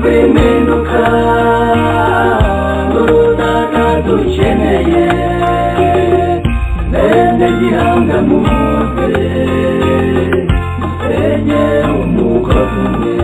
rw'impinduka urunana dukeneye bene gihanga muze dusenye umugozi umwe.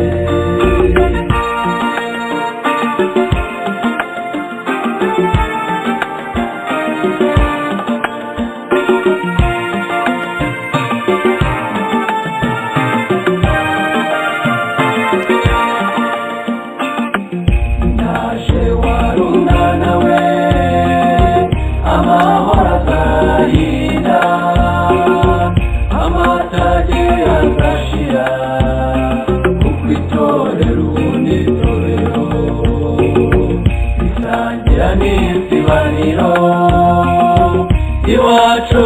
Iwacu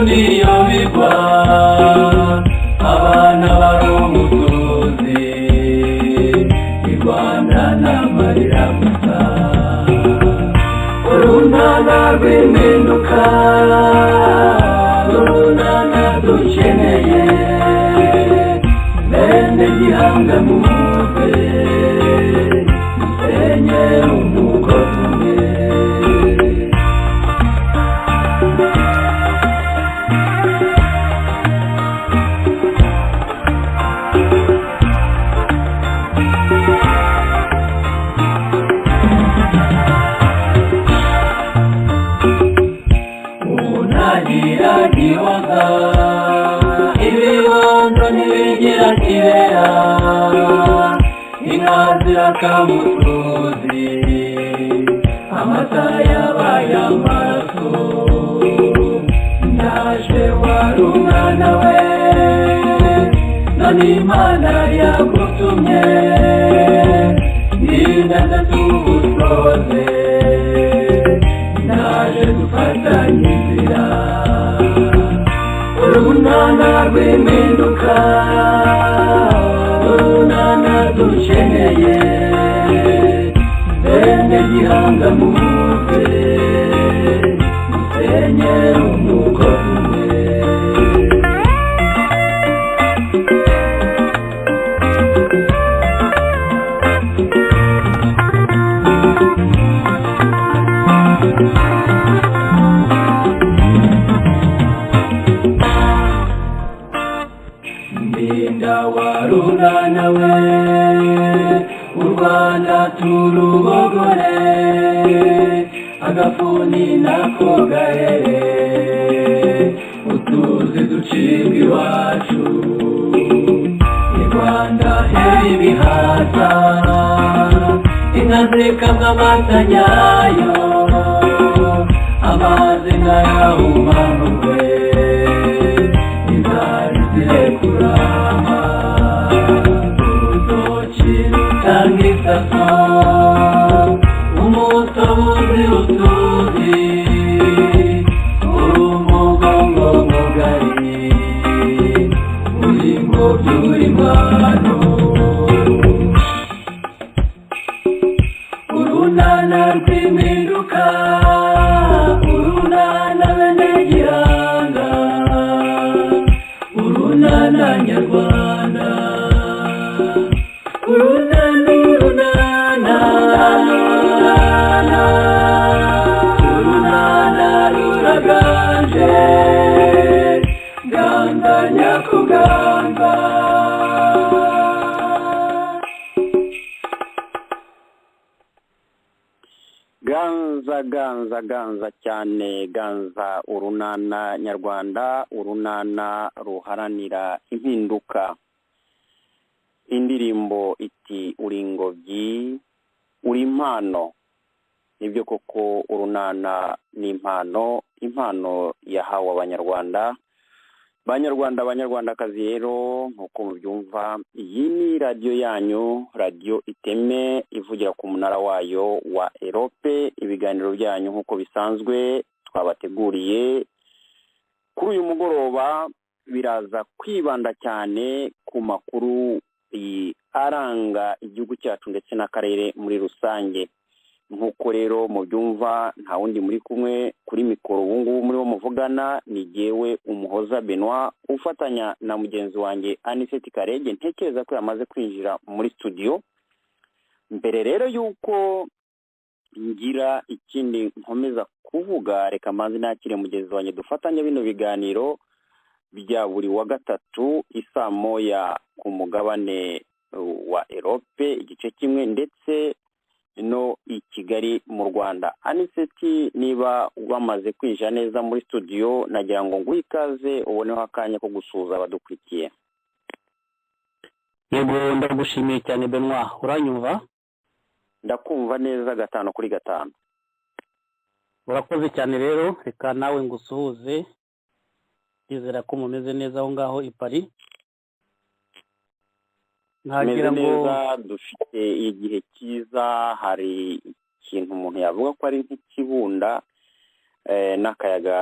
niyo bigwa abana bari umusozi i Rwanda n'amarira gusa. Urunana rw'impinduka urunana dukeneye bene gihanga muze dusenye umugozi umwe. Ibibondo ntibigira kibera inka zirakamusozi amata yabaye amaraso. Ndaje wari umwana we none Imana yagutumye nindaza tugusoze ndaje dufatanye inzira. Urunana rw'impinduka urunana dukeneye bene gihanga muze dusenye umugozi umwe. Warunana we u Rwanda turubogore agafuni nako gahere utuzi ducibwa iwacu i Rwanda heri ibihaza inka zikamwa amata nyayo amazi nkayahumanurwe inzara zirekurama Tangisaso umutobuzi utuzi umugongo mugari uringo by'urimano. Urunana rw'impinduka urunana bene gihanga urunana nyarwanda urunana ruraganje ganga nyakuganga. ganza cyane ganza urunana nyarwanda urunana ruharanira impinduka. Indirimbo iti uri ingobyi uri impano. Nibyo koko urunana ni impano yahawe abanyarwanda abanyarwandakazi. Rero nkuko mubyumva iyi ni radio yanyu, radio Iteme ivugira ku munara wayo wa Europe. Ibiganiro byanyu nkuko bisanzwe twabateguriye kuri uyu mugoroba biraza kwibanda cyane ku makuru aranga igihugu cyacu ndetse n'akarere muri rusange. Nkuko rero mubyumva nta wundi muri kumwe kuri mikoro ubu ngubu muri wo muvugana ni jewe Umuhoza Benoit ufatanya na mugenzi wanjye Aniseti Karege. Ntekereza ko yamaze kwinjira muri studio. mbere rero yuko ngira ikindi nkomeza kuvuga, reka manzi nakire mugenzi wanjye dufatanya bino biganiro bya buri wa gatatu isaa moya ku mugabane wa Europe igice kimwe, ndetse no i Kigali mu Rwanda. Aniseti, niba wamaze kwinjira neza muri studio, nagira ngo nguhe ikaze uboneho akanya ko gusuhuza abadukurikiye. Yego, ndagushimiye cyane Benoit, uranyumva? Ndakumva neza 5/5. Urakoze cyane rero, reka nawe ngusuhuze, ndizera ko mumeze neza aho ngaho i Paris. Ntagira ngo dufite igihe cyiza, hari ikintu umuntu yavuga ko ari nk'ikibunda, n'akayaga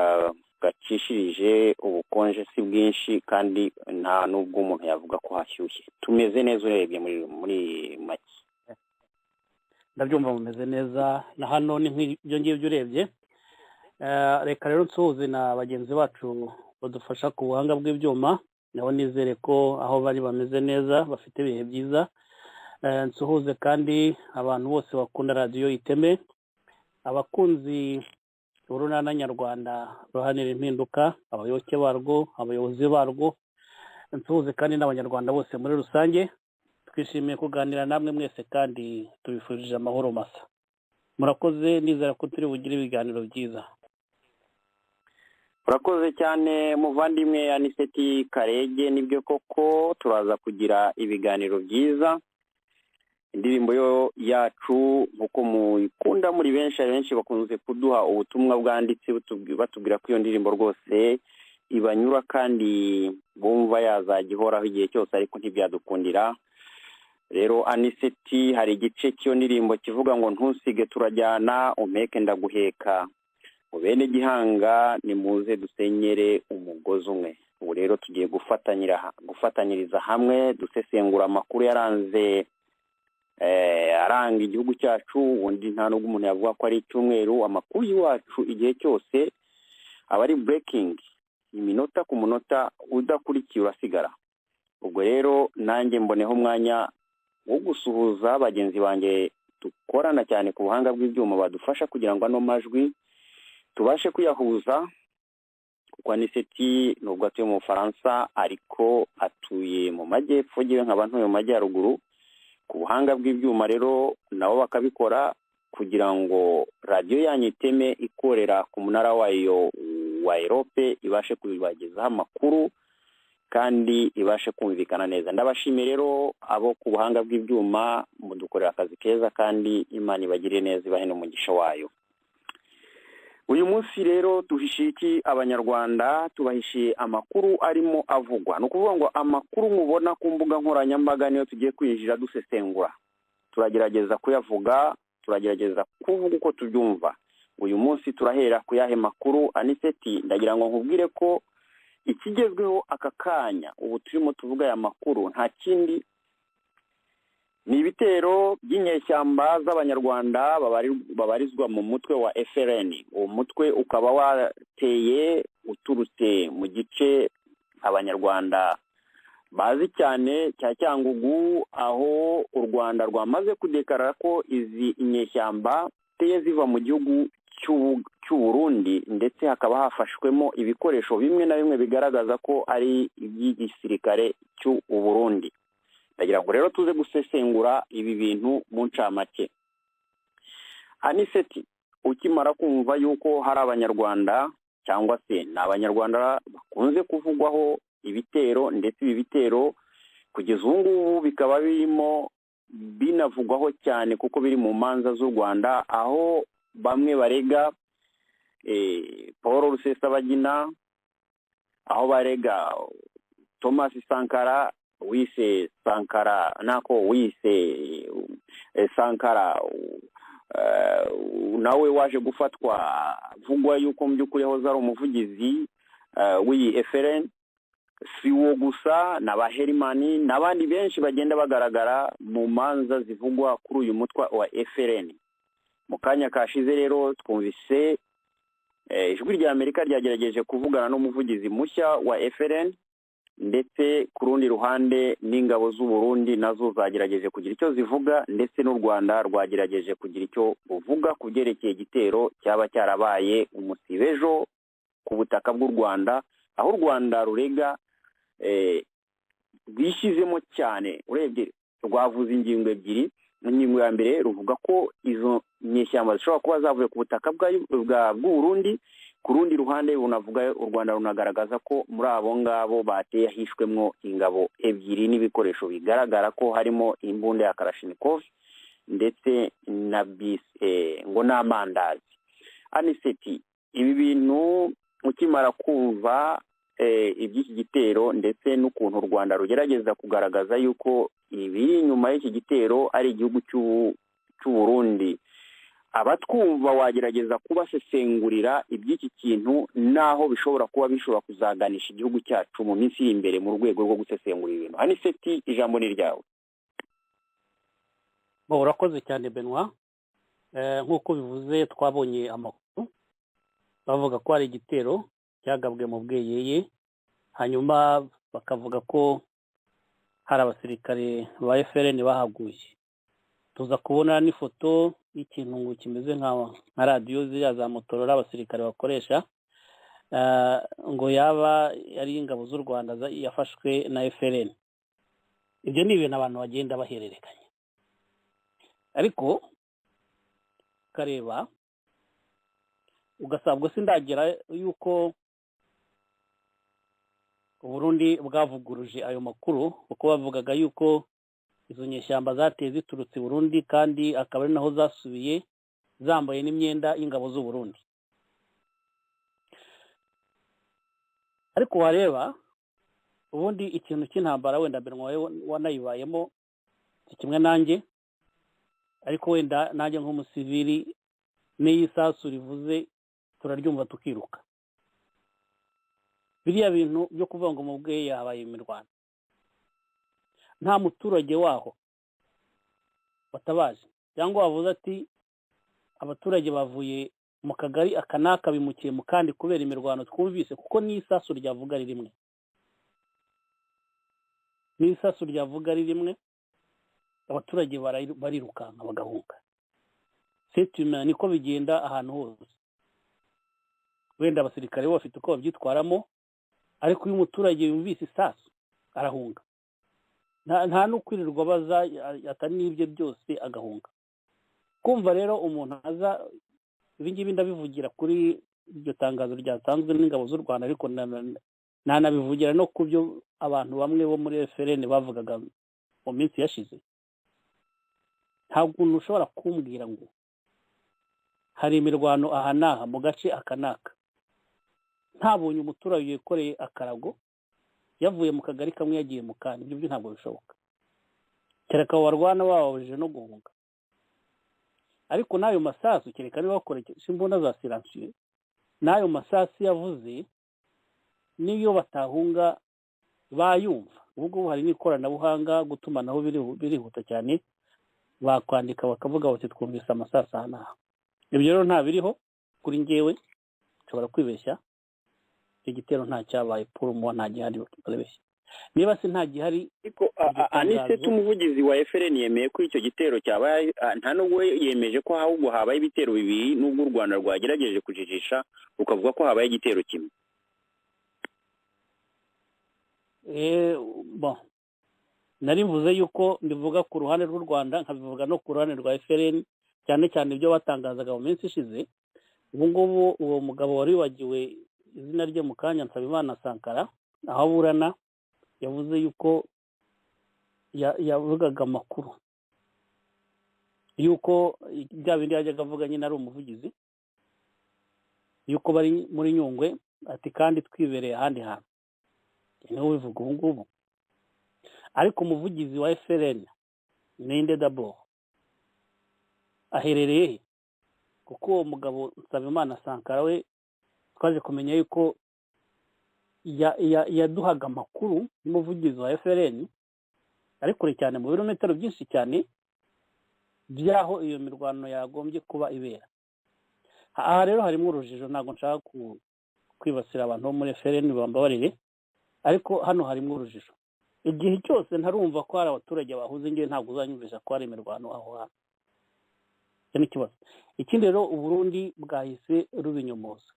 gacishirije, ubukonje si bwinshi, kandi nta nubwo umuntu yavuga ko hashyushye. Tumeze neza urebye muri make. Ndabyumva mumeze neza, na hano ni nk'ibyo ngibyo urebye. Reka rero nsuhuze na bagenzi bacu badufasha ku buhanga bw'ibyuma, nabo nizere ko aho bari bameze neza, bafite ibihe byiza. Nsuhuze kandi abantu bose bakunda radiyo Iteme, abakunzi urunana nyarwanda ruhanira impinduka, abayoboke barwo, abayobozi barwo. Nsuhuze kandi n'abanyarwanda bose muri rusange. Twishimiye kuganira namwe mwese kandi tubifurije amahoro masa. Murakoze, nizera ko turi bugire ibiganiro byiza. Urakoze cyane muvandimwe Aniseti Karege, nibyo koko turaza kugira ibiganiro byiza. Indirimbo yacu nkuko muyikunda muri benshi bakunze kuduha ubutumwa bwanditse batubwira ko iyo ndirimbo rwose ibanyura kandi bumva yazagihoraho igihe cyose, ariko ntibyadukundira. Rero Aniseti, hari igice cy'iyo ndirimbo kivuga ngo ntusige turajyana, umpeke ndaguheka, ubene Gihanga nimuze dusenyere umugozi umwe. Ubu rero tugiye gufatanyiriza hamwe dusesengura amakuru yaranze aranga igihugu cyacu. Ubundi nta nubwo umuntu yavuga ko ari icyumweru, amakuru y'iwacu igihe cyose aba ari breaking, iminota ku munota, udakurikiye urasigara. Ubwo rero nanjye mboneho umwanya wo gusuhuza bagenzi banjye dukorana cyane ku buhanga bw'ibyuma badufasha kugira ngo ano majwi tubashe kuyahuza, kuko Aniseti nubwo atuye mu Bufaransa ariko atuye mu majyepfo, ngewe nkaba ntuye mu majyaruguru. Ku buhanga bw'ibyuma rero nabo bakabikora kugira ngo radiyo yanyu Iteme ikorera ku munara wayo wa Europe ibashe kubibagezaho amakuru kandi ibashe kumvikana neza. Ndabashimiye rero abo ku buhanga bw'ibyuma, mudukorera akazi keza kandi Imana ibagire neza, ibahe n'umugisha wayo. Uyu munsi rero duhishiye iki abanyarwanda? Tubahishiye amakuru arimo avugwa. Ni ukuvuga ngo amakuru mubona ku mbuga nkoranyambaga niyo tugiye kwinjira dusesengura, turagerageza kuyavuga, turagerageza kuvuga uko tubyumva. Uyu munsi turahera ku yahe makuru Aniseti? Ndagira ngo nkubwire ko ikigezweho aka kanya ubu turimo tuvuga aya makuru nta kindi ni ibitero by'inyeshyamba z'abanyarwanda babarizwa mu mutwe wa FRN. Uwo mutwe ukaba wateye uturutse mu gice abanyarwanda bazi cyane cya Cyangugu, aho u Rwanda rwamaze kudekarara ko izi inyeshyamba teye ziva mu gihugu cy'u Burundi, ndetse hakaba hafashwemo ibikoresho bimwe na bimwe bigaragaza ko ari iby'igisirikare cy'u Burundi. Ndagira ngo rero tuze gusesengura ibi bintu mu ncamake. Aniseti, ukimara kumva yuko hari abanyarwanda cyangwa se n'abanyarwanda bakunze kuvugwaho ibitero, ndetse ibi bitero kugeza ubu ngubu bikaba birimo binavugwaho cyane kuko biri mu manza z'u Rwanda, aho bamwe barega Paul Rusesabagina, aho barega Thomas Sankara wise Sankara nako wise Sankara nawe waje gufatwa vugwa yuko mu by'ukuri yahoze ari umuvugizi w'iyi FRN. Si uwo gusa, n'abaherimani n'abandi benshi bagenda bagaragara mu manza zivugwa kuri uyu mutwe wa FRN. Mu kanya kashize rero twumvise ijwi rya Amerika ryagerageje kuvugana n'umuvugizi mushya wa FRN, ndetse ku rundi ruhande n'ingabo z'u Burundi nazo zagerageje kugira icyo zivuga, ndetse n'u Rwanda rwagerageje kugira icyo ruvuga ku byerekeye igitero cyaba cyarabaye umusibejo ku butaka bw'u Rwanda, aho u Rwanda rurega rwishyizemo cyane. Urebye rwavuze ingingo ebyiri. Ingingo ya mbere ruvuga ko izo nyeshyamba zishobora kuba zavuye ku butaka bw'u Burundi, ku rundi ruhande bunavuga u Rwanda runagaragaza ko muri abo ngabo bateye hishwemwo ingabo ebyiri n'ibikoresho bigaragara ko harimo imbunda ya Kalashnikov ndetse na ngo n'amandazi. Aniseti, ibi bintu ukimara kumva iby'iki gitero ndetse n'ukuntu u Rwanda rugerageza kugaragaza yuko ibiri inyuma y'iki gitero ari igihugu cy'u Burundi, abatwumva wagerageza kubasesengurira iby'iki kintu naho bishobora kuzaganisha igihugu cyacu mu minsi iri imbere mu rwego rwo gusesengura ibintu. Aniseti, ijambo ni ryawe. Urakoze cyane Benoit. Nk'uko bivuze twabonye amakuru bavuga ko hari igitero cyagabwe mu Bweyeye, hanyuma bakavuga ko hari abasirikare ba FRN bahaguye. Tuza kubona n'ifoto y'ikintu ngo kimeze nka radiyo ziriya za Motorola abasirikare bakoresha, ngo yaba ari ingabo z'u Rwanda yafashwe na FRN. Ibyo ni ibintu abantu bagenda bahererekanya, ariko kareba ugasabwa sindagera yuko Burundi bwavuguruje ayo makuru, kuko bavugaga yuko izo nyeshyamba zateye ziturutse Burundi kandi akaba ari naho zasubiye zambaye n'imyenda y'ingabo z'u Burundi. Ariko wareba ubundi ikintu cy'intambara wenda Benoit wanayibayemo kimwe nanjye, ariko wenda nanjye nk'umusivili n'iyi sasu rivuze turaryumva tukiruka. Biriya bintu byo kuvuga ngo mu Bweyeye habaye imirwano, nta muturage waho batabaje cyangwa wavuze ati abaturage bavuye mu kagari akanaka bimukiye mu kandi kubera imirwano twumvise, kuko n'isasu ryavuga ari rimwe, n'isasu ryavuga ari rimwe, abaturage barirukanka bagahunga. Setuma niko bigenda ahantu hose. Wenda abasirikare bo bafite uko babyitwaramo, ariko uyu muturage yumvise isasu arahunga. Nta n'ukwirirwa baza atari n'ibyo byose agahunga. Kumva rero umuntu aza, ibi ngibi ndabivugira kuri iryo tangazo ryatanzwe n'ingabo z'u Rwanda, ariko nanabivugira no ku byo abantu bamwe bo muri FRN bavugaga mu minsi yashize. Ntabwo ushobora kumbwira ngo hari imirwano aha n'aha mu gace aka n'aka ntabonye umuturage yikoreye akarago yavuye mu kagari kamwe yagiye mu kandi. Ibyo ntabwo bishoboka, kereka warwana bababujije no guhunga. Ariko n'ayo masasu kereka niba bakoresha imbunda za siransiyo, n'ayo masasu yavuze niyo batahunga bayumva. Ubwo hari n'ikoranabuhanga gutumanaho birihuta cyane, bakwandika bakavuga bati twumvise amasasu aha n'aha. Ibyo rero nta biriho kuri njyewe, nshobora kwibeshya. Igitero nta cyabaye purumo, nta gihari bakibeshya. Niba se nta gihari, ariko Aniseti umuvugizi wa FRN yemeye ko icyo gitero cyabaye, nta nubwo yemeje ko ahubwo habaye ibitero bibiri, nubwo u Rwanda rwagerageje kujijisha ukavuga ko habaye igitero kimwe. Nari mvuze yuko mbivuga ku ruhande rw'u Rwanda nkabivuga no ku ruhande rwa FRN, cyane cyane ibyo batangazaga mu minsi ishize. Ubu ngubu uwo mugabo wari wibagiwe izina rye mu kanya, Nsabimana Sankara, aho aburana yavuze yuko yavugaga amakuru yuko bya bindi yajyaga avuga nyine ari umuvugizi, yuko bari muri Nyungwe, ati kandi twibereye ahandi hantu. Niwe ubivuga ubu ngubu. Ariko umuvugizi wa FRN ninde d'abord? Aherereye he? Kuko uwo mugabo Nsabimana Sankara we twaje kumenya yuko yaduhaga amakuru y'umuvugizi wa FRN ari kure cyane, mu birometero byinshi cyane by'aho iyo mirwano yagombye kuba ibera. Aha rero harimo urujijo, ntabwo nshaka kwibasira abantu bo muri FRN, bambabarire, ariko hano harimo urujijo. Igihe cyose ntarumva ko hari abaturage bahuze, ngewe ntabwo uzanyumvisha ko hari imirwano aho hantu. Icyo ni ikibazo. Ikindi rero Uburundi bwahise rubinyomoza,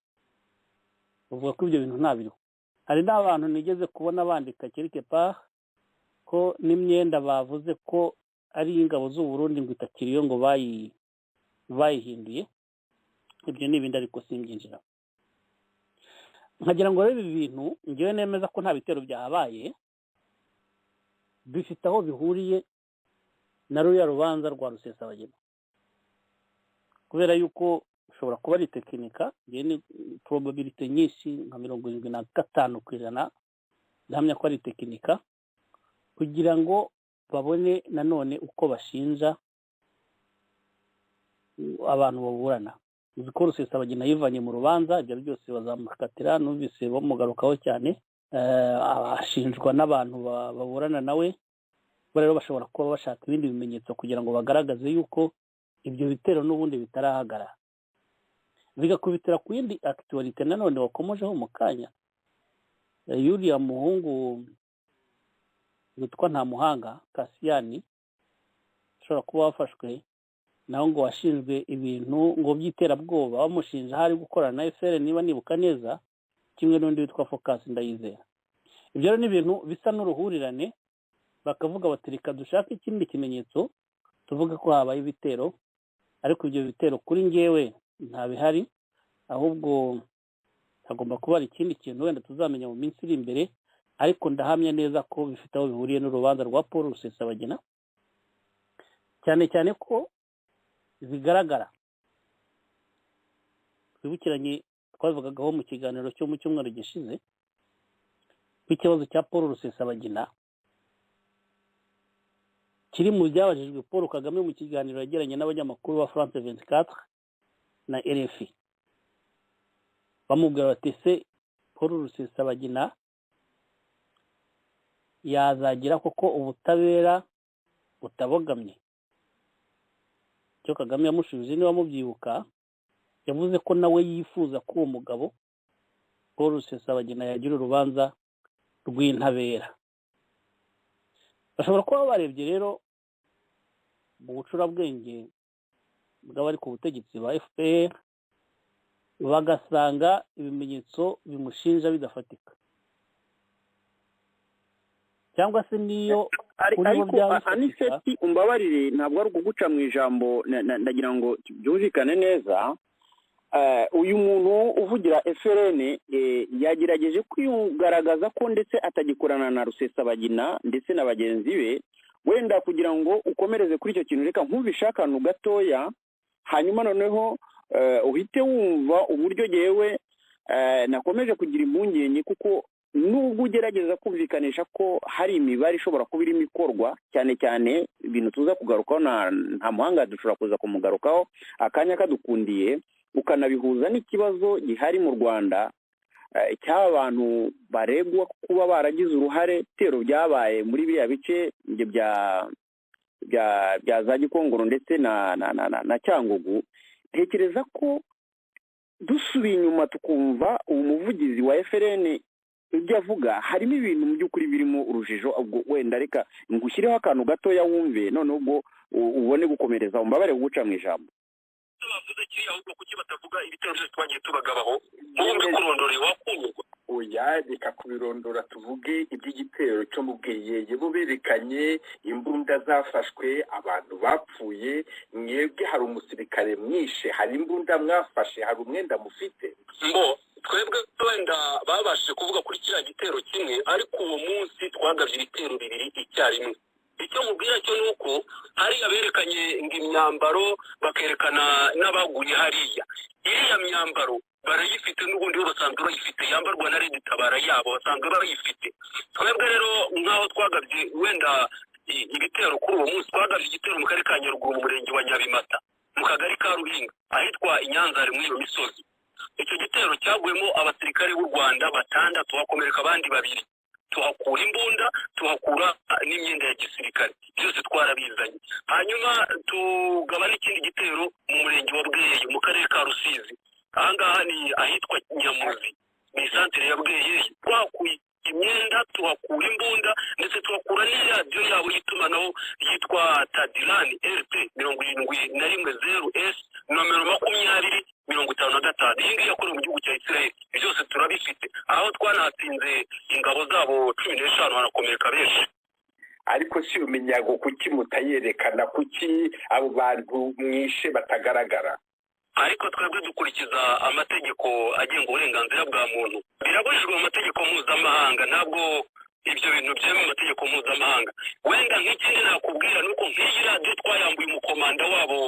buvuga ko ibyo bintu ntabiriho. Hari n'abantu nigeze kubona bandika quelque part ko n'imyenda bavuze ko ari ingabo z'u Burundi ngo itakiriyo ngo bayihinduye. Ibyo ni ibindi ariko simbyinjira. Nkagira ngo rero ibi bintu ngewe nemeza ko nta bitero byahabaye, bifite aho bihuriye na ruriya rubanza rwa Rusesabagina, kubera yuko ushobora kuba ari tekinika. Ni probability nyinshi nka 75% ndahamya ko ari tekinika, kugira ngo babone nanone uko bashinja abantu baburana. Uzi ko Rusesabagina yivanye mu rubanza, ibyo byose bazamukatira, numvise bamugarukaho cyane. Ashinjwa n'abantu baburana nawe, rero bashobora kuba bashaka ibindi bimenyetso kugira ngo bagaragaze yuko ibyo bitero n'ubundi bitarahagarara. Bigakubitira ku yindi actualité nanone wakomojeho mu kanya, yuriya muhungu witwa Ntamuhanga Kasiyani ashobora kuba wafashwe naho ngo washinzwe ibintu ngo by'iterabwoba, bamushinja hari gukorana na FR niba nibuka neza, kimwe n'undi witwa Focus Ndayizera. Ibyo rero ni ibintu bisa n'uruhurirane, bakavuga bati reka dushaka ikindi kimenyetso tuvuga ko habaye ibitero, ariko ibyo bitero kuri ngewe nta bihari, ahubwo hagomba kuba ari ikindi kintu wenda tuzamenya mu minsi iri imbere, ariko ndahamya neza ko bifite aho bihuriye n'urubanza rwa Paul Rusesabagina, cyane cyane ko zigaragara. Twibukiranye twavugagaho mu kiganiro cyo mu cyumweru gishize ikibazo cya Paul Rusesabagina kiri mu byabajijwe Paul Kagame mu kiganiro yagiranye n'abanyamakuru ba France 24 na RFI. Bamubwira bati se Paul Rusesabagina yazagira koko ubutabera butabogamye? Cyo Kagame yamushubije, niba mubyibuka, yavuze ko nawe yifuza ko uwo mugabo Paul Rusesabagina yagira urubanza rw'intabera. Bashobora kuba barebye rero mu bucurabwenge bw'abari ku butegetsi ba FPR, bagasanga ibimenyetso bimushinja bidafatika, cyangwa se niyo ariko Aniseti umbabarire, ntabwo ari ukuguca mu ijambo, ndagira ngo byumvikane neza. Uyu muntu uvugira FRN yagerageje kwigaragaza ko ndetse atagikorana na Rusesabagina ndetse na bagenzi be, wenda kugira ngo ukomereze kuri icyo kintu reka nkubishakanu gatoya, hanyuma noneho uhite wumva uburyo yewe nakomeje kugira impungenge, kuko nubwo ugerageza kumvikanisha ko hari imibare ishobora kuba irimo ikorwa, cyane cyane ibintu tuza kugarukaho nta muhanga dushobora kuza kumugarukaho akanya kadukundiye, ukanabihuza n'ikibazo gihari mu Rwanda cy'abantu baregwa kuba baragize uruhare tero byabaye muri biriya bice bya za Gikongoro ndetse na Cyangugu. Tekereza ko dusubiye inyuma tukumva umuvugizi wa FRN ibyo avuga, harimo ibintu mu by'ukuri birimo urujijo. Ubwo wenda reka ngushyireho akantu gatoya wumve, none ubwo ubone gukomereza, umbabare guca mu ijambo. Bavuze ki ahubwo kuki batavuga ibitero byose twagiye tubagabaho n'ubwo kurondora wakumva? Oya, reka kubirondora tuvuge iby'igitero cyo mu Bweyeye, bo berekanye imbunda zafashwe, abantu bapfuye. Mwebwe hari umusirikare mwishe, hari imbunda mwafashe, hari umwenda mufite? Mbo twebwe wenda babashije kuvuga kuri kiriya gitero kimwe, ariko uwo munsi twagabye ibitero bibiri icyarimwe. Icyo mubwira cyo ni uko hari aberekanye imyambaro bakerekana n'abaguye hariya. Iriya myambaro barayifite n'ubundi basanzwe bayifite, yambarwa na Red Tabara yabo basanzwe bayifite. Twebwe rero nk'aho twagabye wenda ibitero kuri uwo munsi, twagabye igitero mu karere ka Nyaruguru mu murenge wa Nyabimata mu kagari ka Ruhinga ahitwa Inyanzare muri iyo misozi. Icyo gitero cyaguyemo abasirikare b'u Rwanda 6, tuhakomereka abandi 2. Tuhakura imbunda, tuhakura n'imyenda ya gisirikare, byose twarabizanye. Hanyuma tugaba n'ikindi gitero mu murenge wa Bweyeye mu karere ka Rusizi, ahangaha ni ahitwa Nyamuzi, ni santere ya Bweyeye. Twakuye imyenda, tuhakura imbunda ndetse tuhakura n'iradiyo yabo y'itumanaho yitwa tadirani rp 71 nomero 20-55. iyi ngiyi yakorewe mu gihugu cya Israel. byose turabifite, aho twanatsinze ingabo zabo 15 hanakomereka benshi. ariko si umenyago kuki mutayerekana, kuki abo bantu mwishe batagaragara? ariko twebwe dukurikiza amategeko agenga uburenganzira bwa muntu, birabujijwe mu mategeko mpuzamahanga, ntabwo ibyo bintu byemewe mu mategeko mpuzamahanga. wenda nk'ikindi nakubwira ni uko nk'iyi radiyo twayambuye umukomanda wabo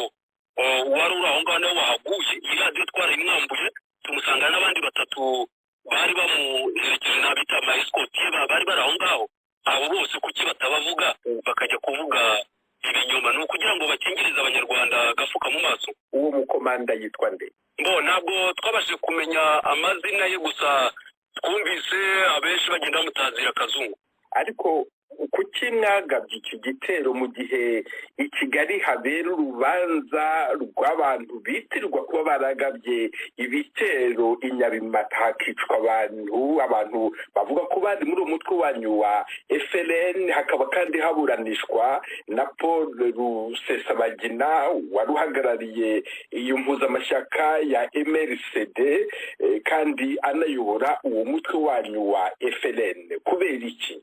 wari uri aho ngaho nawe wahaguye. iyi radiyo twarayimwambuye, tumusanga n'abandi 3 bari bamuherekeje n'abita amaesikotiye bari bari aho ngaho. abo bose kuki batabavuga bakajya kuvuga ibinyoma? ni ukugira ngo bakingirize abanyarwanda agafuka mu maso. uwo mukomanda yitwa nde? ntabwo twabashije kumenya amazina ye, gusa twumvise abenshi bagenda bamutazira akazungu. ariko kuki mwagabye iki gitero mu gihe i Kigali habera urubanza rw'abantu bitirirwa kuba baragabye ibitero i Nyabimata hakicwa abantu bavuga ko bari muri uwo mutwe wanyu wa FLN? hakaba kandi haburanishwa na Paul Rusesabagina wari uhagarariye iyo mpuzamashyaka ya MRCD kandi anayobora uwo mutwe wanyu wa FLN. kubera iki?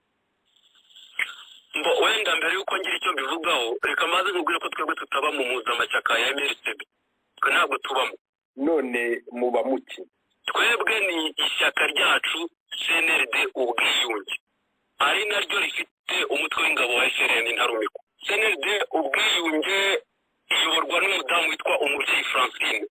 wenda mbere yuko ngira icyo mbivugaho, reka maze nkubwire ko twebwe tutaba mu mpuzamashyaka ya MRCD. twe ntabwo tubamo. none muba muki? twebwe ni ishyaka ryacu CNRD ubwiyunge, ari naryo rifite umutwe w'ingabo wa FLN ntarumikwa. CNRD ubwiyunge iyoborwa n'umudamu witwa Umubyeyi Francine.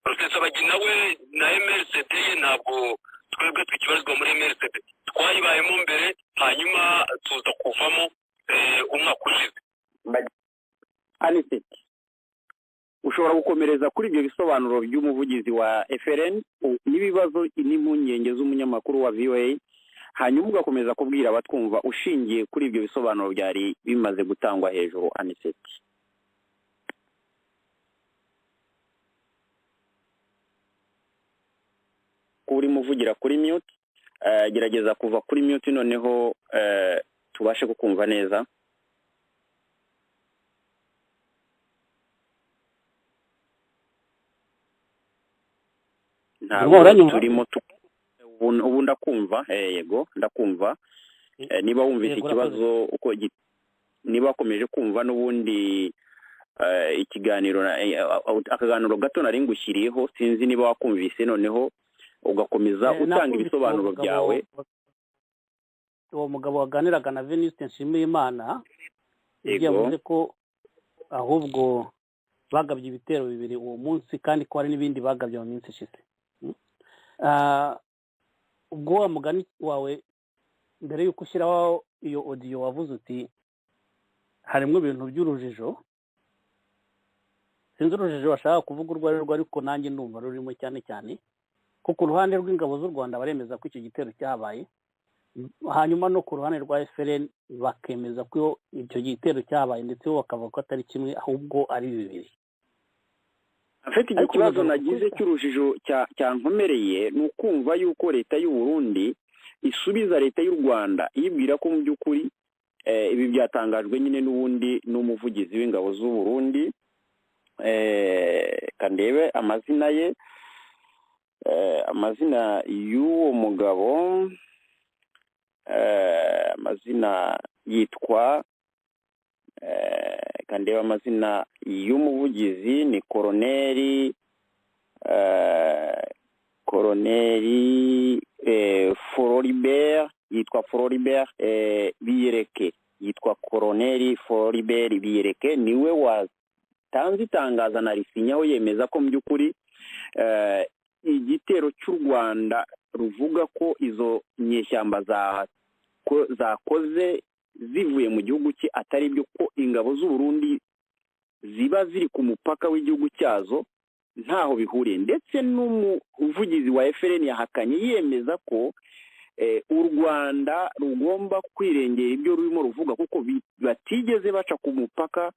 Rusesabagina we na MRCD ntabwo twebwe tukibarizwa muri MRCD, twayibayemo mbere hanyuma tuza kuvamo umwaka ushize. Aniseti, ushobora gukomereza kuri ibyo bisobanuro by'umuvugizi wa FLN n'ibibazo n'impungenge z'umunyamakuru wa VOA, hanyuma ugakomeza kubwira abatwumva ushingiye kuri ibyo bisobanuro byari bimaze gutangwa hejuru. Aniseti, kuri muvugira kuri mute, gerageza kuva kuri mute noneho tubashe kukumva neza. ntabwo turimo ubu ndakumva. yego ndakumva. niba wumvise ikibazo uko niba wakomeje kumva n'ubundi ikiganiro akaganiro gato nari ngushyiriyeho, sinzi niba wakumvise, noneho ugakomeza utanga ibisobanuro byawe. uwo mugabo waganiraga na Venuste Nshimiyimana yavuze ko ahubwo bagabye ibitero 2 uwo munsi, kandi ko hari n'ibindi bagabye mu minsi ishize. ubwo wa mugani wawe mbere y'uko ushyiraho iyo audio wavuze uti harimo ibintu by'urujijo. sinzi urujijo bashaka kuvuga urwo ari rwo, ariko nanjye ndumva rurimo cyane cyane ko ku ruhande rw'ingabo z'u Rwanda baremeza ko icyo gitero cyabaye, hanyuma no ku ruhande rwa FLN bakemeza ko icyo gitero cyabaye, ndetse bo bakavuga ko atari kimwe ahubwo ari 2. afite ikibazo nagize cy'urujijo cyankomereye ni ukumva yuko leta y'u Burundi isubiza leta y'u Rwanda yibwira ko mu by'ukuri ibi byatangajwe nyine n'ubundi n'umuvugizi w'ingabo z'u Burundi. kandebe amazina ye, amazina y'uwo mugabo, amazina yitwa kandebe amazina y'umuvugizi ni Colonel Floribert, yitwa Floribert Biyereke, yitwa Colonel Floribert Biyereke. niwe watanze itangaza na risinyaho yemeza ko mu by'ukuri igitero cy'u Rwanda ruvuga ko izo nyeshyamba zakoze zivuye mu gihugu cye atari byo, ko ingabo z'u Burundi ziba ziri ku mupaka w'igihugu cyazo ntaho bihuriye. ndetse n'umuvugizi wa FLN yahakanye yemeza ko u Rwanda rugomba kwirengera ibyo rurimo ruvuga, kuko batigeze baca ku mupaka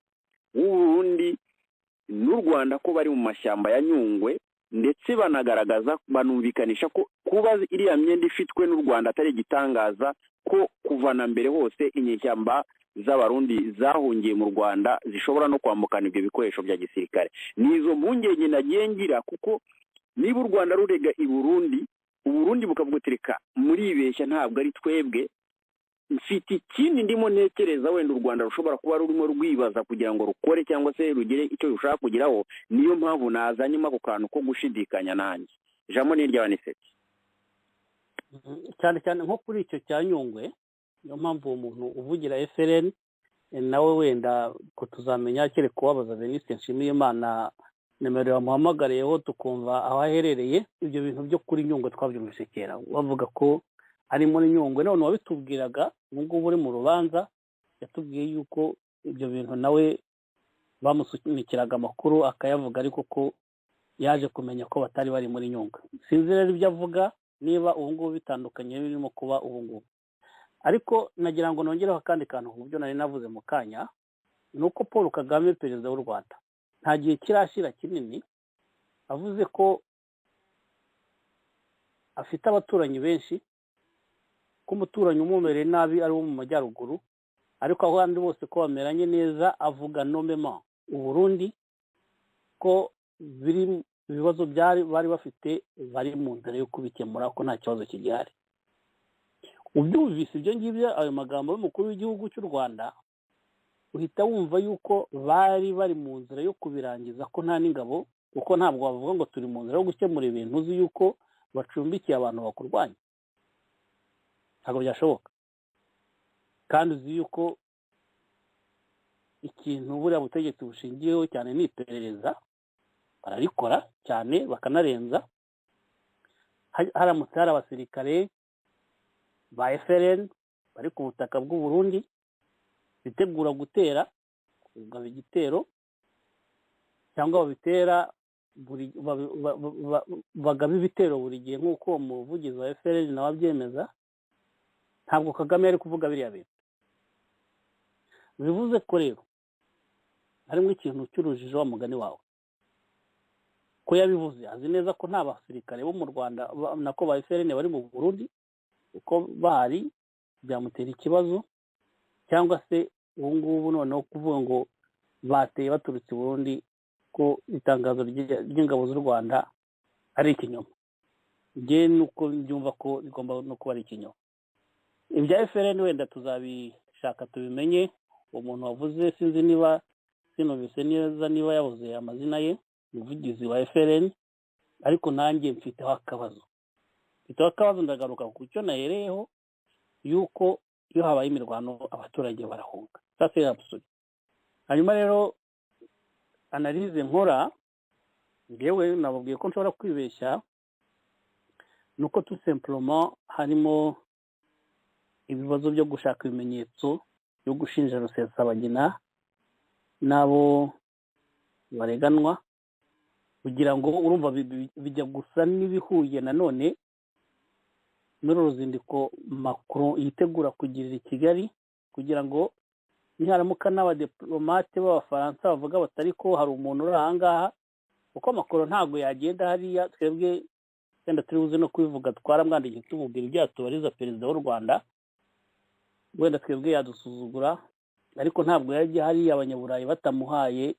w'u Burundi n'u Rwanda, ko bari mu mashyamba ya Nyungwe, ndetse banagaragaza banumvikanisha ko kuba iriya myenda ifitwe n'u Rwanda atari igitangaza, ko kuva na mbere hose inyeshyamba z'abarundi zahungiye mu Rwanda zishobora no kwambukana ibyo bikoresho bya gisirikare. Ni izo mpungenge nagiye ngira, kuko niba u Rwanda rurega i Burundi, Uburundi bukavugutereka muribeshya ntabwo ari twebwe, mfite ikindi ndimo ntekereza wenda u Rwanda rushobora kuba rurimo rwibaza kugira ngo rukore cyangwa se rugire icyo rushaka kugeraho. Niyo mpamvu nazanyemo ako kantu ko gushidikanya nanjye. Ijambo ni iry'Aniseti. cyane cyane nko kuri icyo cya Nyungwe, niyo mpamvu uwo muntu uvugira FRN nawe wenda ko tuzamenya kereka kubabaza Venuste Nshimiyimana nimero yamuhamagariyeho tukumva aho aherereye. Ibyo bintu byo kuri Nyungwe twabyumvise kera bavuga ko ari muri Nyungwe, none wabitubwiraga ubu ngubu uri mu rubanza yatubwiye yuko ibyo bintu nawe bamusunikiraga amakuru akayavuga, ariko ko yaje kumenya ko batari bari muri Nyungwe. Sinzi rero ibyo avuga niba ubu ngubu bitandukanye birimo kuba ubu ngubu, ariko nagira ngo nongereho akandi kantu mu byo nari navuze mu kanya, ni uko Paul Kagame perezida w'u Rwanda nta gihe kirashira kinini avuze ko afite abaturanyi benshi, ko umuturanyi umumereye nabi ari wo mu majyaruguru, ariko abandi bose ko bameranye neza. Avuga nomema Uburundi ko biri ibibazo bari bafite bari mu nzira yo kubikemura, ko nta kibazo kigihari. Ubyumvise ibyo ngibyo, ayo magambo y'umukuru w'igihugu cy'u Rwanda, uhita wumva yuko bari mu nzira yo kubirangiza, ko nta n'ingabo, kuko ntabwo bavuga ngo turi mu nzira yo gukemura ibintu uzi yuko bacumbikiye abantu bakurwanya. Ntabwo byashoboka. Kandi uzi yuko ikintu buriya butegetsi bushingiyeho cyane ni iperereza, bararikora cyane bakanarenza. Haramutse hari abasirikare ba FRN bari ku butaka bw'u Burundi bitegura gutera, kugaba igitero, cyangwa babitera bagaba ibitero buri gihe nk'uko umuvugizi wa FRN nawe abyemeza, ntabwo Kagame yari kuvuga biriya bintu. Bivuze ko rero harimo ikintu cy'urujijo wa mugani wawe, ko yabivuze azi neza ko nta basirikare bo mu Rwanda nako ba FRN bari mu Burundi, uko bahari byamutera ikibazo, cyangwa se ubu ngubu noneho kuvuga ngo bateye baturutse i Burundi, ko itangazo ry'ingabo z'u Rwanda ari ikinyoma. Njye nuko mbyumva ko rigomba no kuba ari ikinyoma. Ibya FRN wenda tuzabishaka tubimenye. Uwo muntu wavuze sinzi niba sinumvise neza niba yavuze amazina ye, umuvugizi wa FRN, ariko nanjye mfiteho akabazo. Ndagaruka ku cyo nahereyeho yuko iyo habaye imirwano abaturage barahunga. Sasa yabusuri. Hanyuma rero analize nkora, ngewe nababwiye ko nshobora kwibeshya, nuko tout simplement harimo ibibazo byo gushaka ibimenyetso byo gushinja Rusesabagina nabo bareganwa, kugira ngo urumva bijya gusa n'ibihuye nanone muri uruzindiko Macron yitegura kugirira i Kigali, kugira ngo niharamuka n'abadiplomate b'Abafaransa bavuga batari ko hari umuntu uri ahangaha, kuko Macron ntabwo yagenda hariya. Twebwe wenda turi buze no kubivuga, twaramwandikiye tumubwira ibyo yatubariza perezida w'u Rwanda, wenda twebwe yadusuzugura, ariko ntabwo yajya hariya abanyaburayi batamuhaye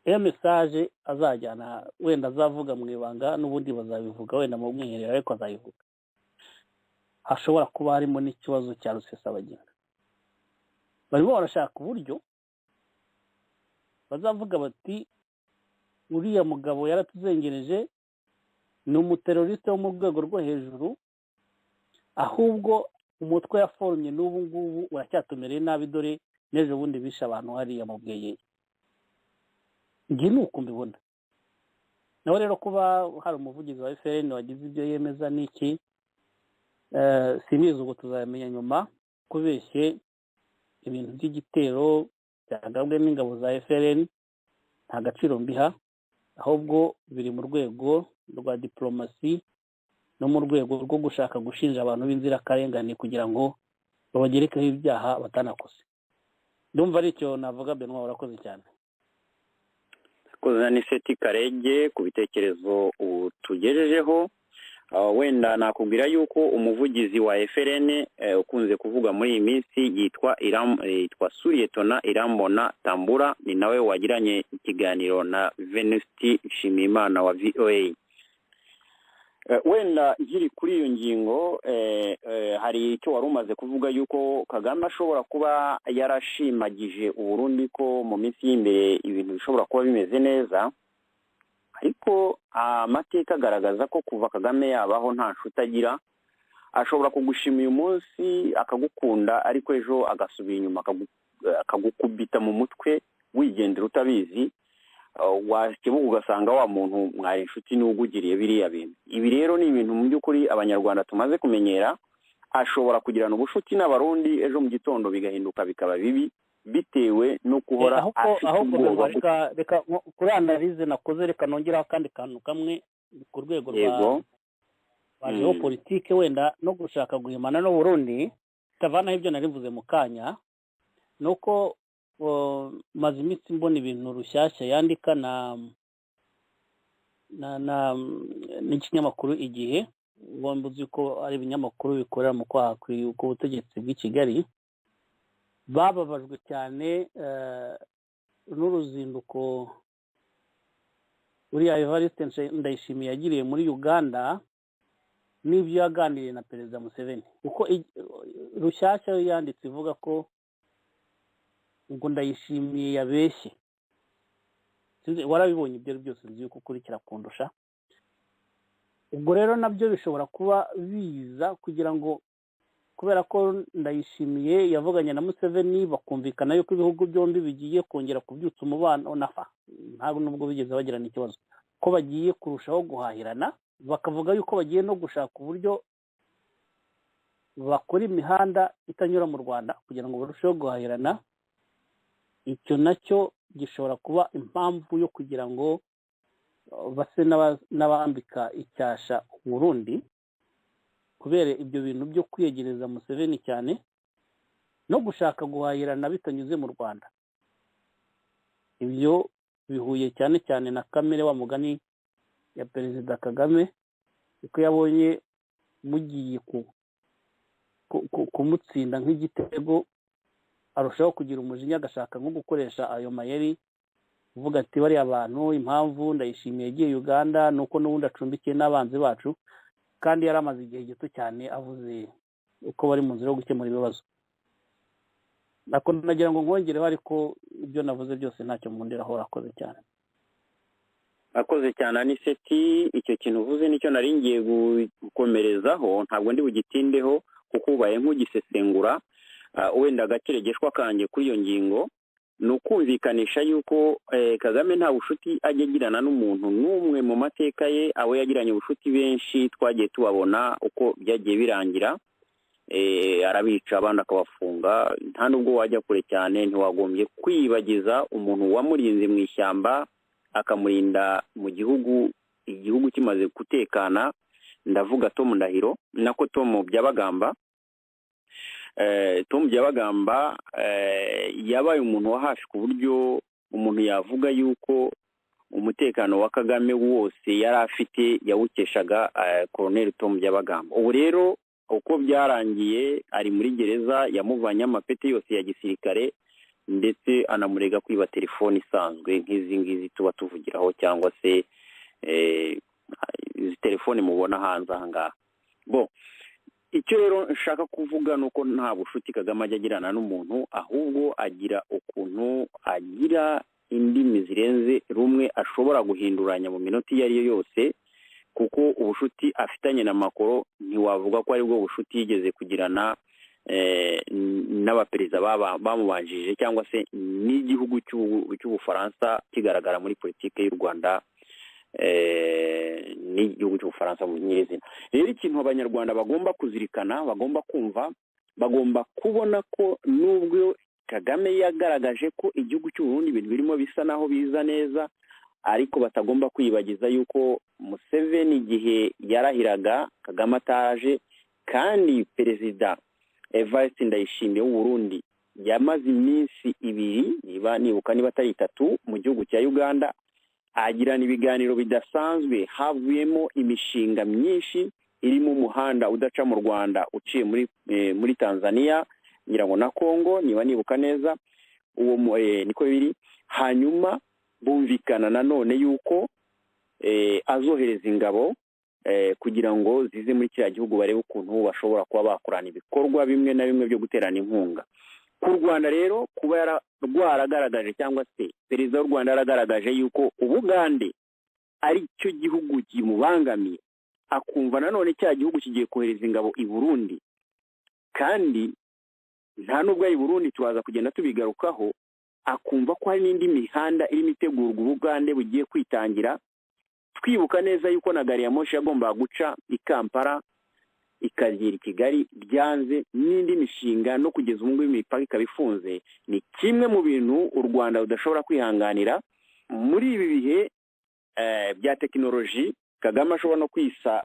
message azajyana, wenda azavuga mu ibanga, n'ubundi bazabivuga wenda mu mwiherero, ariko azayivuga. Hashobora kuba harimo n'ikibazo cya Rusesabagina. Barimo barashaka uburyo bazavuga bati uriya mugabo yaratuzengereje, ni umuteroriste wo mu rwego rwo hejuru, ahubwo umutwe yaforumye n'ubu ngubu uracyatumereye nabi, dore n'ejo bundi bishe abantu hariya mu Bweyeye. Ngiye nuko mbibona. Nawe rero kuba hari umuvugizi wa FRN wagize ibyo yemeza n'iki, sinizi ubwo tuzamenya nyuma. Kubeshye ibintu by'igitero byagabwe n'ingabo za FRN nta gaciro mbiha, ahubwo biri mu rwego rwa diplomasi no mu rwego rwo gushaka gushinja abantu b'inzirakarengane kugira ngo babagerekeho ibyaha batanakoze. Ndumva ari cyo navuga. Benoît, urakoze cyane. Koza ni Seti Karenge ku bitekerezo tugejejeho. wenda nakubwira yuko umuvugizi wa FRN ukunze kuvuga muri iyi minsi yitwa Suriyetona Irambona Tambura, ni nawe wagiranye ikiganiro na Venusti Nshimiyimana wa VOA. Wenda nkiri kuri iyo ngingo hari icyo wari umaze kuvuga yuko Kagame ashobora kuba yarashimagije Uburundi ko mu minsi y'imbere ibintu bishobora kuba bimeze neza, ariko amateka agaragaza ko kuva Kagame yabaho nta nshuti agira. Ashobora kugushima uyu munsi akagukunda, ariko ejo agasubira inyuma akagukubita mu mutwe wigendera utabizi, wakebuka ugasanga wa muntu mwari inshuti n'ugugiriye biriya bintu. Ibi rero ni ibintu mu by'ukuri abanyarwanda tumaze kumenyera. Ashobora kugirana ubushuti n'abarundi, ejo mu gitondo bigahinduka bikaba bibi, bitewe no guhora afite ubwoba. Reka kuri analize nakoze, reka nongeraho akandi kantu kamwe ku rwego rwa geopolitike wenda no gushaka guhimana n'Uburundi. Tavanaho ibyo narivuze mu kanya, nuko maze iminsi mbona ibintu rushyashya yandika n'ikinyamakuru Igihe, bombi uzi ko ari ibinyamakuru bikorera mu kwaha k'ubutegetsi bw'i Kigali. Bababajwe cyane n'uruzinduko uriya Evariste Ndayishimiye yagiriye muri Uganda n'ibyo yaganiriye na Perezida Museveni. Kuko rushyashya yanditse ivuga ko ubwo Ndayishimiye yabeshye. Warabibonye ibyo byose nzi yuko ukurikira kundusha. Ubwo rero nabyo bishobora kuba biza kugira ngo, kubera ko Ndayishimiye yavuganye na Museveni bakumvikana yuko ibihugu byombi bigiye kongera kubyutsa umubano ntabwo nubwo bigeze bagirana ikibazo, ko bagiye kurushaho guhahirana, bakavuga yuko bagiye no gushaka uburyo bakora imihanda itanyura mu Rwanda kugira ngo barusheho guhahirana. Icyo nacyo gishobora kuba impamvu yo kugira ngo base n'abambika icyasha Burundi, kubera ibyo bintu byo kwiyegereza Museveni cyane no gushaka guhahirana bitanyuze mu Rwanda. Ibyo bihuye cyane cyane na kamere wa mugani ya Perezida Kagame, uko yabonye mugiye kumutsinda nk'igitego, arushaho kugira umujinya, agashaka nko gukoresha ayo mayeri, uvuga ati bariya abantu impamvu Ndayishimiye yagiye Uganda nuko n'ubundi acumbikiye n'abanzi bacu, kandi yari amaze igihe gito cyane avuze uko bari mu nzira yo gukemura ibibazo. Nako nagira ngo nkongereho, ariko ibyo navuze byose ntacyo mundiraho. Urakoze cyane. Akoze cyane Aniseti, icyo kintu uvuze nicyo nari ngiye gukomerezaho, ntabwo ndi bugitindeho kuko ubaye nk'ugisesengura. Wenda agakeregeshwa kanjye kuri iyo ngingo ni ukumvikanisha yuko Kagame nta bushuti ajya agirana n'umuntu n'umwe mu mateka ye. Abo yagiranye ubushuti benshi twagiye tubabona uko byagiye birangira, arabica abandi akabafunga. Nta nubwo wajya kure cyane, ntiwagombye kwibagiza umuntu wamurinze mu ishyamba akamurinda mu gihugu, igihugu kimaze gutekana. Ndavuga Tom Ndahiro, nako Tom Byabagamba. Tom Byabagamba yabaye umuntu wa hafi ku buryo umuntu yavuga yuko umutekano wa Kagame wose yari afite yawukeshaga Colonel Tom Byabagamba. Ubu rero uko byarangiye ari muri gereza, yamuvanye amapeti yose ya gisirikare, ndetse anamurega kwiba telefone isanzwe nk'izi ngizi tuba tuvugiraho, cyangwa se izi telefone mubona hanze aha ngaha. Icyo rero nshaka kuvuga nuko nta bushuti Kagame ajya agirana n'umuntu, ahubwo agira ukuntu agira indimi zirenze rumwe ashobora guhinduranya mu minota iyo ari yo yose, kuko ubushuti afitanye na Macron ntiwavuga ko ari bwo bushuti yigeze kugirana n'abaperezida bamubanjije, cyangwa se n'igihugu cy'Ubufaransa kigaragara muri politike y'u Rwanda n'igihugu cy'Ubufaransa mu nyirizina. Rero ikintu abanyarwanda bagomba kuzirikana, bagomba kumva, bagomba kubona ko nubwo Kagame yagaragaje ko igihugu cy'u Burundi ibintu birimo bisa naho biza neza, ariko batagomba kwibagiza yuko Museveni igihe yarahiraga Kagame ataje, kandi Perezida Evariste Ndayishimiye w'u Burundi yamaze iminsi 2 niba atari 3 mu gihugu cya Uganda, agirana ibiganiro bidasanzwe, havuyemo imishinga myinshi irimo umuhanda udaca mu Rwanda uciye muri Tanzania ngira ngo na Congo niba nibuka neza, uwo niko biri. Hanyuma bumvikana nanone yuko azohereza ingabo kugira ngo zize muri kiriya gihugu barebe ukuntu bashobora kuba bakorana ibikorwa bimwe na bimwe byo guterana inkunga. Ku Rwanda rero kuba rwaragaragaje cyangwa se perezida w'u Rwanda yaragaragaje yuko Ubugande ari cyo gihugu kimubangamiye, akumva nanone cya gihugu kigiye kohereza ingabo i Burundi, kandi nta nubwo ari Burundi tubaza kugenda tubigarukaho, akumva ko hari n'indi mihanda irimo itegurwa Ubugande bugiye kwitangira. Twibuka neza yuko na gari ya moshi yagombaga guca i Kampala ikagera i Kigali byanze, n'indi mishinga no kugeza ubu ngubu imipaka ikaba ifunze. Ni kimwe mu bintu u Rwanda rudashobora kwihanganira muri ibi bihe bya tekinoloji. Kagame ashobora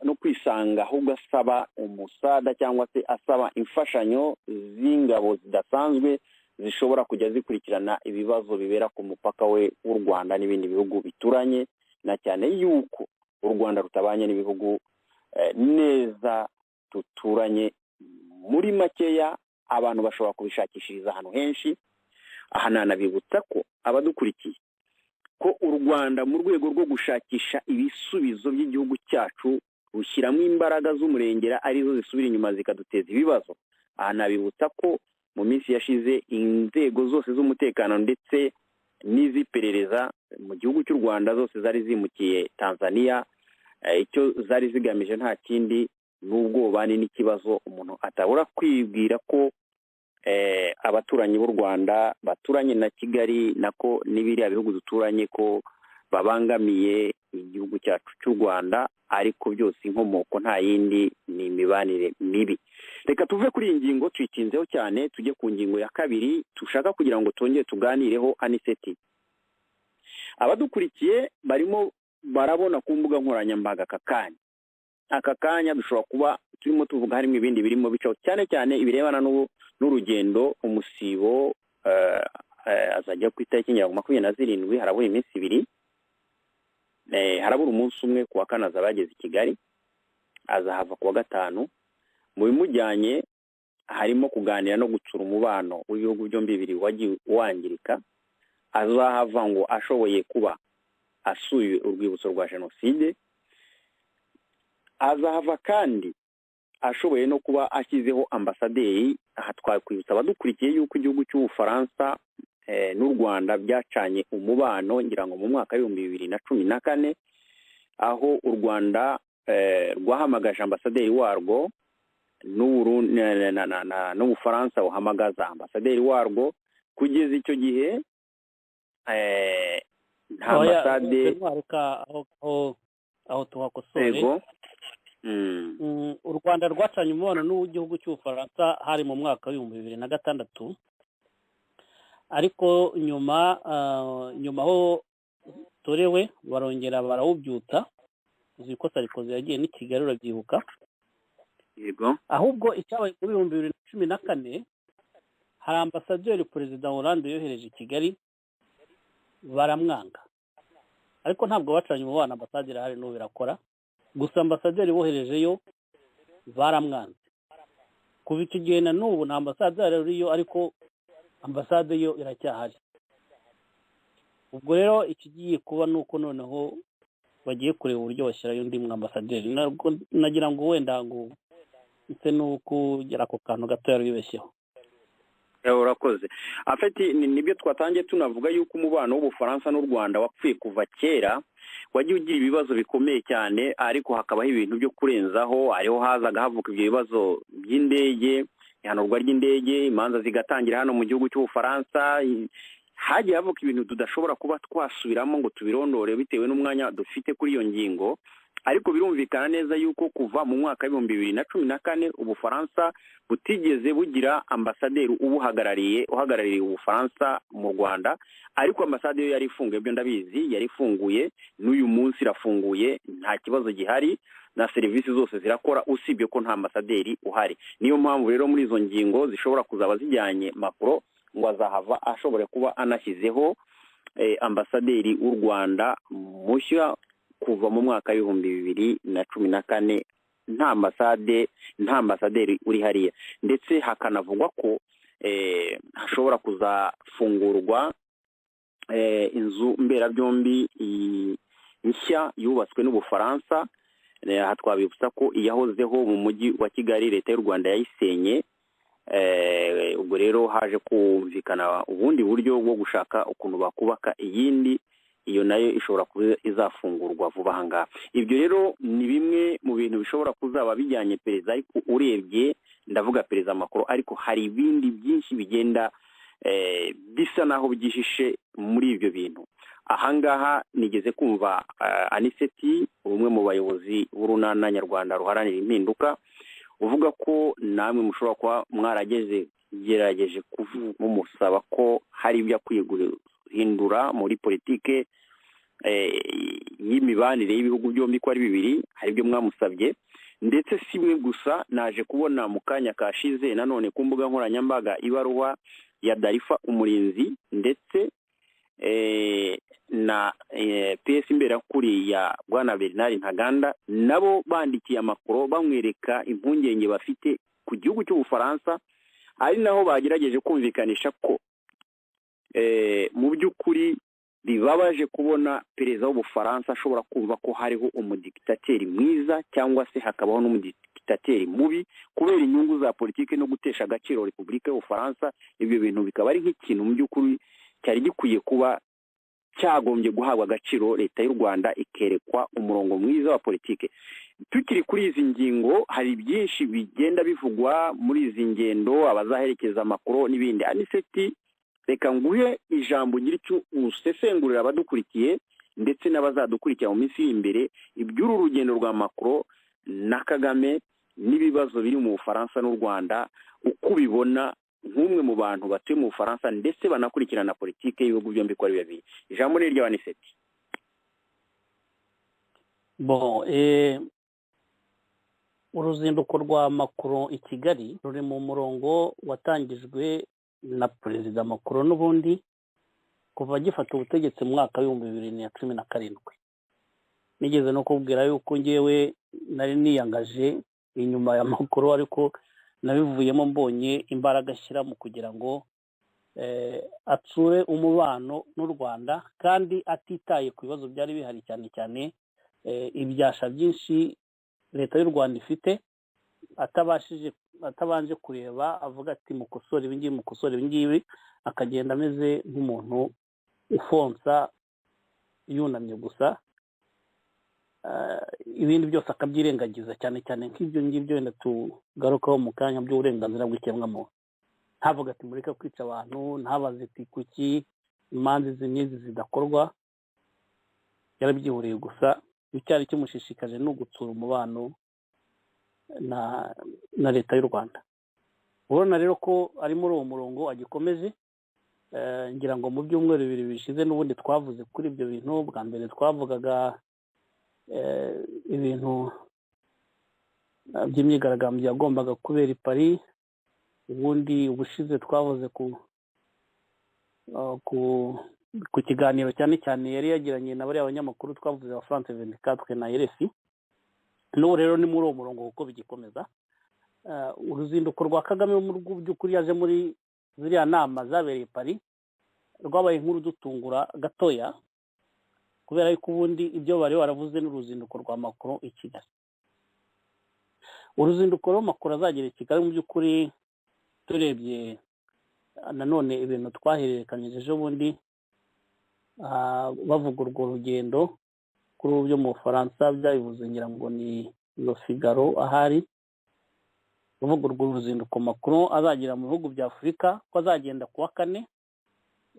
no kwisanga ahubwo asaba umusada cyangwa se asaba imfashanyo z'ingabo zidasanzwe zishobora kujya zikurikirana ibibazo bibera ku mupaka we w'u Rwanda n'ibindi bihugu bituranye, na cyane yuko u Rwanda rutabanye n'ibihugu neza tuturanye. Muri makeya abantu bashobora kubishakishiriza ahantu henshi. Aha nanabibutsa ko abadukurikiye ko u Rwanda mu rwego rwo gushakisha ibisubizo by'igihugu cyacu rushyiramo imbaraga z'umurengera arizo zisubira inyuma zikaduteza ibibazo. Aha nabibutsa ko mu minsi yashize inzego zose z'umutekano ndetse n'iziperereza mu gihugu cy'u Rwanda zose zari zimukiye Tanzania. Icyo zari zigamije nta kindi n'ubwobane n'ikibazo umuntu atabura kwibwira ko abaturanyi b'u Rwanda baturanye na Kigali nako n'ibiriya bihugu duturanye ko babangamiye igihugu cyacu cy'u Rwanda, ariko byose inkomoko nta yindi ni imibanire mibi. Reka tuve kuri iyi ngingo tuyitinzeho cyane, tujye ku ngingo ya kabiri tushaka kugira ngo twongere tuganireho. Aniseti, abadukurikiye barimo barabona ku mbuga nkoranyambaga aka kanya dushobora kuba turimo tuvuga harimo ibindi birimo bicaho, cyane cyane ibirebana n'urugendo umusibo azajya ku itariki 27, harabura iminsi 2, harabura umunsi umwe kuwa kane azaba yageze i Kigali, azahava kuwa gatanu. Mu bimujyanye harimo kuganira no gutsura umubano w'ibihugu byombi bibiri wagiye wangirika. Azahava ngo ashoboye kuba asuye urwibutso rwa Jenoside, azahava kandi ashoboye no kuba ashyizeho ambasaderi. Aha twakwibutsa abadukurikiye yuko igihugu cy'Ubufaransa n'u Rwanda byacanye umubano ngira ngo mu mwaka wa 2014, aho u Rwanda rwahamagaje ambasaderi warwo n'Ubufaransa buhamagaza ambasaderi warwo. Kugeza icyo gihe nta ambasade aho tuhakosore. U Rwanda rwacanye umubano n'igihugu cy'Ubufaransa hari mu mwaka wa 2006, ariko nyuma aho torewe barongera barawubyuta. Uzi ko Sarkozy yagiye ni Kigali urabyibuka. Yego. Ahubwo icyabaye muri 2014 hari ambasaderi Perezida Hollande yohereje i Kigali baramwanga, ariko ntabwo bacanye umubano. Ambasaderi hari n'ubu birakora, gusa ambasaderi boherejeyo baramwanze. Kuva icyo gihe na n'ubu nta ambasaderi uriyo, ariko ambasade yo iracyahari. Ubwo rero ikigiye kuba nuko noneho bagiye kureba uburyo bashyirayo undi ambasaderi. Nagira ngo wenda ngo ise nuko gera ku kantu gato yaribeshyeho. Urakoze. Afeti nibyo twatangiye tunavuga yuko umubano w'Ubufaransa n'u Rwanda wapfuye kuva kera, wagiye ugira ibibazo bikomeye cyane, ariko hakabaho ibintu byo kurenzaho. Ariho hazaga havuka ibyo bibazo by'indege, ihanurwa ry'indege, imanza zigatangira hano mu gihugu cy'Ubufaransa. Hagiye havuka ibintu tudashobora kuba twasubiramo ngo tubirondore bitewe n'umwanya dufite kuri iyo ngingo, ariko birumvikana neza yuko kuva mu mwaka wa 2014 Ubufaransa butigeze bugira ambasaderi uhagarariye Ubufaransa mu Rwanda. Ariko ambasade yo yari ifunguye, byo ndabizi, yari ifunguye, n'uyu munsi irafunguye, nta kibazo gihari, na serivisi zose zirakora, usibye ko nta ambasaderi uhari. Niyo mpamvu rero muri izo ngingo zishobora kuzaba zijyanye makuru ngo azahava ashobore kuba anashyizeho ambasaderi w'u Rwanda mushya kuva mu mwaka w'2014 nta ambasaderi uri hariya, ndetse hakanavugwa ko hashobora kuzafungurwa inzu mberabyombi nshya yubatswe n'Ubufaransa. Aha twabibutsa ko iyahozeho mu mujyi wa Kigali leta y'u Rwanda yayisenye. Ubwo rero haje kumvikana ubundi buryo bwo gushaka ukuntu bakubaka iyindi, iyo nayo ishobora kuba izafungurwa vuba aha ngaha. Ibyo rero ni bimwe mu bintu bishobora kuzaba bijyanye perezida, ariko urebye ndavuga perezida Macron, ariko hari ibindi byinshi bigenda bisa naho byihishe muri ibyo bintu. Aha ngaha nigeze kumva Aniseti, umwe mu bayobozi b'urunana nyarwanda ruharanira impinduka, uvuga ko namwe mushobora kuba gerageje kumusaba ko hari ibyo akwiye guhindura muri politike y'imibanire y'ibihugu byombi ko ari bibiri. Hari ibyo mwamusabye, ndetse si mwe gusa, naje kubona mu kanya kashize nanone ku mbuga nkoranyambaga ibaruwa ya Darifa Umurinzi ndetse na PS Imberakuri ya Bwana Bernard Ntaganda, nabo bandikiye Macron bamwereka impungenge bafite ku gihugu cy'Ubufaransa, ari naho bagerageje kumvikanisha ko mu by'ukuri bibabaje kubona perezida w'Ubufaransa ashobora kumva ko hariho umudiktateri mwiza cyangwa se hakabaho n'umudiktateri mubi kubera inyungu za politike no gutesha agaciro Repubulika y'Ubufaransa. Ibyo bintu bikaba ari nk'ikintu mu by'ukuri cyari gikwiye kuba cyagombye guhabwa agaciro leta y'u Rwanda ikerekwa umurongo mwiza wa politike. Tukiri kuri izi ngingo, hari byinshi bigenda bivugwa muri izi ngendo, abazaherekeza Macron n'ibindi. Aniseti, reka nguhe ijambo ngira icyo usesengurira abadukurikiye ndetse n'abazadukurikira mu minsi y'imbere iby'uru rugendo rwa Macron na Kagame n'ibibazo biri mu Bufaransa n'u Rwanda, uko ubibona nk'umwe mu bantu batuye mu Bufaransa ndetse banakurikirana politike y'ibihugu byombi ko ari bibiri. Ijambo ni irya Aniseti. Uruzinduko rwa Macron i Kigali ruri mu murongo watangijwe na perezida Macron n'ubundi kuva agifata ubutegetsi mu mwaka w'2017. Nigeze no kubwira yuko ngewe nari niyangaje inyuma ya Macron, ariko nabivuyemo mbonye imbaraga ashyira mu kugira ngo atsure umubano n'u Rwanda, kandi atitaye ku bibazo byari bihari, cyane cyane ibyasha byinshi leta y'u Rwanda ifite, atabanje kureba avuga ati mukosore ibi ngibi, akagenda ameze nk'umuntu ufonsa yunamye gusa, ibindi byose akabyirengagiza, cyane cyane nk'ibyo ngibyo wenda tugarukaho mu kanya by'uburenganzira bw'ikiremwamuntu. Ntavuga ati mureke kwica abantu, ntabaze ati kuki imanza izi n'izi zidakorwa, yarabyihuriye gusa. Icyari kimushishikaje ni ugutsura umubano na leta y'u Rwanda. Urabona rero ko ari muri uwo murongo agikomeje. Ngira ngo mu byumweru bibiri bishize n'ubundi twavuze kuri ibyo bintu. Bwa mbere twavugaga ibintu by'imyigaragambyo yagombaga kubera i Paris, ubundi ubushize twavuze ku kiganiro cyane cyane yari yagiranye na bariya abanyamakuru twavuze wa France 24 na RFI. N'ubu rero ni muri uwo murongo kuko bigikomeza. Uruzinduko rwa Kagame mu by'ukuri yaje muri ziriya nama zabereye Paris rwabaye inkuru dutungura gatoya, kubera yuko ubundi ibyo bari baravuze n'uruzinduko rwa Macron i Kigali. Uruzinduko rwa Macron azagera i Kigali mu by'ukuri turebye nanone ibintu twahererekanyije ejo bundi, bavuga urwo rugendo kuri ubu byo mu Bufaransa byabivuze, ngira ngo ni Le Figaro ahari, bavuga urwo ruzinduko Macron azagira mu bihugu bya Afurika, ko azagenda kuwa 4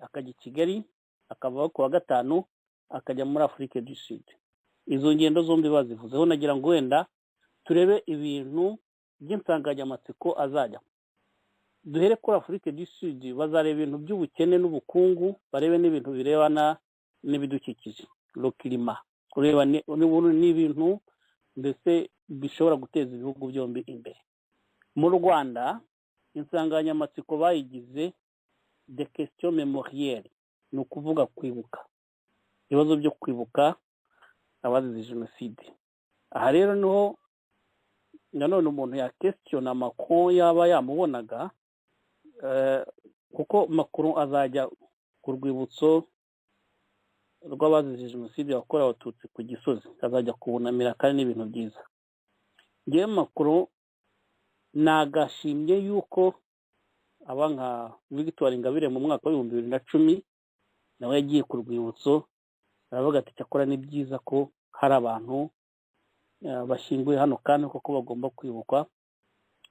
akajya i Kigali, akava kuwa 5 akajya muri Afurika du Sud. Izo ngendo zombi bazivuzeho. Nagira ngo wenda turebe ibintu by'insanganyamatsiko azajya. Duhere kuri Afurika du Sud, bazareba ibintu by'ubukene n'ubukungu, barebe n'ibintu birebana n'ibidukikije, le climat, kureba n'ibintu mbese bishobora guteza ibihugu byombi imbere. Mu Rwanda insanganyamatsiko bayigize des questions mémorielles, ni ukuvuga kwibuka, ibibazo byo kwibuka abazize jenoside. Aha rero niho nanone umuntu yakesitiyona Macron yaba yamubonaga, kuko Macron azajya ku rwibutso rw'abazize jenoside yakorewe abatutsi ku Gisozi, azajya kubunamira kandi n'ibintu byiza. Ngewe Macron nagashimye yuko aba nka Victoire Ingabire mu mwaka wa 2010 nawe yagiye ku rwibutso, aravuga ati cyakora ni byiza ko hari abantu bashyinguye hano kandi koko bagomba kwibukwa,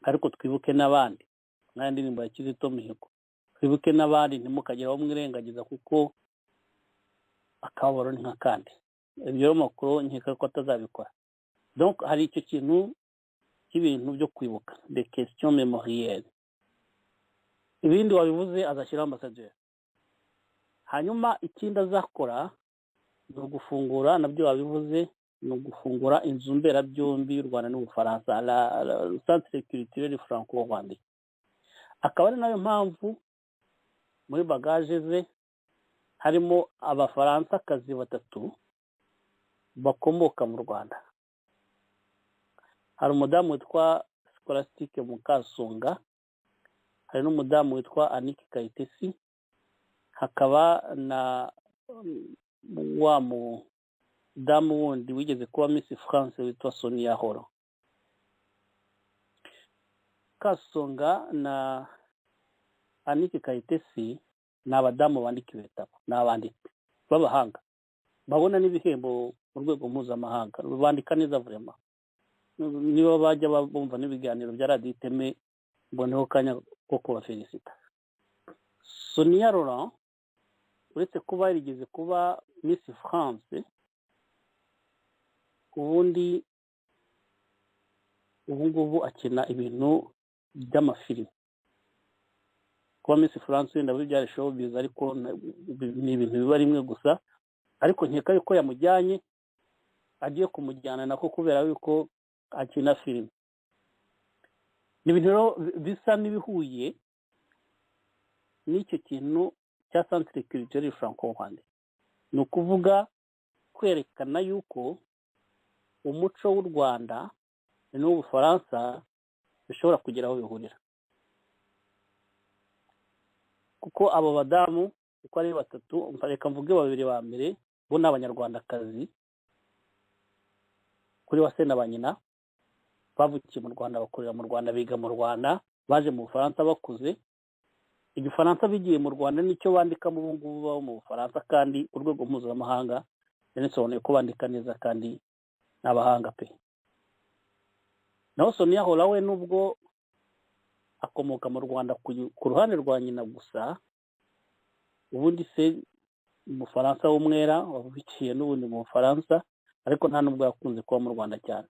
ariko twibuke n'abandi. Nta ndirimbo ya Kizito Mihigo, twibuke n'abandi ntimukagire aho mwirengagiza kuko akababaro ni nk'akandi. Ibyo Macron nkeka ko atazabikora. Donc hari icyo kintu cy'ibintu byo kwibuka, des questions mémorielles. Ibindi wabivuze azashyiraho ambasaderi. Hanyuma ikindi azakora ni ugufungura, nabyo wabivuze, ni ugufungura inzu mberabyombi y'u Rwanda n'Ubufaransa, la Centre Culturel Franco-Rwandais. Akaba ari nayo mpamvu muri bagaje ze harimo Abafaransa-kazi 3 bakomoka mu Rwanda. Hari umudamu witwa Scholastique Mukasonga, hari n'umudamu witwa Annick Kayitesi, hakaba na wa mudamu wundi wigeze kuba Miss France witwa Sonia Horo. Kasonga na Annick Kayitesi ni abadamu bandika ibitabo, ni abanditsi b'abahanga babona n'ibihembo mu rwego mpuzamahanga, bandika neza vraiment. Niba bajya bumva n'ibiganiro bya Radio Iteme mboneho kanya ko kubafelicita. Sonia Laurent uretse kuba yarigeze kuba Miss France, ubundi ubungubu akina ibintu by'amafilimi. Kuba Miss France ndabyo byari showbiz, ariko ni ibintu biba rimwe gusa, ariko nkeka yuko yamujyanye, agiye kumujyana nako kubera yuko akina filime. Ni ibintu rero bisa n'ibihuye n'icyo kintu cya Centre Culturel Franco-Rwandais. Ni ukuvuga kwerekana yuko umuco w'u Rwanda n'Ubufaransa bishobora kugira aho bihurira, kuko abo badamu uko ari 3, reka mvuge 2 ba mbere bo n'Abanyarwandakazi kuri Wase na Banyina, bavukiye mu Rwanda, bakorera mu Rwanda, biga mu Rwanda, baje mu Bufaransa bakuze. Igifaransa bigiye mu Rwanda nicyo bandika mu bungubu babo mu Bufaransa, kandi urwego mpuzamahanga yanesobanuye ko bandika neza kandi n'abahanga pe. Naho Sonia Horo we nubwo akomoka mu Rwanda ku ruhande rwa nyina gusa, ubundi se mu Faransa w'umwera wavukiye n'ubundi mu Faransa, ariko nta nubwo yakunze kuba mu Rwanda cyane.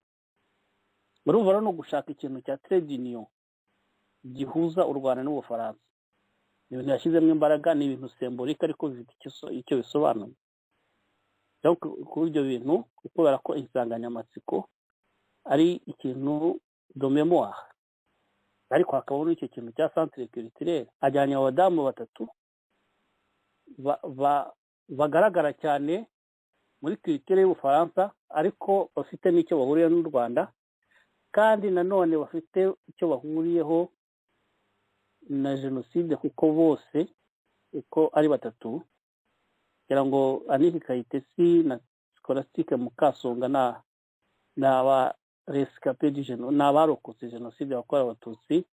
Urumva rero no gushaka ikintu cya trade union gihuza u Rwanda n'Ubufaransa, ni ibintu yashyizemo imbaraga, ni ibintu symbolique ariko bifite icyo bisobanuye. Donc kuri ibyo bintu, kubera ko insanganyamatsiko ari ikintu de mémoire, ariko hakaba n'icyo kintu cya Centre Culturel, ajyanye abadamu 3 bagaragara cyane muri culture y'Ubufaransa, ariko bafite n'icyo bahuriye n'u Rwanda, kandi nanone bafite icyo bahuriyeho na jenoside, kuko bose uko ari 3, kugira ngo Annick Kayitesi na Scholastique Mukasonga na ba rescapé du génocide, n'abarokotse jenoside yakorewe abatutsi.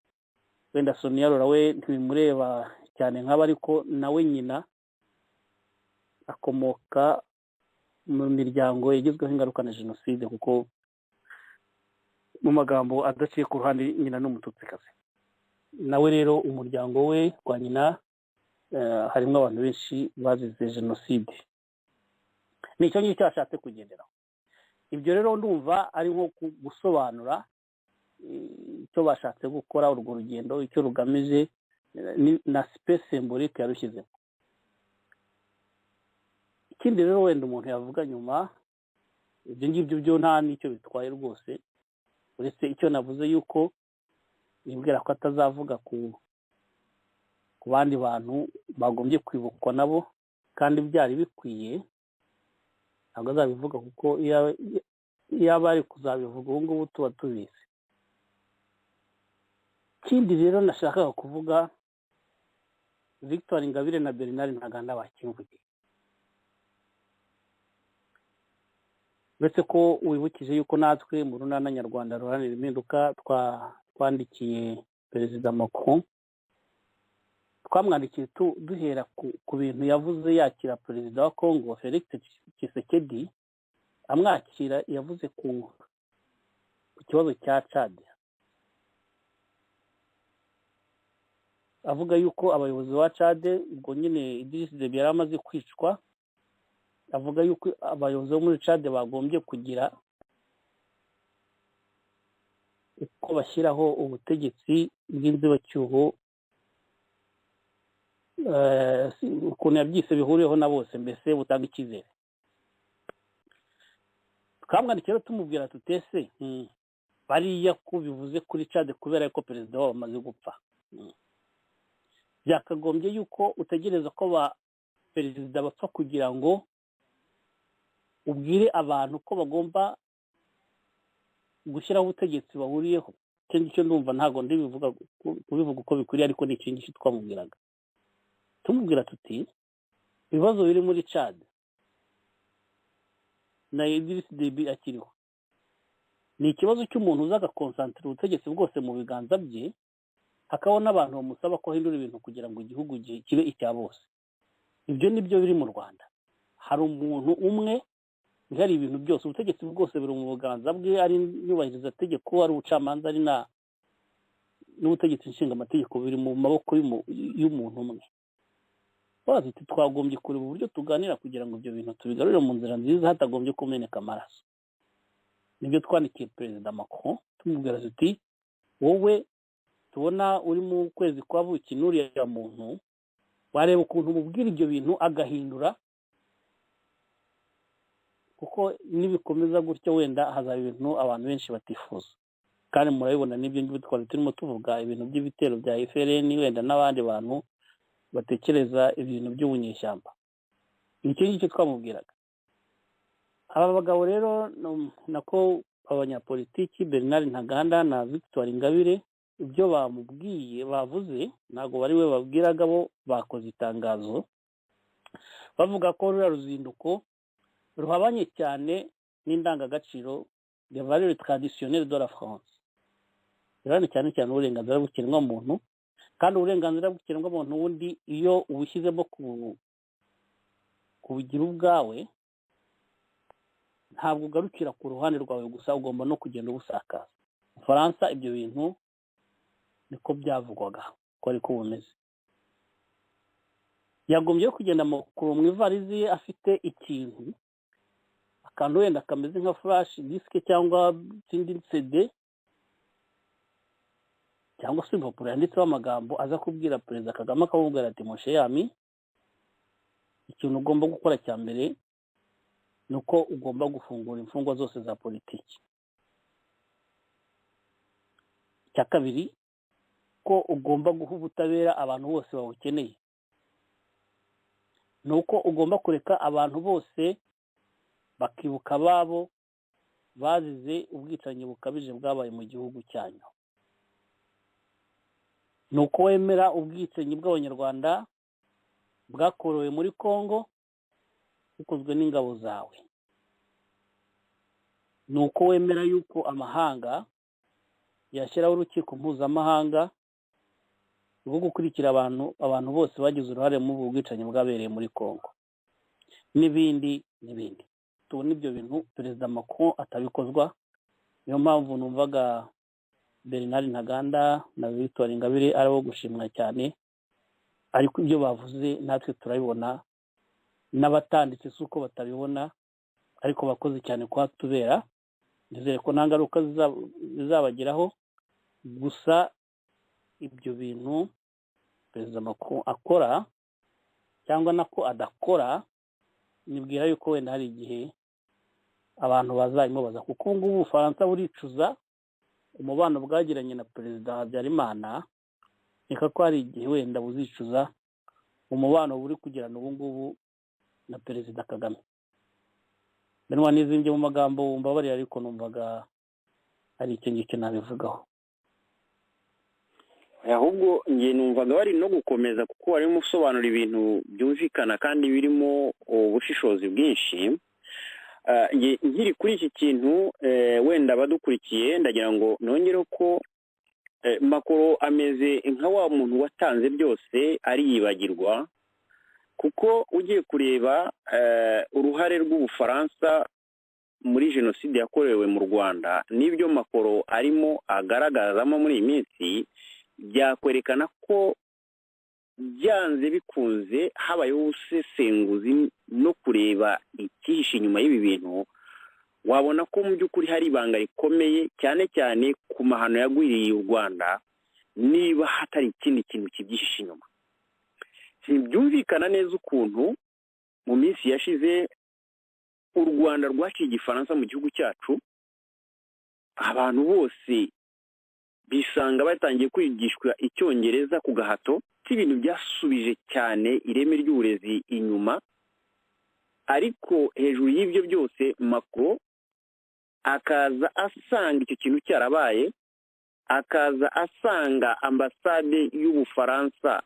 Wenda Sonia Laurent we ntibimureba cyane nk'aba, ariko nawe nyina akomoka mu miryango yagizweho ingaruka na jenoside, kuko mu magambo adaciye ku ruhande nyina n'umututsikazi. Nawe rero umuryango we kwa nyina harimo abantu benshi bazize jenoside. Nicyo ngicyo ashatse kugenderaho. Ibyo rero ndumva ari nko gusobanura icyo bashatse gukora, urwo rugendo icyo rugamije na space symbolique yarushyizemo. Ikindi rero wenda umuntu yavuga nyuma, ibyo ngibyo byo nta n'icyo bitwaye rwose, uretse icyo navuze yuko yibwira ko atazavuga ku bandi bantu bagombye kwibukwa nabo, kandi byari bikwiye ntabwo azabivuga kuko iyo bari kuzabivuga ubu ngubu tuba tubizi. ikindi rero nashakaga kuvuga Victoire Ingabire na Bernard Ntaganda bakivugiye, uretse ko wibukije yuko natwe mu runana nyarwanda ruharanira impinduka twandikiye perezida Macron, twamwandikiye duhera ku bintu yavuze yakira perezida wa Congo Felix Tshisekedi, amwakira yavuze ku kibazo cya Chad, avuga yuko abayobozi ba Chad ubwo nyine Idriss Deby yari amaze kwicwa, avuga yuko abayobozi bo muri Chad bagombye kugira uko bashyiraho ubutegetsi bw'inzibacyuho, ukuntu yabyise bihuriyeho na bose, mbese butanga icyizere. twamwandikiye tumubwira tutese bariya ko bivuze kuri Chad kubera ko perezida wabo amaze gupfa, byakagombye yuko utegereza ko perezida bapfa kugira ngo ubwire abantu ko bagomba gushyiraho ubutegetsi bahuriyeho. icyo ngicyo ndumva ntabwo kubivuga uko bikwiriye, ariko ni icyo ngicyo twamubwiraga. tumubwira tuti ibibazo biri muri Chad na Idriss Deby akiriho ni ikibazo cy'umuntu uza agakonsantira ubutegetsi bwose mu biganza bye, hakabona abantu bamusaba ko ahindura ibintu kugira ngo igihugu kibe icya bose. ibyo nibyo biri mu Rwanda. hari umuntu umwe hari ibintu byose, ubutegetsi bwose buri mu biganza bwe, ari nyubahiriza tegeko, ari ubucamanza, ari n'ubutegetsi nshinga amategeko, biri mu maboko y'umuntu umwe. bazi twagombye kureba uburyo tuganira kugira ngo ibyo bintu tubigarurire mu nzira nziza hatagombye kumeneka amaraso. nibyo twandikiye perezida Macron tumubwira tuti wowe tubona uri mu kwezi kwa buki n'uriya muntu, wareba ukuntu umubwira ibyo bintu agahindura, kuko nibikomeza gutyo wenda hazaba ibintu abantu benshi batifuza. kandi murabibona n'ibyo ngibyo twari turimo tuvuga, ibintu by'ibitero bya FRN wenda n'abandi bantu batekereza ibintu by'ubunyeshyamba. nicyo ngicyo twamubwiraga. aba bagabo rero nako abanyapolitiki Bernard Ntaganda na Victoire Ingabire, ibyo bamubwiye bavuze ntabwo bari we babwiraga, bo bakoze itangazo bavuga ko ruriya ruzinduko ruhabanye cyane n'indangagaciro des valeurs traditionnelles de la France. rero cyane cyane uburenganzira bw'ikiremwamuntu, kandi uburenganzira bw'ikiremwamuntu wundi iyo ubushyizemo kubugira ubwawe ntabwo ugarukira ku ruhande rwawe gusa, ugomba no kugenda ubusakaza. mu Faransa ibyo bintu niko byavugwaga ko ariko bumeze. yagombye kugenda mu ivarizi ye afite ikintu, akantu wenda kameze nka flash disk cyangwa ikindi CD cyangwa se impapuro yanditseho amagambo, aza kubwira perezida Kagame, akamubwira ati Moshe Yami, ikintu ugomba gukora cya mbere ni uko ugomba gufungura imfungwa zose za politiki. icya kabiri ko ugomba guha ubutabera abantu bose bawukeneye. ni uko ugomba kureka abantu bose bakibuka ababo bazize ubwicanyi bukabije bwabaye mu gihugu cyanyu. ni uko wemera ubwicanyi bw'abanyarwanda bwakorowe muri Congo bukozwe n'ingabo zawe. ni uko wemera yuko amahanga yashyiraho urukiko mpuzamahanga rwo gukurikira abantu bose bagize uruhare mu bwicanyi bwabereye muri Congo, n'ibindi n'ibindi. tubona ibyo bintu perezida Macron atabikozwa. niyo mpamvu numvaga Bernard Ntaganda na Victoire Ingabire ari abo gushimwa cyane, ariko ibyo bavuze natwe turabibona, n'abatanditse si uko batabibona, ariko bakoze cyane kuhatubera. nizere ko nta ngaruka zizabageraho. gusa ibyo bintu perezida Macron akora cyangwa nako adakora, nibwira yuko wenda hari igihe abantu bazayimubaza, kuko ubu ngubu Ubufaransa buricuza umubano bwagiranye na perezida Habyarimana. reka ko hari igihe wenda buzicuza umubano buri kugirana ubu ngubu na perezida Kagame. Benwa nizimbye mu magambo mbabarira ariko numvaga ari icyo ngicyo nabivugaho. ahubwo ngiye numvaga bari no gukomeza kuko barimo gusobanura ibintu byumvikana kandi birimo ubushishozi bwinshi. Nkiri kuri iki kintu wenda badukurikiye ndagira ngo nongere ko Macron ameze nka wa muntu watanze byose ariyibagirwa, kuko ugiye kureba uruhare rw'Ubufaransa muri jenoside yakorewe mu Rwanda n'ibyo Macron arimo agaragazamo muri iyi minsi, byakwerekana ko byanze bikunze habayeho ubusesenguzi no kureba ikihishe inyuma y'ibi bintu. Wabona ko mu by'ukuri hari ibanga rikomeye cyane cyane ku mahano yagwiriye u Rwanda, niba hatari ikindi kintu kibyihishe inyuma. Byumvikana neza ukuntu mu minsi yashize u Rwanda rwaciye igifaransa mu gihugu cyacu, abantu bose bisanga batangiye kwigishwa icyongereza ku gahato, ibintu byasubije cyane ireme ry'uburezi inyuma. Ariko hejuru y'ibyo byose Macron akaza asanga icyo kintu cyarabaye, akaza asanga ambasade y'Ubufaransa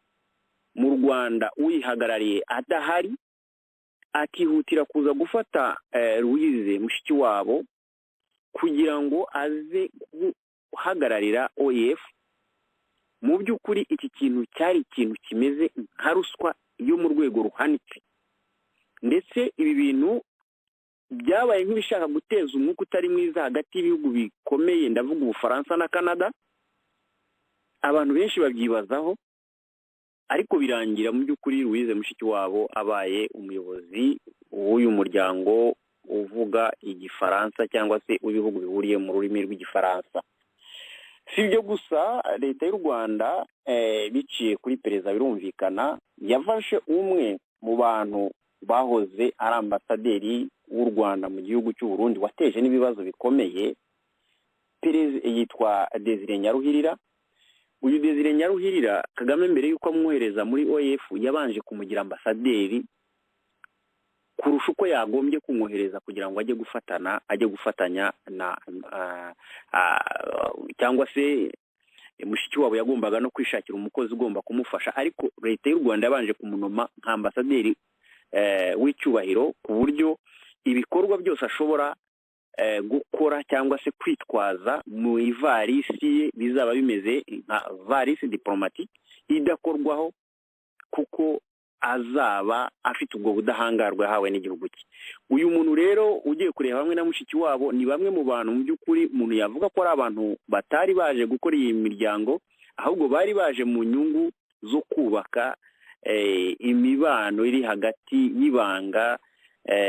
mu Rwanda uyihagarariye adahari, akihutira kuza gufata Louise Mushikiwabo kugira ngo aze guhagararira OEF. Mu by'ukuri iki kintu cyari ikintu kimeze nka ruswa yo mu rwego ruhanitse, ndetse ibi bintu byabaye nk'ibishaka guteza umwuka utari mwiza hagati y'ibihugu bikomeye, ndavuga Ubufaransa na Canada. Abantu benshi babyibazaho, ariko birangira mu by'ukuri Louise Mushikiwabo abaye umuyobozi w'uyu muryango uvuga igifaransa cyangwa se w'ibihugu bihuriye mu rurimi rw'igifaransa. Si ibyo gusa, leta y'u Rwanda biciye kuri perezida birumvikana yafashe umwe mu bantu bahoze ari ambasaderi w'u Rwanda mu gihugu cy'u Burundi wateje n'ibibazo bikomeye, yitwa Desire Nyaruhirira. Uyu Desire Nyaruhirira Kagame mbere y'uko amwohereza muri OEF yabanje kumugira ambasaderi kurusha uko yagombye kumwohereza kugira ngo ajye gufatanya na cyangwa se Mushikiwabo yagombaga no kwishakira umukozi ugomba kumufasha. Ariko leta y'u Rwanda yabanje kumunoma nka ambasaderi w'icyubahiro, ku buryo ibikorwa byose ashobora gukora cyangwa se kwitwaza mu ivarisi ye bizaba bimeze nka varisi diplomatique idakorwaho, kuko azaba afite ubwo budahangarwa yahawe n'igihugu cye. Uyu muntu rero ugiye kureba hamwe na Mushikiwabo ni bamwe mu bantu mu by'ukuri umuntu yavuga ko ari abantu batari baje gukora iyi miryango, ahubwo bari baje mu nyungu zo kubaka imibano iri hagati y'ibanga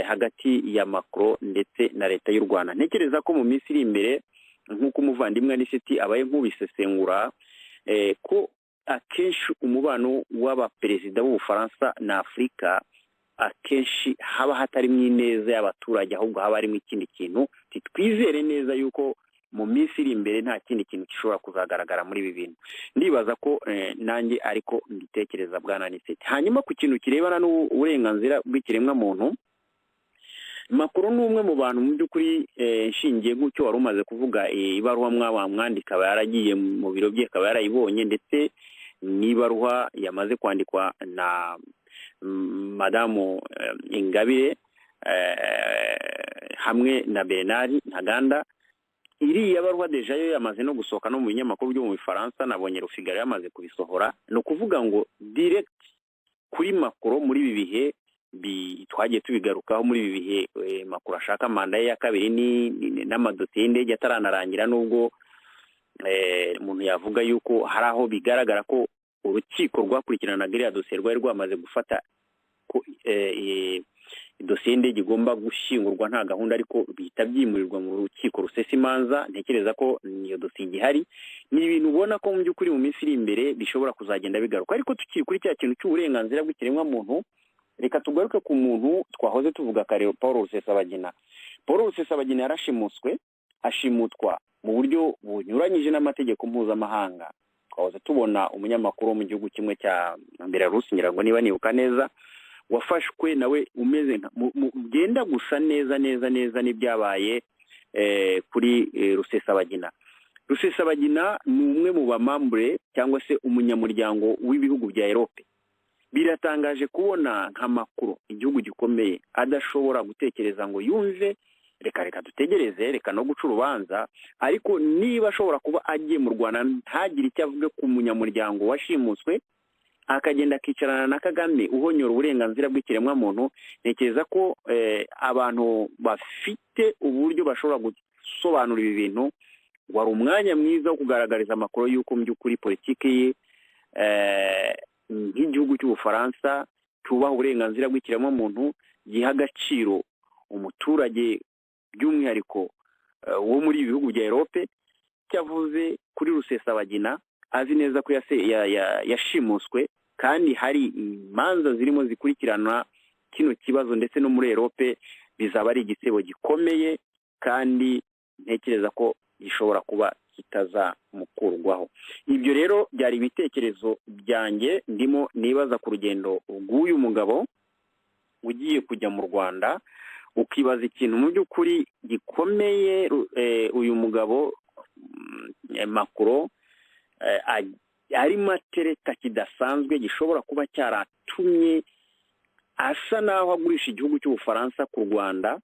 hagati ya Macron ndetse na leta y'u Rwanda. Ntekereza ko mu minsi iri imbere nk'uko umuvandimwe Aniseti abaye nk'ubisesengura ko akenshi umubano w'abaperezida b'Ubufaransa na Afurika akenshi haba hatarimo ineza y'abaturage, ahubwo haba harimo ikindi kintu. Twizere neza yuko mu minsi iri imbere nta kindi kintu gishobora kuzagaragara muri ibi bintu. Ndibaza ko nanjye ariko nditekereza bwana Aniseti. Hanyuma ku kintu kirebana n'uburenganzira bw'ikiremwa muntu, Macron ni umwe mu bantu mu by'ukuri nshingiye nk'ucyo wari umaze kuvuga, ibaruwa mwandika aba yaragiye mu biro bye akaba yarayibonye, ndetse n'ibaruwa yamaze kwandikwa na madamu Ingabire hamwe na Bernard Ntaganda. Iriya baruwa deja yo yamaze no gusohoka no mu binyamakuru byo mu Bufaransa, nabonye Le Figaro yamaze kubisohora. No kuvuga ngo direct kuri Macron muri ibi bihe twagiye tubigarukaho muri ibi bihe Macron ashaka manda ye ya kabiri n'amadosiye y'indege ataranarangira, nubwo umuntu yavuga yuko hari aho bigaragara ko urukiko rwakurikiranaga iriya dosiye rwari rwamaze gufata ko dosiye y'indege igomba gushyingurwa nta gahunda, ariko bihita byimurirwa mu rukiko rusesa imanza. Ntekereza ko niyo dosiye igihari. Ni ibintu ubona ko mu by'ukuri mu minsi iri imbere bishobora kuzagenda bigaruka. Ariko tukiri kuri cya kintu cy'uburenganzira bw'ikiremwa muntu, reka tugaruke ku muntu twahoze tuvuga kare, Paul Rusesabagina. Paul Rusesabagina yarashimuswe, ashimutwa mu buryo bunyuranyije n'amategeko mpuzamahanga. Twahoze tubona umunyamakuru wo mu gihugu kimwe cya Belarus, ngira ngo niba nibuka neza, wafashwe nawe umeze ugenda gusa neza neza neza n'ibyabaye kuri Rusesabagina. Rusesabagina ni umwe mu bamambure cyangwa se umunyamuryango w'ibihugu bya Europe. Biratangaje kubona nka Macron, igihugu gikomeye, adashobora gutekereza ngo yumve reka dutegereze, reka no guca urubanza, ariko niba ashobora kuba agiye mu Rwanda ntagire icyo avuga ku munyamuryango washimuswe, akagenda akicarana na Kagame uhonyora uburenganzira bw'ikiremwamuntu, ntekereza ko abantu bafite uburyo bashobora gusobanura ibi bintu, wari umwanya mwiza wo kugaragariza amakuru y'uko mu by'ukuri politiki ye nk'igihugu cy'Ubufaransa cyubaha uburenganzira bw'ikiremwamuntu, giha agaciro umuturage by'umwihariko wo muri ibi bihugu bya Europe. Cyavuze kuri Rusesabagina azi neza ko yashimuswe, kandi hari imanza zirimo zikurikirana kino kibazo ndetse no muri Europe, bizaba ari igisebo gikomeye kandi ntekereza ko gishobora kuba kitazamukurwaho. Ibyo rero byari ibitekerezo byanjye ndimo nibaza ku rugendo rw'uyu mugabo ugiye kujya mu Rwanda, ukibaza ikintu mu by'ukuri gikomeye uyu mugabo Macron arimo atereta kidasanzwe gishobora kuba cyaratumye asa naho agurisha igihugu cy'Ubufaransa ku Rwanda.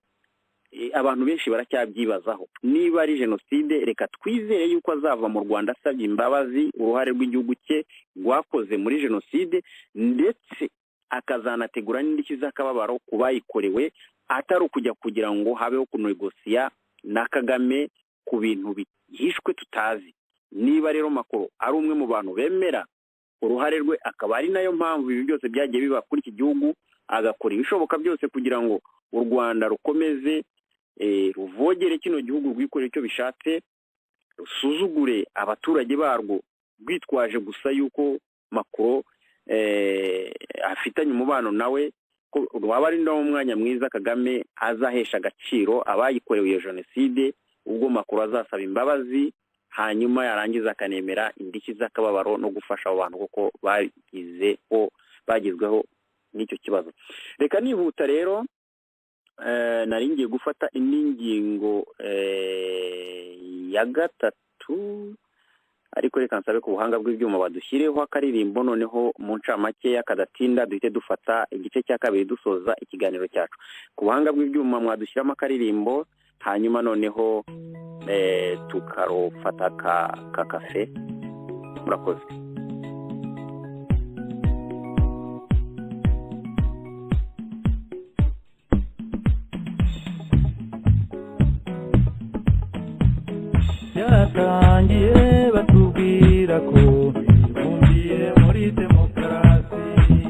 Abantu benshi baracyabyibazaho niba ari jenoside. Reka twizere yuko azava mu Rwanda asabye imbabazi uruhare rw'igihugu cye rwakoze muri jenoside, ndetse akazanategura n'indishyi z'akababaro ku bayikorewe, atari ukujya kugira ngo habeho kunegosiya na Kagame ku bintu bihishwe tutazi. Niba rero Macron ari umwe mu bantu bemera uruhare rwe, akaba ari nayo mpamvu ibi byose byagiye biba kuri iki gihugu, agakora ibishoboka byose kugira ngo u Rwanda rukomeze ruvogere kino gihugu rwikorera icyo bishatse, rusuzugure abaturage barwo rwitwaje gusa yuko Macron afitanye umubano nawe, ko waba ari no umwanya mwiza Kagame azahesha agaciro abayikorewe iyo jenoside, ubwo Macron azasaba imbabazi, hanyuma yarangiza akanemera indishyi z'akababaro no gufasha abo bantu kuko bagizweho n'icyo kibazo. Reka nihuta rero, nari ngiye gufata indi ngingo ya gatatu, ariko reka nsabe ku buhanga bw'ibyuma badushyireho akaririmbo, noneho mu ncamake kadatinda duhite dufata igice cya kabiri dusoza ikiganiro cyacu. Ku buhanga bw'ibyuma mwadushyiramo akaririmbo, hanyuma noneho tukarofata ka kafe. Murakoze. Yatangiye batubwira ko twumviye muri demokarasi,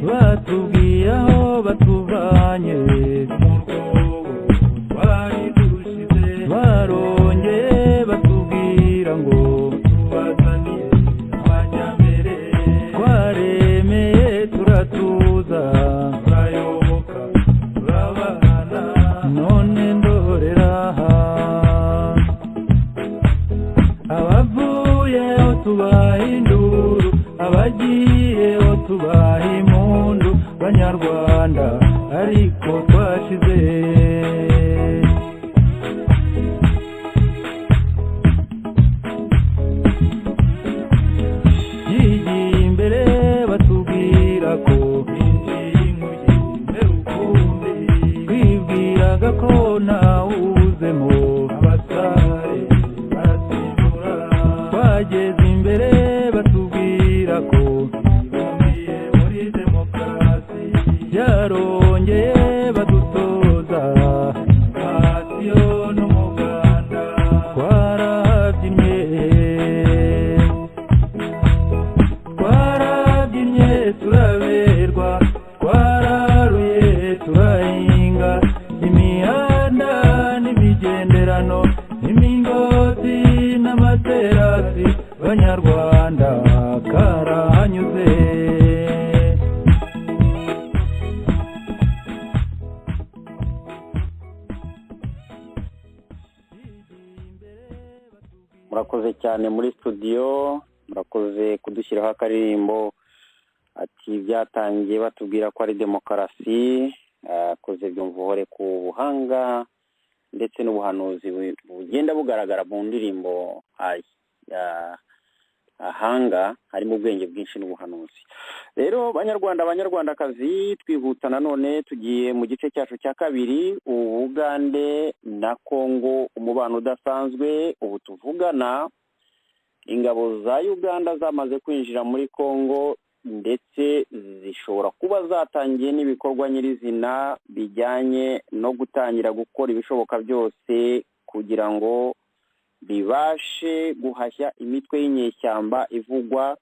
batubwiye aho batuvanye mu rwobo twari dushize, barongeye batubwira ngo tubazaniye amajyambere, twaremeye turatuza turayoboka turabana, none ndorera abavuyeho tubaha induru, abagiyeho tubaha impundu, Banyarwanda ariko twashize. Yigiye imbere batubwira ko injiye inkuye merukumbi, twibwiraga ko ntawuzemo abasare bageze imbere batubwira ko twumviye muri demokarasi, yarongeye badutoza pasiyo n'umuganda, twarabyinnye turaberwa, twararuye turahinga, imihanda n'imigenderano n'imingoti n'amaterasi, Banyarwanda karahanyuze. Murakoze cyane muri studio, murakoze kudushyiraho akaririmbo ati byatangiye batubwira ko ari demokarasi, koze byumvuhore ku buhanga ndetse n'ubuhanuzi bugenda bugaragara mu ndirimbo ahanga harimo ubwenge bwinshi n'ubuhanuzi. Rero banyarwandakazi, twihuta nanone tugiye mu gice cyacu cya kabiri, Ubugande na Kongo, umubano udasanzwe. Ubu tuvugana ingabo za Uganda zamaze kwinjira muri Kongo ndetse zishobora kuba zatangiye n'ibikorwa nyirizina bijyanye no gutangira gukora ibishoboka byose kugira ngo bibashe guhashya imitwe y'inyeshyamba ivugwa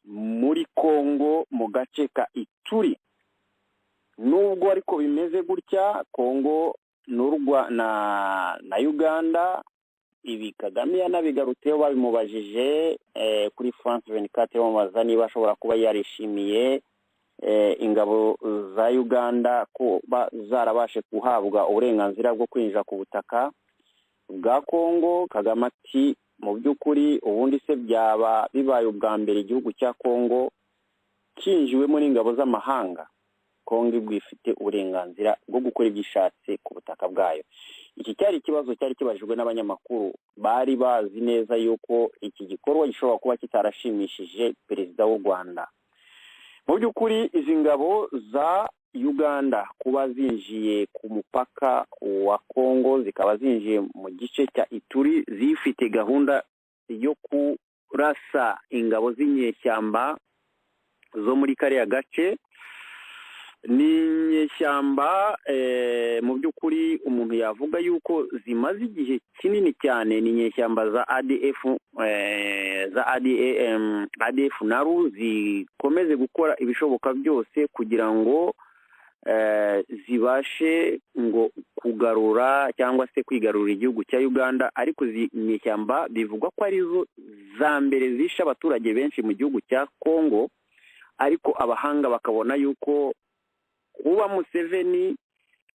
muri Kongo mu gace ka Ituri. Nubwo ariko bimeze gutya, Kongo na Uganda ibi Kagame yanabigarutseho babimubajije kuri France 24 bamubaza niba ashobora kuba yarishimiye ingabo za Uganda ko zarabashe guhabwa uburenganzira bwo kwinjira ku butaka bwa Kongo. Kagame ati mu by'ukuri ubundi se byaba bibaye ubwa mbere igihugu cya Kongo kinjiwemo n'ingabo z'amahanga, Kongo bwifite uburenganzira bwo gukora ibyishatse ku butaka bwayo. Iki cyari ikibazo cyari kibajijwe n'abanyamakuru bari bazi neza yuko iki gikorwa gishobora kuba kitarashimishije perezida w'u Rwanda. Mu by'ukuri izi ngabo za Uganda kuba zinjiye ku mupaka wa Kongo, zikaba zinjiye mu gice cya Ituri, zifite gahunda yo kurasa ingabo z'inyeshyamba zo muri kariya gace. Ni inyeshyamba mu by'ukuri umuntu yavuga yuko zimaze igihe kinini cyane. Ni inyeshyamba za ADF naru zikomeze gukora ibishoboka byose kugira ngo zibashe ngo kugarura cyangwa se kwigarurira igihugu cya Uganda. Ariko izi nyeshyamba bivugwa ko arizo za mbere zishe abaturage benshi mu gihugu cya Kongo, ariko abahanga bakabona yuko kuba Museveni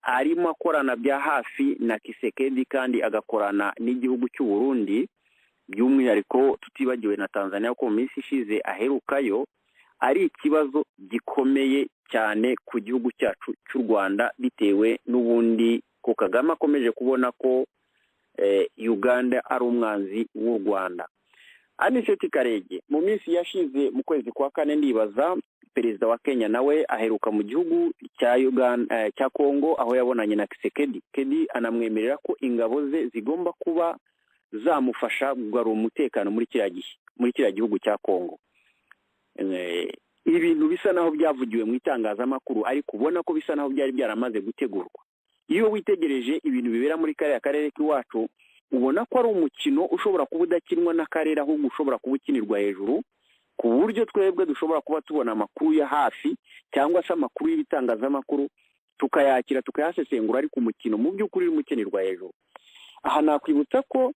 arimo akorana bya hafi na Kisekedi kandi agakorana n'igihugu cy'u Burundi, by'umwihariko tutibagiwe na Tanzania ko mu minsi ishize aherukayo, ari ikibazo gikomeye cyane ku gihugu cyacu cy'u Rwanda, bitewe n'ubundi ko Kagame akomeje kubona ko Uganda ari umwanzi w'u Rwanda. Aniseti Karege mu minsi yashize mu kwezi kwa kane, ndibaza perezida wa Kenya nawe aheruka mu gihugu cya Uganda cya Kongo, aho yabonanye na Kisekedi. Kedi anamwemerera ko ingabo ze zigomba kuba zamufasha kugarura umutekano muri kiriya gihugu cya Kongo. Ibintu bisa naho byavugiwe mu itangazamakuru, ariko ubona ko bisa naho byari byaramaze gutegurwa. Iyo witegereje ibintu bibera muri kariya karere k'iwacu, ubona ko ari umukino ushobora kuba udakinwa n'akarere, ahubwo ushobora kuba ukinirwa hejuru, ku buryo twebwe dushobora kuba tubona amakuru ya hafi cyangwa se amakuru y'ibitangazamakuru tukayakira tukayasesengura, ariko umukino mu by'ukuri urimo ukinirwa hejuru. Aha nakwibutsa ko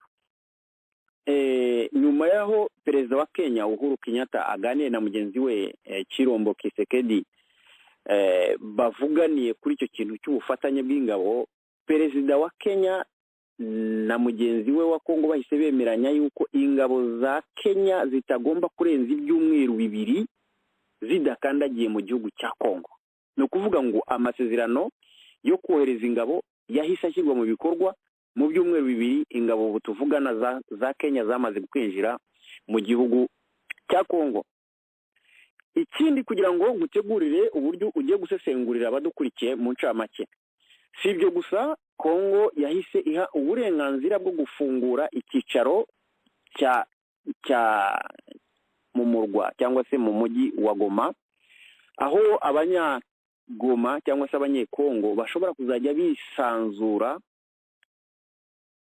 nyuma yaho perezida wa Kenya Uhuru Kenyatta aganiye na mugenzi we Chirombo Kisekedi bavuganiye kuri icyo kintu cy'ubufatanye bw'ingabo, perezida wa Kenya na mugenzi we wa Kongo bahise bemeranya yuko ingabo za Kenya zitagomba kurenza ibyumweru 2 zidakandagiye mu gihugu cya Kongo. No kuvuga ngo amasezerano yo kohereza ingabo yahise ashyirwa mu bikorwa. Mu byumweru 2 ingabo ubu tuvugana za Kenya zamaze kwinjira mu gihugu cya Kongo. Ikindi kugira ngo ngutegurire uburyo ugiye gusesengurira abadukurikiye mu ncamake, si ibyo gusa, Kongo yahise iha uburenganzira bwo gufungura icyicaro cya mu murwa cyangwa se mu mujyi wa Goma, aho abanyagoma cyangwa se abanyekongo bashobora kuzajya bisanzura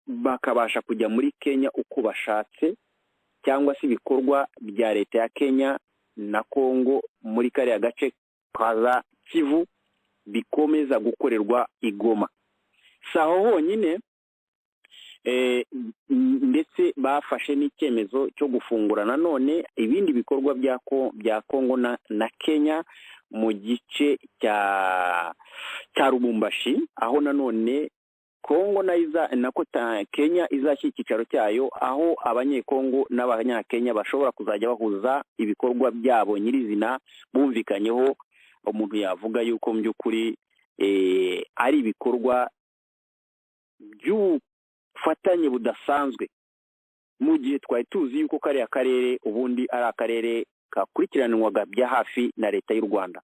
bakabasha kujya muri Kenya uko bashatse, cyangwa se ibikorwa bya leta ya Kenya na Kongo muri kariya gace kaza Kivu bikomeza gukorerwa igoma. Saho honyine ndetse bafashe n'icyemezo cyo gufungura nanone ibindi bikorwa bya Kongo na Kenya mu gice cya Lubumbashi, aho nanone kongo nako kenya izashyira icyicaro cyayo aho abanyekongo n'abanyakenya bashobora kuzajya bahuza ibikorwa byabo nyirizina bumvikanyeho. Umuntu yavuga yuko mu by'ukuri ari ibikorwa by'ubufatanye budasanzwe, mu gihe twari tuzi yuko kariya karere ubundi ari akarere kakurikiranwaga bya hafi na leta y'u Rwanda.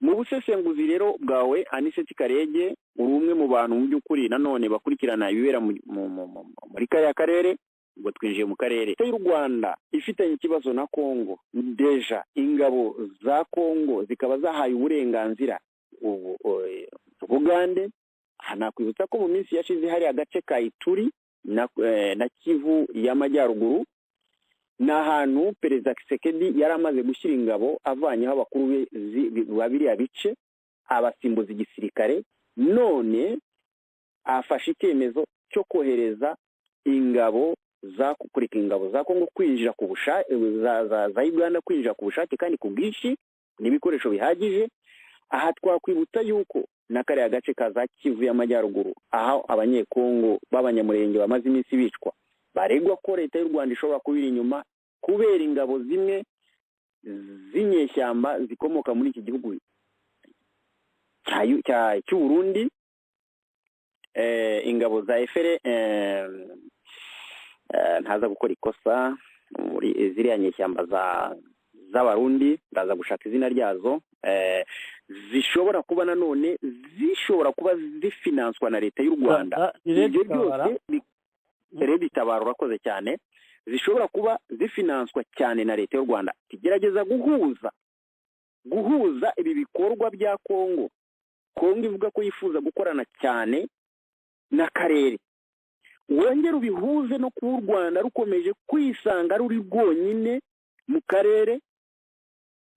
Mu busesenguzi rero bwawe Anicet Karege, uri umwe mu bantu mu by'ukuri nanone bakurikirana ibibera muri kariya karere. Ubwo twinjiye mu karere, leta y'u Rwanda ifitanye ikibazo na Kongo, deja ingabo za Kongo zikaba zahaye uburenganzira Bugande. Hanakwibutsa ko mu minsi yashize hari agace ka Ituri na Kivu y'Amajyaruguru n'ahantu Perezida Tshisekedi yari amaze gushyira ingabo avanyeho abakuru babiriya bice abasimbuza igisirikare, none afashe icyemezo cyo kohereza ingabo za Kongo kwinjira ku bushake, za Uganda kwinjira ku bushake kandi ku bwinshi n'ibikoresho bihagije. Aha twakwibutsa yuko na kariya gace ka za Kivu y'Amajyaruguru aho abanyekongo b'abanyamurenge bamaze iminsi bicwa, baregwa ko leta y'u Rwanda ishobora kubira inyuma kubera ingabo zimwe z'inyeshyamba zikomoka muri iki gihugu cy'u Burundi, ingabo za FRN, ntaza gukora ikosa muri ziriya nyeshyamba z'abarundi, ndaza gushaka izina ryazo, zishobora kuba nanone zishobora kuba zifinanswa na leta y'u Rwanda. Ibyo byose Tabara, urakoze cyane, zishobora kuba zifinanswa cyane na leta y'u Rwanda. Kigerageza guhuza ibi bikorwa bya Kongo ivuga ko yifuza gukorana cyane n'akarere, wongera ubihuze no kuba u Rwanda rukomeje kwisanga ruri rwonyine mu karere,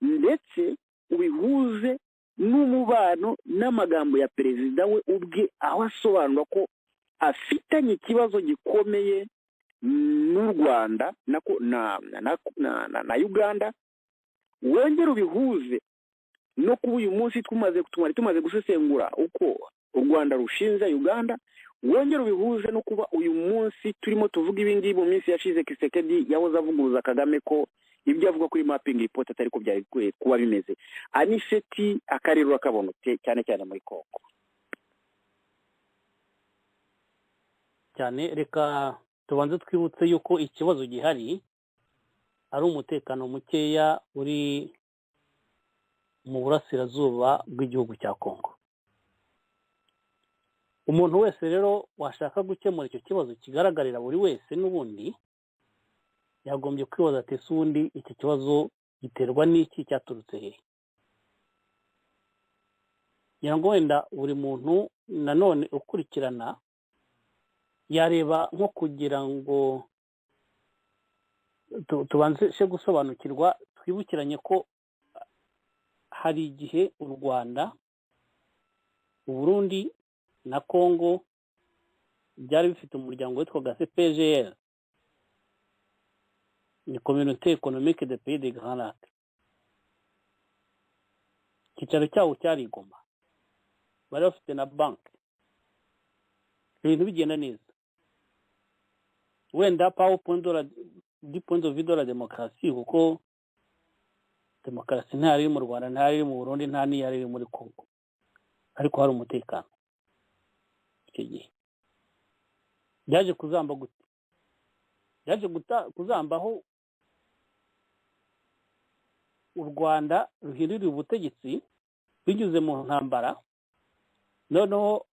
ndetse ubihuze n'umubano n'amagambo ya perezida we ubwe aho asobanura ko afitanye ikibazo gikomeye n'u Rwanda na Uganda. Wongera ubihuze no kuba uyu munsi tumaze gusesengura uko u Rwanda rushinja Uganda. Wongera ubihuze no kuba uyu munsi turimo tuvuga ibi ngibi mu minsi yashize Tshisekedi yahoze avuguruza Kagame ko ibyo avuga kuri mapping report atari ko byari kuba bimeze. Anicet akarere urakabonute cyane cyane muri Kongo cyane. Reka tubanze twibutse yuko ikibazo gihari ari umutekano mukeya uri mu burasirazuba bw'igihugu cya Kongo. Umuntu wese rero washaka gukemura icyo kibazo kigaragarira buri wese n'ubundi yagombye kwibaza ati ese ubundi iki kibazo giterwa n'iki, cyaturutse hehe? ngira ngo wenda buri muntu nanone ukurikirana yareba nko kugira ngo tubanze gusobanukirwa, twibukiranye ko hari igihe u Rwanda, u Burundi na Kongo byari bifite umuryango witwaga CPGL, ni Communauté Économique des Pays de Grand Lac. Icyicaro cyawo cyari Goma, bari bafite na banki, ibintu bigenda neza. Wenda du point de vue de la démocratie, kuko demokarasi ntari mu Rwanda, ntari mu Burundi, nta n'iyari muri Kongo, ariko hari umutekano. Icyo gihe byaje kuzamba gute? Byaje kuzambaho u Rwanda ruhindurira ubutegetsi binyuze mu ntambara, noneho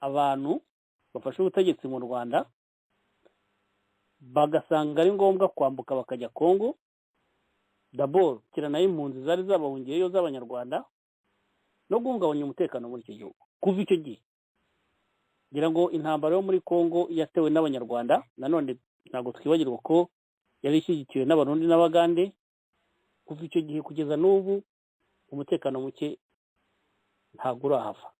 abantu bafashe ubutegetsi mu Rwanda bagasanga ari ngombwa kwambuka bakajya Kongo. D'abord kiranayo impunzi zari zabahungiyeyo z'abanyarwanda no guhungabanya umutekano muri icyo gihugu. Kuva icyo gihe ngira ngo intambara yo muri Kongo yatewe n'abanyarwanda, nanone ntabwo twibagirwa ko yari ishyigikiwe n'abarundi n'abagande. Kuva icyo gihe kugeza n'ubu umutekano muke ntabwo urahava.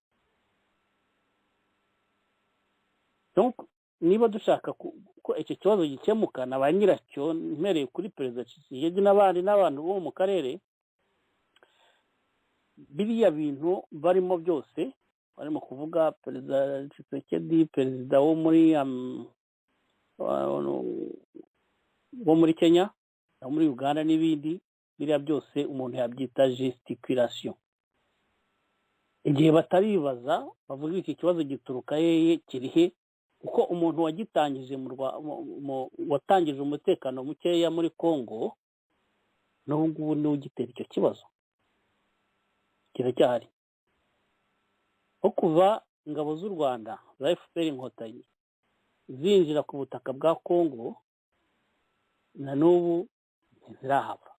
Donc niba dushaka ko icyo kibazo gikemuka na ba nyiracyo, mpereye kuri Perezida Tshisekedi n'abandi n'abantu bo mu karere, biriya bintu barimo byose barimo kuvuga perezida Tshisekedi, perezida wo muri Kenya, no muri Uganda n'ibindi, biriya byose umuntu yabyita gesticulation. Igihe bataribaza bavuga iki kibazo gituruka hehe, kirihe, kuko umuntu wagitangije watangije umutekano mukeya muri Congo n'ubu ngubu niwe ugitera icyo kibazo kiracyahari. Aho kuva ingabo z'u Rwanda za FPR Inkotanyi zinjira ku butaka bwa Congo na n'ubu ntizirahava.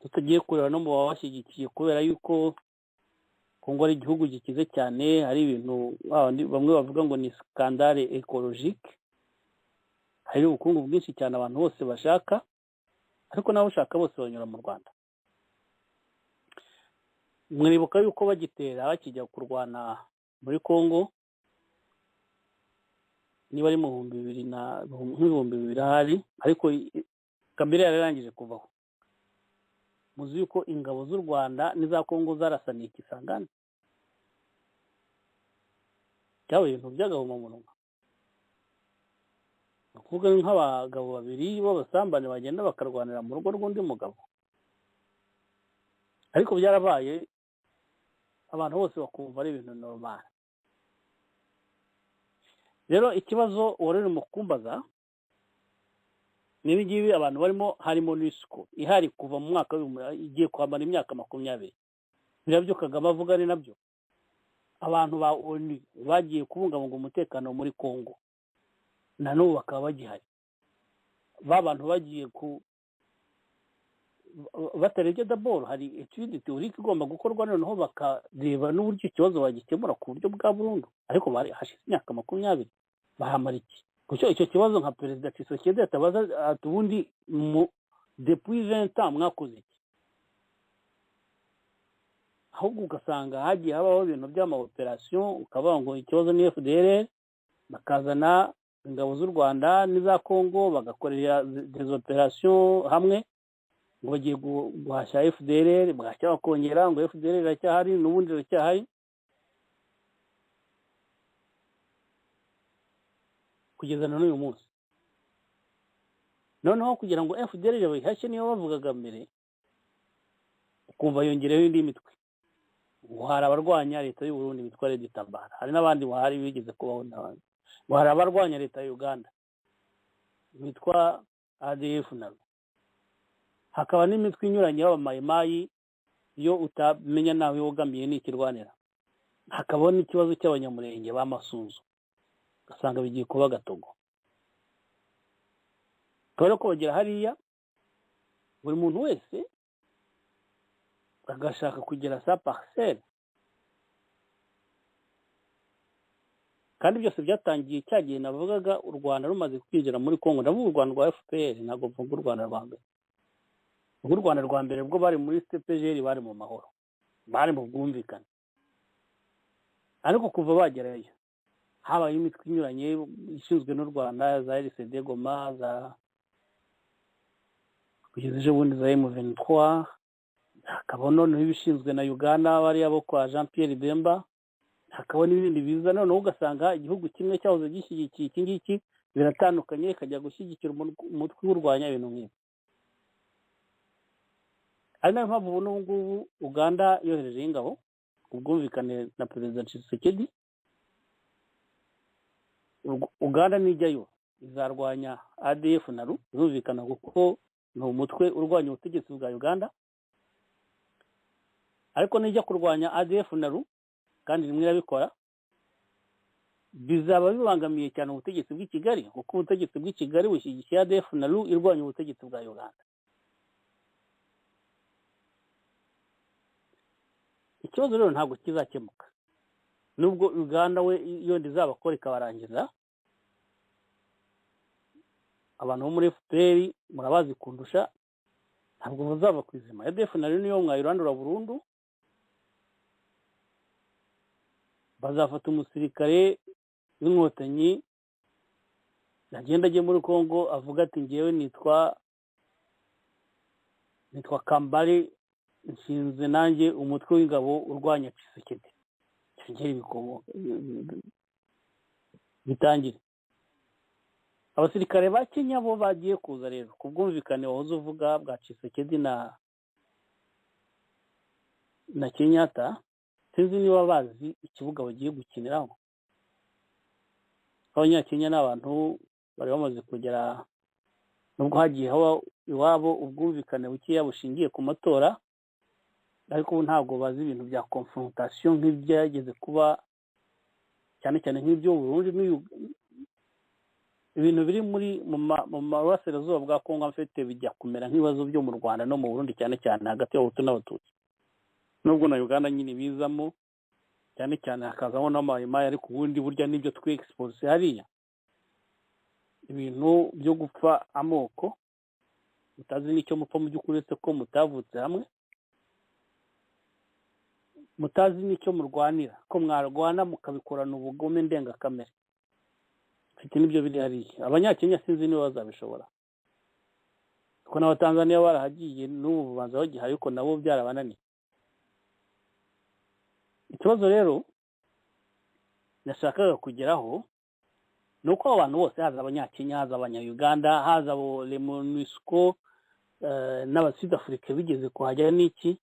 Tutagiye kureba no mu babashyigikiye kubera yuko Congo ari igihugu gikize cyane, hari ibintu bamwe bavuga ngo ni scandale écologique, hari ubukungu bwinshi cyane abantu bose bashaka, ariko nabo ushaka bose banyura mu Rwanda. Mwibuka yuko bagitera bakijya kurwana muri Congo niba ari mu 2000 ahari, ariko Kabila yararangije kuvaho. Muzi yuko ingabo z'u Rwanda n'iza Congo zarasaniye Kisangani, cyabaye ibintu by'agahomamunwa. Kuvuga nk'abagabo babiri b'abasambane bagenda bakarwanira mu rugo rw'undi mugabo, ariko byarabaye abantu bose bakumva ari ibintu normal. Rero ikibazo warere mu kumbaza nibigibi abantu barimo harimo n'isuku ihari kuva mu mwaka igiye kwamara imyaka 20. Birabyo Kagame avuga ari nabyo. Abantu ba ONU bagiye kubungabunga umutekano muri Congo na n'ubu bakaba bagihari. Bantu bagiye ku batarebye d'abord hari etude théorique igomba gukorwa noneho bakareba n'uburyo ikibazo bagikemura ku buryo bwa burundu, ariko bari hashize imyaka 20 bahamara iki. Kuko icyo kibazo nka perezida Tshisekedi atabaza atubundi depuis 20 ans mwakoze iki, ahubwo ugasanga hagiye habaho ibintu by'ama operation, ukavuga ngo ikibazo ni FDLR, bakazana ingabo z'u Rwanda n'iza Congo bagakorera des opérations hamwe, ngo bagiye guhashya FDLR, bagashya bakongera ngo FDLR iracyahari n'ubundi iracyahari, kugeza na n'uyu munsi. Noneho kugira ngo FDLR bayihashye niyo bavugaga mbere, ukumva yongereho indi mitwe. Hari abarwanya leta y'u Burundi bitwa Red Tabara, hari n'abandi bahari bigeze kubaho n'abandi. Hari abarwanya leta ya Uganda bitwa ADF nabo. Hakaba n'imitwe inyuranye y'abamayimayi yo utamenya nawe wogamiye n'ikirwanira. Hakaba n'ikibazo cy'abanyamurenge b'amasunzu, gasanga bigiye kuba Gatogo. Kubera ko bagera hariya buri muntu wese agashaka kugera sa parcelle, kandi byose byatangiye cyagiye navugaga u Rwanda rumaze kwinjira muri Congo. Ndavuga u Rwanda rwa FPR, ntabwo mvuga u Rwanda rwa mbere. U Rwanda rwa mbere bwo bari muri CPGR, bari mu mahoro, bari mu bwumvikane, ariko kuva bagerayo habaye imitwe inyuranye ishinzwe n'u Rwanda, za RCD Goma, za kugeza ejo bundi za M23, hakaba noneho ibishinzwe na Uganda bari abo kwa Jean Pierre Bemba, hakaba n'ibindi biza noneho ugasanga igihugu kimwe cyahoze gishyigikiye iki ngiki biratandukanye kajya gushyigikira umutwe w'urwanya ibintu nk'ibi. Ari nayo mpamvu n'ubu ngubu Uganda yohereje ingabo ubwumvikane na perezida Tshisekedi. Uganda nijyayo izarwanya ADF naru, zumvikana kuko ni umutwe urwanya ubutegetsi bwa Uganda, ariko nijya kurwanya ADF naru kandi rimwe irabikora, bizaba bibangamiye cyane ubutegetsi bw'i Kigali, kuko ubutegetsi bw'i Kigali bushyigikiye ADF naru irwanya ubutegetsi bwa Uganda. Ikibazo rero ntabwo kizakemuka nubwo Uganda we yondi zabakora ikabarangiza. Abantu bo muri FPR murabazi kundusha, ntabwo bazava kwizima. ADF naru niyo mwayirandura burundu, bazafata umusirikare w'inkotanyi agenda agiye muri Congo avuga ati ngewe nitwa Kambale nshinze nanjye umutwe w'ingabo urwanya Tshisekedi cyongera bitangire. Abasirikare ba Kenya bo bagiye kuza rero ku bwumvikane wahoze uvuga bwa Tshisekedi na Kenyatta, sinzi niba bazi ikibuga bagiye gukiniraho. Abanyakenya n'abantu bari bamaze kugera, nubwo hagiye haba iwabo ubwumvikane bukeya bushingiye ku matora, ariko ubu ntabwo bazi ibintu bya confrontation nk'ibyageze kuba cyane cyane nk'ibyo Burundi ibintu biri mu burasirazuba bwa Kongo mfite bijya kumera nk'ibibazo byo mu Rwanda no mu Burundi cyane cyane hagati y'Abahutu n'Abatutsi, nubwo na Uganda nyine bizamo cyane cyane hakazamo n'amayimayi, ariko ubundi burya n'ibyo twexpose hariya ibintu byo gupfa amoko mutazi n'icyo mupfa mu by'ukuri uretse ko mutavutse hamwe, mutazi n'icyo murwanira, ko mwarwana mukabikorana ubugome ndengakamere. Mfite n'ibyo biri hariya. Abanyakenya sinzi niba bazabishobora, kuko n'Abatanzaniya barahagiye n'ubu babanza bagihari, ariko nabo byarabananiye. Ikibazo rero nashakaga kugeraho ni uko abantu bose, haza Abanyakenya, haza Abanya-Uganda, haza le MONUSCO n'Abasud-Afrique bigeze kuhagera n'iki,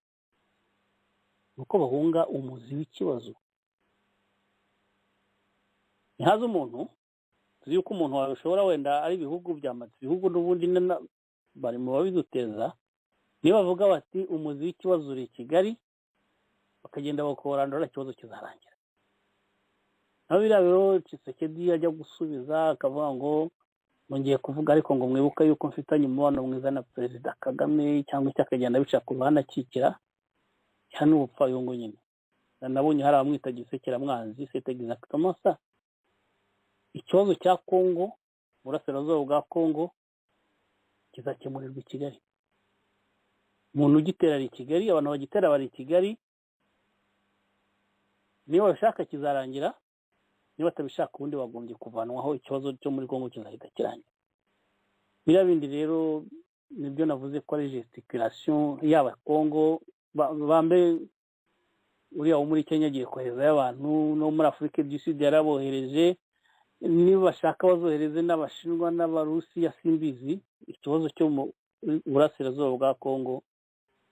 nuko bahunga umuzi w'ikibazo. Ntihaza umuntu, tuzi yuko umuntu wabishobora wenda ari ibihugu byamaze, ibihugu n'ubundi bari mu babiduteza, niba bavuga bati umuzi w'ikibazo uri Kigali, bakagenda bakorandura ikibazo kizarangira. Naho biriya rero Tshisekedi ajya gusubiza akavuga ngo nongeye kuvuga, ariko ngo mwibuka yuko mfitanye umubano mwiza na Perezida Kagame, cyangwa icyo akagenda bica ku ruhande akikira, hano ubupfayongo nyine. Nabonye hari abamwita gisekeramwanzi, c'est exactement ça. Ikibazo cya Kongo, burasirazuba bwa Kongo, kizakemurirwa i Kigali. Umuntu ugitera ari Kigali, abantu bagitera bari Kigali, niba bashaka kizarangira, niba batabishaka ubundi bagombye kuvanwaho, ikibazo cyo muri Kongo kizahita kirangira. Biriya bindi rero nibyo navuze ko ari gesticulation y'aba Kongo, bambe uriya wo muri Kenya agiye kohereza y'abantu, no muri Afurika du Sud yarabohereje, niba bashaka bazohereze n'Abashinwa n'Abarusiya simbizi. Ikibazo cyo mu burasirazuba bwa Kongo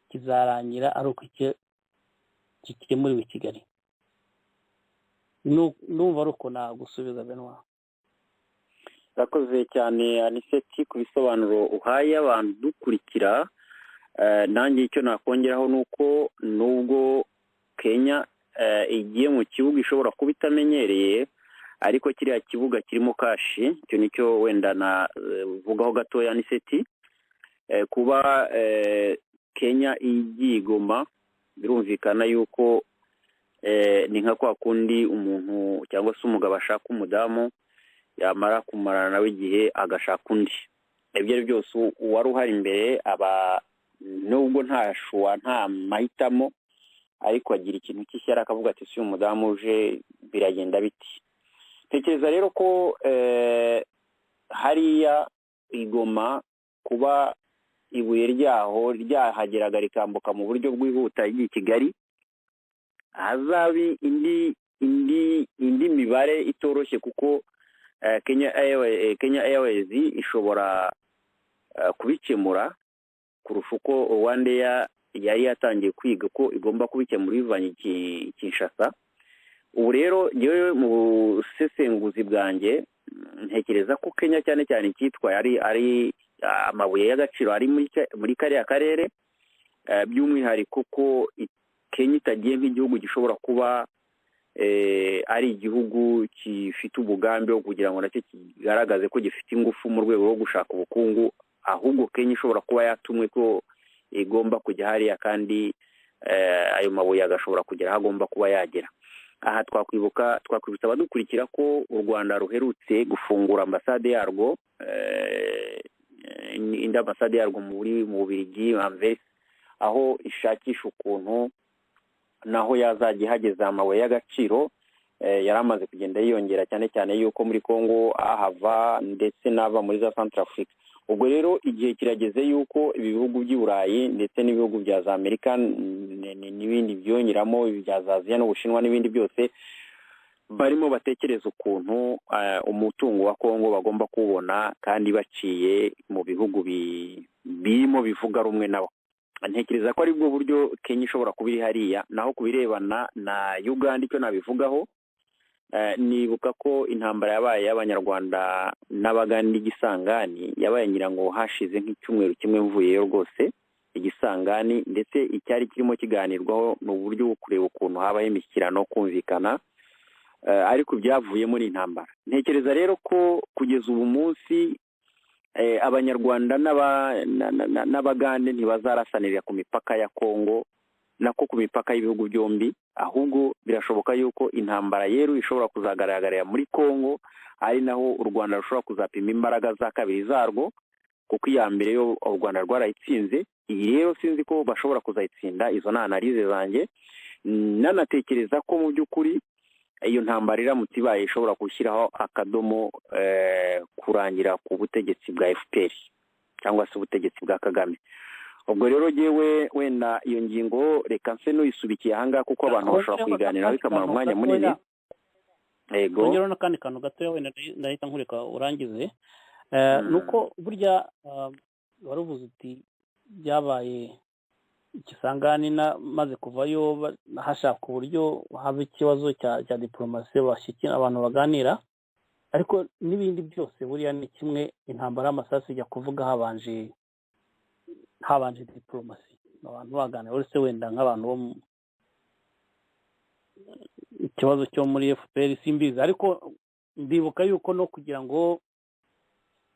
kizarangira ari uko kikemuriwe i Kigali. Numva ruko nagusubiza Benoit. Urakoze cyane Aniseti ku bisobanuro uhaye abantu dukurikira. Nanjye icyo nakongeraho nuko nubwo Kenya igiye mu kibuga ishobora kuba itamenyereye, ariko kiriya kibuga kirimo kashi, icyo nicyo wenda navugaho gatoya Aniseti. Kuba Kenya igiye i Goma, birumvikana yuko ni nka kwa kundi umuntu cyangwa se umugabo ashaka umudamu, yamara kumarana nawe igihe agashaka undi. Ibyo ari byose uwari uhari imbere aba nubwo nta mahitamo, ariko agira ikintu cy'ishyara akavuga ati si umudamu uje biragenda biti. Tekereza rero ko hariya i Goma kuba ibuye ryaho ryahageraga rikambuka mu buryo bwihuta igiye i Kigali, hazabi indi mibare itoroshye, kuko Kenya Airways ishobora kubikemura kurusha uko Rwanda yari yatangiye kwiga ko igomba kubikemura ivanye Kinshasa. Ubu rero ngewe mu busesenguzi bwanjye ntekereza ko Kenya cyane cyane icyitwa ari amabuye y'agaciro ari muri kariya karere, by'umwihariko ko Kenya itagiye nk'igihugu gishobora kuba ari igihugu gifite ubugambi wo kugira ngo nacyo kigaragaze ko gifite ingufu mu rwego rwo gushaka ubukungu, ahubwo Kenya ishobora kuba yatumwe ko igomba kujya hariya, kandi ayo mabuye agashobora kugera aho agomba kuba yagera. Aha twakwibutsa abadukurikira ko u Rwanda ruherutse gufungura ambasade yarwo, indi ambasade yarwo mu Bubiligi, aho ishakisha ukuntu naho yazajya ihageza amabuye y'agaciro yari amaze kugenda yiyongera cyane cyane yuko muri Congo ahava ndetse n'ava muri za Centrafrique. Ubwo rero igihe kirageze yuko ibi bihugu by'i Burayi ndetse n'ibihugu bya za Amerika n'ibindi byongeramo ibya za Aziya n'Ubushinwa n'ibindi byose barimo batekereza ukuntu umutungo wa Congo bagomba kuwubona kandi baciye mu bihugu birimo bivuga rumwe nabo. Ntekereza ko ari bwo buryo Kenya ishobora kuba iri hariya, naho kubirebana na Uganda icyo nabivugaho nibuka ko intambara yabaye y'Abanyarwanda n'Abaganda igisangani yabaye ngira ngo hashize nk'icyumweru kimwe mvuyeyo rwose igisangani, ndetse icyari kirimo kiganirwaho ni uburyo bwo kureba ukuntu habaho imishyikirano kumvikana, ariko byavuye muri intambara. Ntekereza rero ko kugeza ubu munsi Abanyarwanda n'Abagande ntibazarasanirira ku mipaka ya Congo nako ku mipaka y'ibihugu byombi, ahubwo birashoboka yuko intambara rero ishobora kuzagaragarira muri Congo, ari naho u Rwanda rushobora kuzapima imbaraga za kabiri zarwo, kuko iya mbere yo u Rwanda rwarayitsinze. Iyi rero sinzi ko bashobora kuzayitsinda, izo ni analize zanjye. Nanatekereza ko mu by'ukuri iyo ntambara iramutse ibaye ishobora gushyiraho akadomo kurangira ku butegetsi bwa FPR cyangwa se ubutegetsi bwa Kagame. Ubwo rero yewe wenda iyo ngingo reka nse n'uyisubikiye ahangaha kuko abantu bashobora kuyiganiraho bikamara umwanya munini. Yego ngero n'akandi kantu gatoya wenda ndahita nkureka urangize. Nuko burya waruvuze uti byabaye ikisangani maze kuvayo hashaka uburyo haba ikibazo cya diplomasi bashyikira abantu baganira, ariko n'ibindi byose buriya ni kimwe. Intambara y'amasasu ijya kuvuga habanje diplomasi, abantu baganira, uretse wenda nk'abantu bo ikibazo cyo muri FPR simbizi, ariko ndibuka yuko no kugira ngo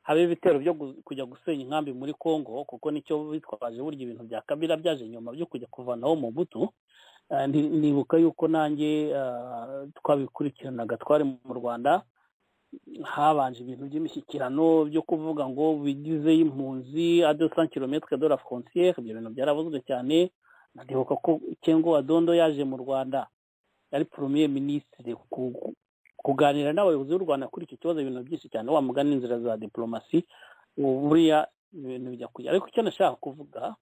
habe ibitero byo kujya gusenya inkambi muri Congo, kuko nicyo bitwaje burya ibintu bya Kabila byaje nyuma byo kujya kuvanaho mu butu. Nibuka yuko nanjye twabikurikiranaga twari mu Rwanda, habanje ibintu by'imishyikirano byo kuvuga ngo bigize impunzi à 200 km de la frontière. Ibyo bintu byaravuzwe cyane. Ndibuka ko Kengo Adondo yaje mu Rwanda yari premier ministre kuganira n'abayobozi b'u Rwanda kuri icyo kibazo, ibintu byinshi cyane, wa mugani inzira za diplomasi buriya ibintu bijya kujya. Ariko icyo nashaka kuvuga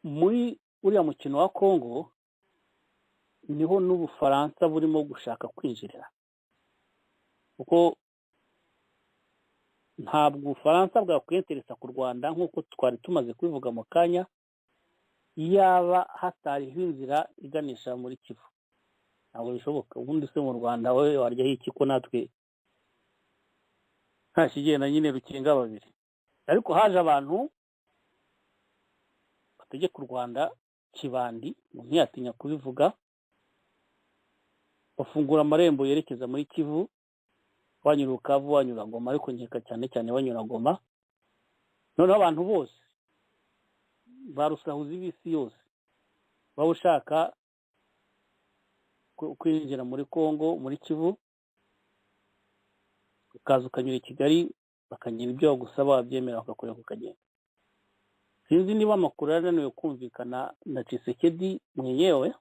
muri uriya mukino wa Congo niho n'Ubufaransa burimo gushaka kwinjirira, kuko ntabwo Ubufaransa bwakwiyenteresa ku Rwanda nk'uko twari tumaze kubivuga mu kanya, yaba hatariho inzira iganisha muri Kivu. Ntabwo bishoboka. Ubundi se mu Rwanda wowe waryaho iki ko natwe nta kigenda nyine rukinga babiri? Ariko haje abantu bategeka u Rwanda kibandi, ntiyatinya kubivuga, bafungura amarembo yerekeza muri Kivu, wanyura Bukavu, wanyura Goma, ariko nkeka cyane cyane wanyura Goma. Noneho abantu bose barusahuza ibisi yose baba ushaka kwinjira muri Congo, muri Kivu, ukaza ukanyura i Kigali, bakagira ibyo bagusaba, babyemera bakakureka ukagenda. Sinzi niba amakuru yananiwe kumvikana na Tshisekedi mwenyewe,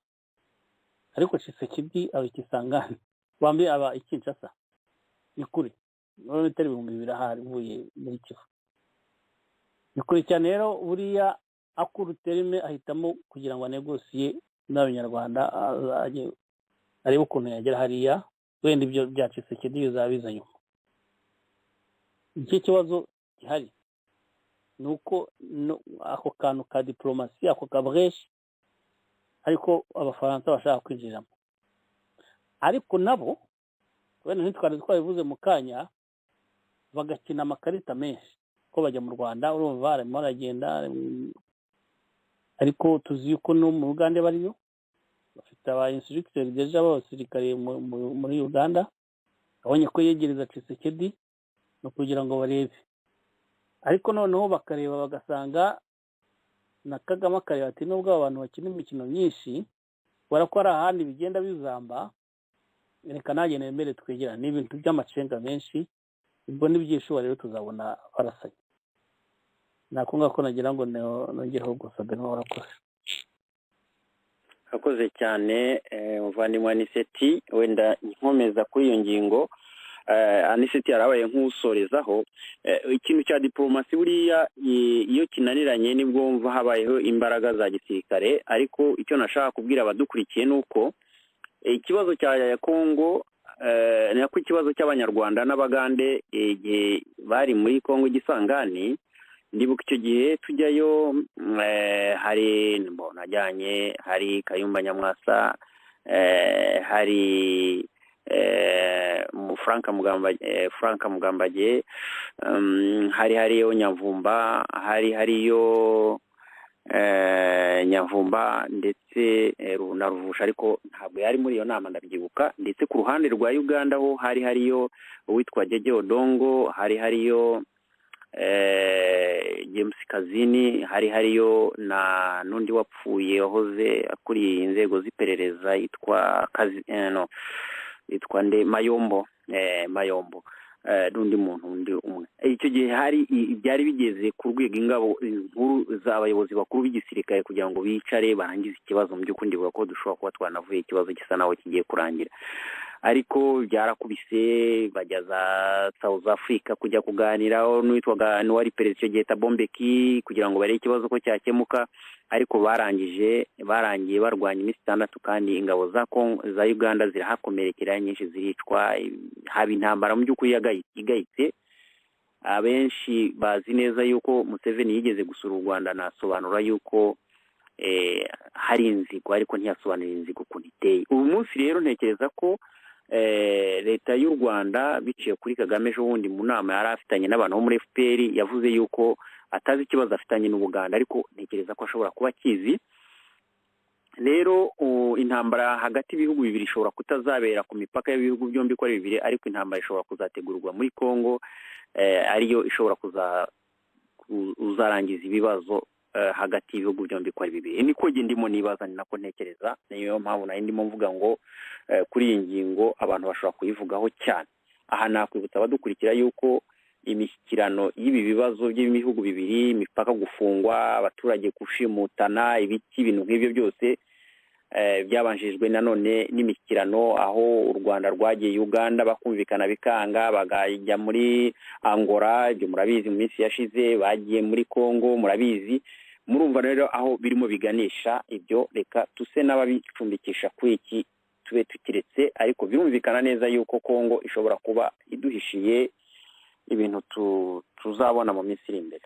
ariko Tshisekedi aba ikisangani, bambi aba Kinshasa. Ni kuri none bitari 2,000 ahari vuye muri Kivu. Ni kuri cyane rero buriya akuru terime ahitamo kugira ngo anegosiye n'Abanyarwanda, ariko ukuntu yagera hariya, wenda ibyo bya Tshisekedi bizabiza nyuma. Iki kibazo gihari nuko ako kantu ka diplomasi, ako kabresh, ariko Abafaransa bashaka kwinjiramo. Ariko nabo wenda ntitwari twabivuze mu kanya, bagakina amakarita menshi ko bajya mu Rwanda, urumva barimo baragenda, ariko tuzi yuko no mu Uganda bariyo bafite aba instructeur deja b'abasirikare muri Uganda, abonye ko yegereza Tshisekedi no kugira ngo barebe. Ariko noneho bakareba bagasanga na Kagame akareba ati nubwo abantu bakina imikino myinshi kubera ko ari ahandi bigenda bizamba, reka nanjye nemere twegera n'ibintu by'amacenga menshi, ubwo n'ibyishuwa rero tuzabona barasanye. Nakunga ko nagira ngo nongereho gusa Beno warakoze. akoze cyane muvandimwe Aniseti, wenda nkomeza kuri iyo ngingo. Aniseti yarabaye nk'usorezaho ikintu cya diplomasi buriya iyo kinaniranye nibwo mva habayeho imbaraga za gisirikare, ariko icyo nashaka kubwira abadukurikiye nuko ikibazo cya Kongo nako ikibazo cy'abanyarwanda n'abagande igihe bari muri Kongo Gisangani, ndibuka icyo gihe tujyayo hari najyanye, hari Kayumba Nyamwasa, hari Frank Mugambage, hariyo Nyamvumba, hariyo Nyamvumba ndetse na Ruvusha, ariko ntabwo yari muri iyo nama ndabyibuka. Ndetse ku ruhande rwa Uganda ho hariyo uwitwa Jeje Odongo, hariyo James Kazini, hariyo na n'undi wapfuye wahoze akuriye inzego z'iperereza yitwa Mayombo, n'undi muntu undi umwe. Icyo gihe byari bigeze ku rwego ingabo inkuru z'abayobozi bakuru b'igisirikare kugira ngo bicare barangize ikibazo. Mu by'ukuri ndibuka ko dushobora kuba twanavuye ikibazo gisa naho kigiye kurangira, ariko byarakubise bajya za South Africa kujya kuganiraho n'uwitwaga n'uwari perezida icyo gihe Thabo Mbeki kugira ngo barebe ikibazo ko cyakemuka, ariko barangiye barwanya iminsi 6 kandi ingabo za Uganda zirahakomerekera, nyinshi ziricwa, haba intambara mu by'ukuri igayitse. Abenshi bazi neza yuko Museveni yigeze gusura u Rwanda, nasobanura yuko hari inzigo, ariko ntiyasobanura inzigo ukuntu iteye. Ubu munsi rero ntekereza ko leta y'u Rwanda biciye kuri Kagame ejo bundi mu nama yari afitanye n'abantu bo muri FPR yavuze yuko atazi ikibazo afitanye n'Ubuganda, ariko ntekereza ko ashobora kuba akizi. Rero intambara hagati y'ibihugu bibiri ishobora kutazabera ku mipaka y'ibihugu byombi ko ari bibiri, ariko intambara ishobora kuzategurwa muri Kongo, ariyo ishobora uzarangiza ibibazo hagati y'ibihugu byombi ko ari bibiri. Niko ndimo nibaza, ni nako ntekereza, niyo mpamvu nari ndimo mvuga ngo kuri iyi ngingo abantu bashobora kuyivugaho cyane. Aha nakwibutsa abadukurikira yuko imishyikirano y'ibi bibazo by'ibihugu bibiri, imipaka gufungwa, abaturage gushimutana, ibintu nk'ibyo byose byabanjijwe nanone n'imishyikirano aho u Rwanda rwagiye Uganda bakumvikana bikanga, bagajya muri Angola, ibyo murabizi mu minsi yashize, bagiye muri Kongo murabizi. Murumva rero aho birimo biganisha ibyo, reka tuse n'ababicumbikisha kuri iki tube tukiretse, ariko birumvikana neza yuko Kongo ishobora kuba iduhishiye ibintu tuzabona mu minsi iri imbere.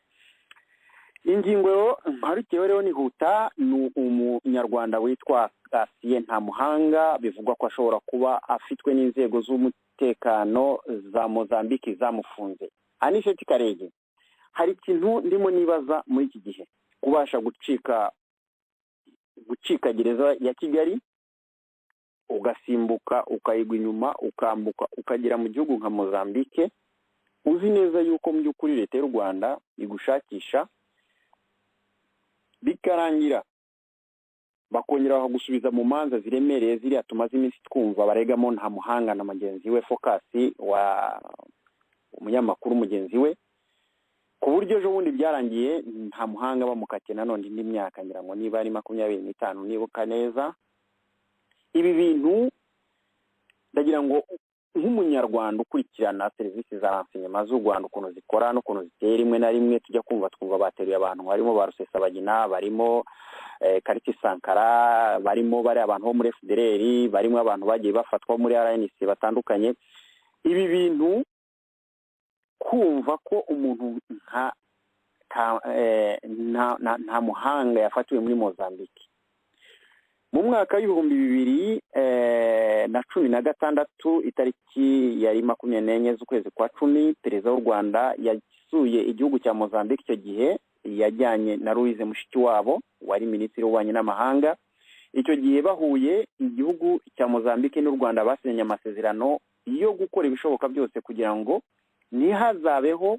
Ingingo mparukiyeho rero nihuta, ni umunyarwanda witwa Cassien Ntamuhanga, bivugwa ko ashobora kuba afitwe n'inzego z'umutekano za Mozambique zamufunze. Aniseti Karege, hari ikintu ndimo nibaza muri iki gihe, kubasha gucika gereza ya Kigali ugasimbuka ukayigwa inyuma ukambuka ukagera mu gihugu nka Mozambique, uzi neza yuko mu by'ukuri leta y'u Rwanda igushakisha, bikarangira bakongera bakagusubiza mu manza ziremereye ziriya tumaze iminsi twumva baregamo Ntamuhanga na mugenzi we Focus wa umunyamakuru mugenzi we, ku buryo ejo bundi byarangiye Ntamuhanga bamukatiye nanone indi myaka ngira ngo niba ari 25 nibuka neza. Ibi bintu ndagira ngo nk'umunyarwanda ukurikirana serivisi za renseignement z'u Rwanda ukuntu zikora n'ukuntu ziteye, rimwe na rimwe tujya twumva bateruye abantu barimo ba Rusesabagina, barimo Kariti Sankara, barimo bari abantu bo muri FDLR, barimo abantu bagiye bafatwa muri RNC batandukanye. Ibi bintu kumva ko umuntu nta muhanga yafatiwe muri Mozambique mu mwaka w'2016 itariki yari 24 z'ukwezi kwa 10, perezida w'u Rwanda yasuye igihugu cya Mozambique. Icyo gihe yajyanye na Louise Mushikiwabo wari minisitiri w'ububanyi n'amahanga. Icyo gihe bahuye, igihugu cya Mozambique n'u Rwanda basinye amasezerano yo gukora ibishoboka byose kugira ngo ntihazabeho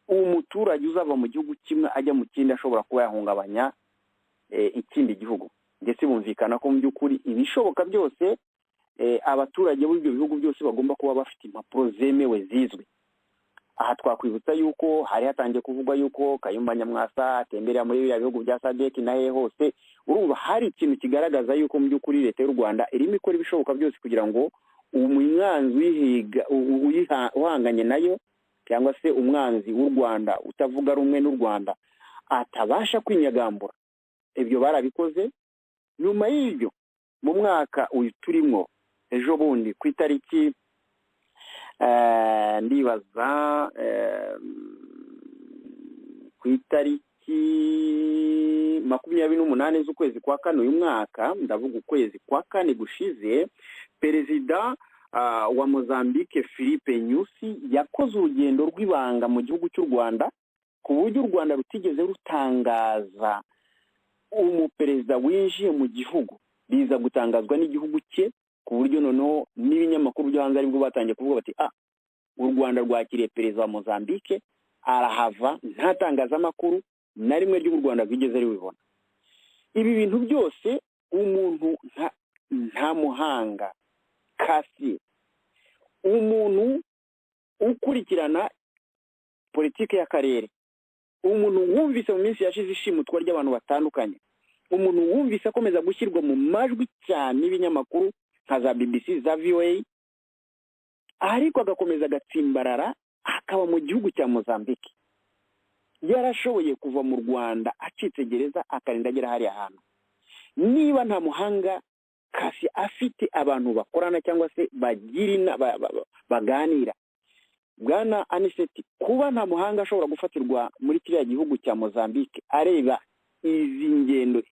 umuturage uzava mu gihugu kimwe ajya mu kindi ashobora kuba yahungabanya ikindi gihugu. Ndetse bumvikana ko mu by'ukuri ibishoboka byose abaturage b'ibyo bihugu byose bagomba kuba bafite impapuro zemewe zizwi. aha twakwibutsa yuko hari hatangiye kuvugwa yuko Kayumba Nyamwasa atemberera muri biriya bihugu bya SADC nahe hose. Urumva hari ikintu kigaragaza yuko mu by'ukuri leta y'u Rwanda irimo ikora ibishoboka byose kugira ngo umwanzi uhanganye nayo cyangwa se umwanzi w'u Rwanda utavuga rumwe n'u Rwanda atabasha kwinyagambura. Ibyo barabikoze. Nyuma y'ibyo mu mwaka uyu turimo ejo bundi ku itariki ndibaza ku itariki 28 z'ukwezi kwa kane uyu mwaka, ndavuga ukwezi kwa kane gushize, perezida wa Mozambique Filipe Nyusi yakoze urugendo rw'ibanga mu gihugu cy'u Rwanda ku buryo u Rwanda rutigeze rutangaza umuperezida winjiye mu gihugu, biza gutangazwa n'igihugu cye, ku buryo noneho n'ibinyamakuru byo hanze aribwo batangiye kuvuga bati u Rwanda rwakiriye perezida wa Mozambique arahava, nta tangazamakuru na rimwe ry'u Rwanda bigeze ribibona. Ibi bintu byose umuntu nta muhanga kasi, umuntu ukurikirana politike y'akarere, umuntu wumvise mu minsi yashize ishimutwa ry'abantu batandukanye, umuntu wumvise akomeza gushyirwa mu majwi cyane n'ibinyamakuru nka za BBC, za VOA, ariko agakomeza agatsimbarara akaba mu gihugu cya Mozambique. Yarashoboye kuva mu Rwanda acitse gereza akarinda agera hariya hantu. Niba nta muhanga kasi afite abantu bakorana cyangwa se baganira, Bwana Aniseti, kuba nta muhanga ashobora gufatirwa muri kiriya gihugu cya Mozambique areba izi ngendo,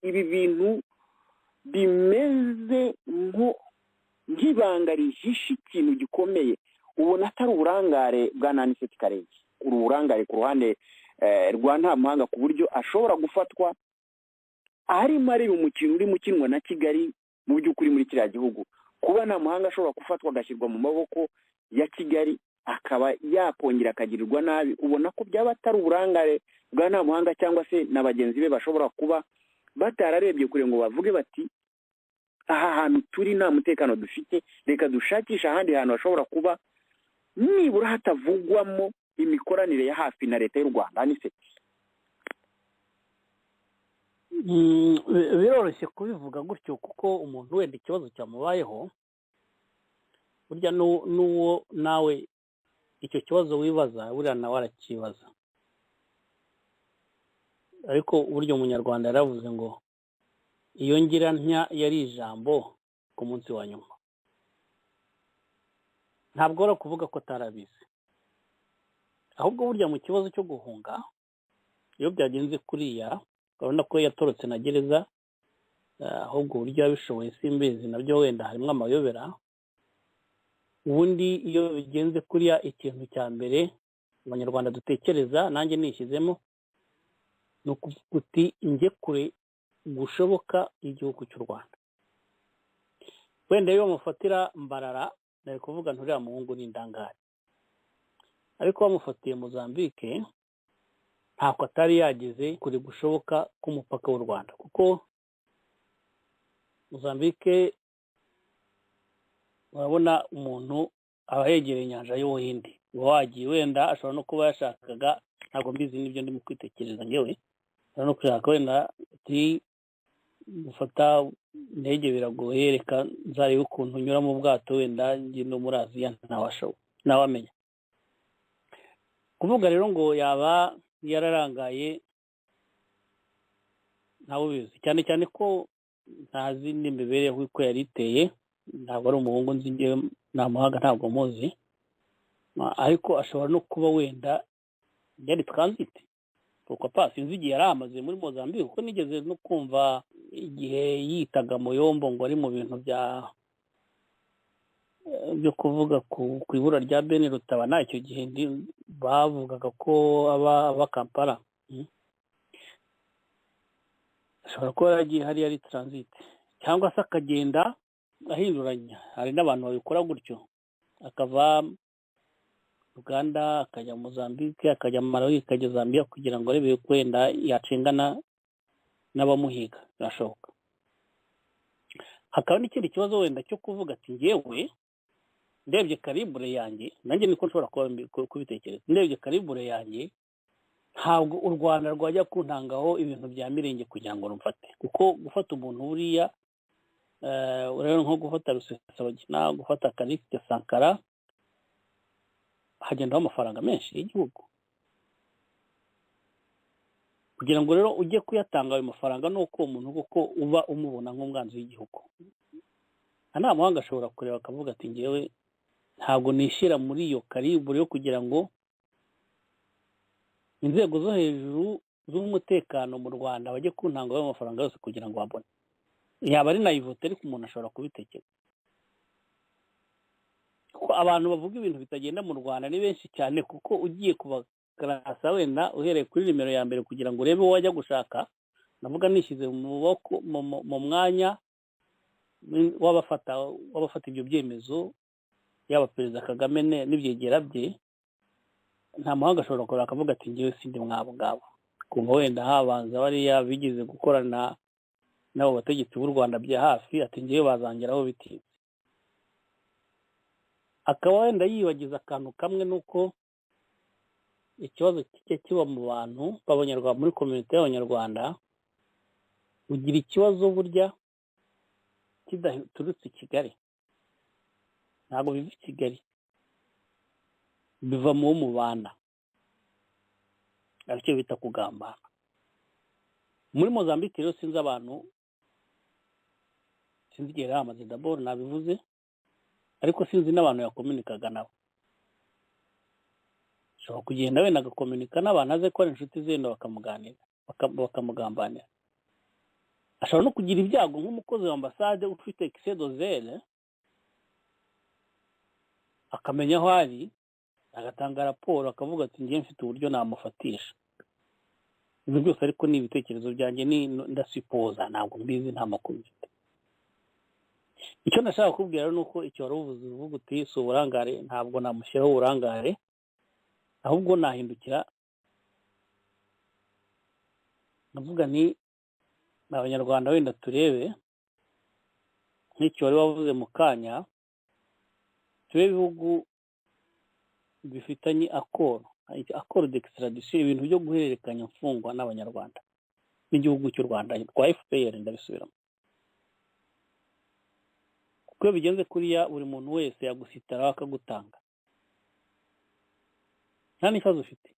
ibi bintu bimeze nk'ibanga rihishe ikintu gikomeye, ubona atari uburangare bwa Aniseti Karege, uburangare ku ruhande rwa nta muhanga, ku buryo ashobora gufatwa arimo areba umukino uri mukinwa na Kigali mu by'ukuri muri kiriya gihugu. Kuba nta muhanga ashobora gufatwa agashyirwa mu maboko ya Kigali akaba yakongera akagirirwa nabi, ubona ko byaba atari uburangare bwa nta muhanga cyangwa se na bagenzi be bashobora kuba batararebye kure ngo bavuge bati aha hantu turi nta mutekano dufite, reka dushakisha ahandi hantu hashobora kuba nibura hatavugwamo imikoranire ya hafi na leta y'u Rwanda. Aniseti, biroroshye kubivuga gutyo kuko umuntu wenda ikibazo cyamubayeho, burya n'uwo nawe icyo kibazo wibaza buriya nawe arakibaza. Ariko burya umunyarwanda yaravuze ngo iyo ngira ntya yari ijambo ku munsi wa nyuma. Ntabwo ari kuvuga ko atarabizi, ahubwo burya mu kibazo cyo guhunga iyo byagenze kuriya, urabona ko yatorotse na gereza, ahubwo uburyo yabishoboye simbizi, nabyo wenda harimo amayobera. Ubundi iyo bigenze kuriya, ikintu cya mbere abanyarwanda dutekereza, nanjye nishyizemo, ni ukuvuga uti njye kure gushoboka igihugu cy'u Rwanda. Wenda iyo bamufatira Mbarara nari kuvuga nturiya muhungu ni indangare, ariko bamufatiye Mozambique ntabwo atari yageze kure gushoboka k'umupaka w'u Rwanda, kuko Mozambique urabona umuntu aba yegereye inyanja y'Ubuhinde, uba wagiye wenda ashobora no kuba yashakaga, ntabwo mbizi n'ibyo ndimo kwitekereza ngewe, ashobora no gushaka wenda ati gufata indege biragoye, reka nzarebe ukuntu unyura mu bwato wenda njye no muri Aziya ntawamenya. Kuvuga rero ngo yaba yararangaye ntawe ubizi, cyane cyane ko ntazi n'imibereho uko yari iteye, ntabwo ari umuhungu nzi njyewe, nta muhanga ntabwo muzi, ariko ashobora no kuba wenda yari transit, kuko sinzi igihe yari amaze muri Mozambique, kuko nigeze no kumva igihe yitaga Muyombo ngo ari mu bintu byo kuvuga ku ibura rya Ben Rutabana. Icyo gihe bavugaga ko aba Kampala, ashobora kuba yaragiye hariya ari transit, cyangwa se akagenda ahinduranya. Hari n'abantu babikora gutyo, akava Uganda akajya Mozambique, akajya Malawi, akajya Zambia, kugira ngo arebe ko wenda yacengana n'abamuhiga, birashoboka. Hakaba n'ikindi kibazo wenda cyo kuvuga ati ngewe ndebye karibure yanjye nanjye niko nshobora kubitekereza, ndebye karibure yanjye ntabwo u Rwanda rwajya kuntangaho ibintu bya mirenge kugira ngo rumfate, kuko gufata umuntu buriya rero nko gufata Rusesabagina, gufata Karikite Sankara, hagendaho amafaranga menshi y'igihugu. Kugira ngo rero ujye kuyatanga ayo mafaranga nuko umuntu kuko uba umubona nk'umwanzi w'igihugu. Nta muhanga ashobora kureba akavuga ati ngewe ntabwo nishyira muri iyo karibure yo kugira ngo inzego zo hejuru z'umutekano mu Rwanda bajye kuntangaho amafaranga yose kugira ngo babone. Yaba ari nayivote ariko umuntu ashobora kubitekereza. Kuko abantu bavuga ibintu bitagenda mu Rwanda ni benshi cyane, kuko ugiye kubakarasa wenda uhereye kuri nimero ya mbere kugira ngo urebe uwo wajya gushaka, navuga nishyize mu mwanya w'abafata ibyo byemezo, yaba Perezida Kagame n'ibyegera bye, nta muhanga ashobora kureba akavuga ati ngewe sindi mwabo ngabo. Kuva wenda habanza bariya bigize gukorana n'abo bategetsi b'u Rwanda bya hafi, ati ngewe bazangeraho bitize. Akaba wenda yibagiza akantu kamwe, nuko ikibazo kijya kiba mu bantu b'abanyarwanda muri community y'abanyarwanda, ugira ikibazo burya kidaturutse i Kigali, ntabwo biva i Kigali, biva mu mubana, aricyo bita kugambana. Muri Mozambique rero sinzi abantu, sinzi igihe yamaze d'abord nabivuze, ariko sinzi n'abantu yakomunikaga nabo. Ashobora kugenda wenda agakomunika n'abantu aze ko ari inshuti zenda bakamuganira, bakamugambanira. Ashobora no kugira ibyago nk'umukozi wa ambasade ufite excès de zèle, akamenya aho ari, agatanga raporo akavuga ati ngiye mfite uburyo namufatisha. Ibyo byose ariko ni ibitekerezo byanjye, ni ndasipoza, ntabwo mbizi, nta makuru mfite. Icyo nashaka kubwira ni uko icyo wari uvuze uvuga uti si uburangare, ntabwo namushyiraho uburangare, ahubwo nahindukira navuga ni abanyarwanda wenda turebe nk'icyo wari wavuze mu kanya, turebe ibihugu bifitanye akoro d'extradition, ibintu byo guhererekanya imfungwa n'abanyarwanda n'igihugu cy'u Rwanda rwa FPR. Ndabisubiramo, kuko iyo bigenze kuriya buri muntu wese yagusitaraho akagutanga, nta n'ikibazo ufite.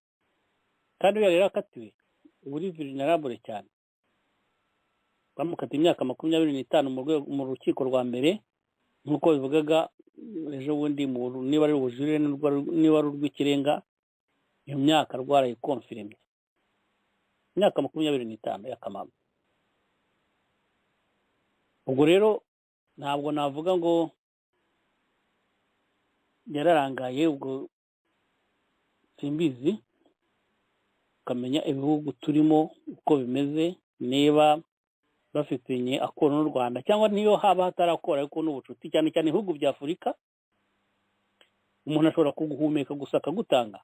Kandi iyo rero akatiwe uba uri vulnerable cyane. Bamukata imyaka 25 mu rukiko rwa mbere, nk'uko bivugaga ejo bundi, niba ari ubujurire niba ari urw'ikirenga, iyo myaka rwarayikonfirmye, imyaka 25 y'akamama. Ubwo rero ntabwo navuga ngo yararangaye, ubwo simbizi. Ukamenya ibihugu turimo uko bimeze, niba bafitanye akoro n'u Rwanda cyangwa niyo haba hatarakora, ariko n'ubucuti, cyane cyane ibihugu bya Afurika. Umuntu ashobora kuguhumeka gusa akagutanga.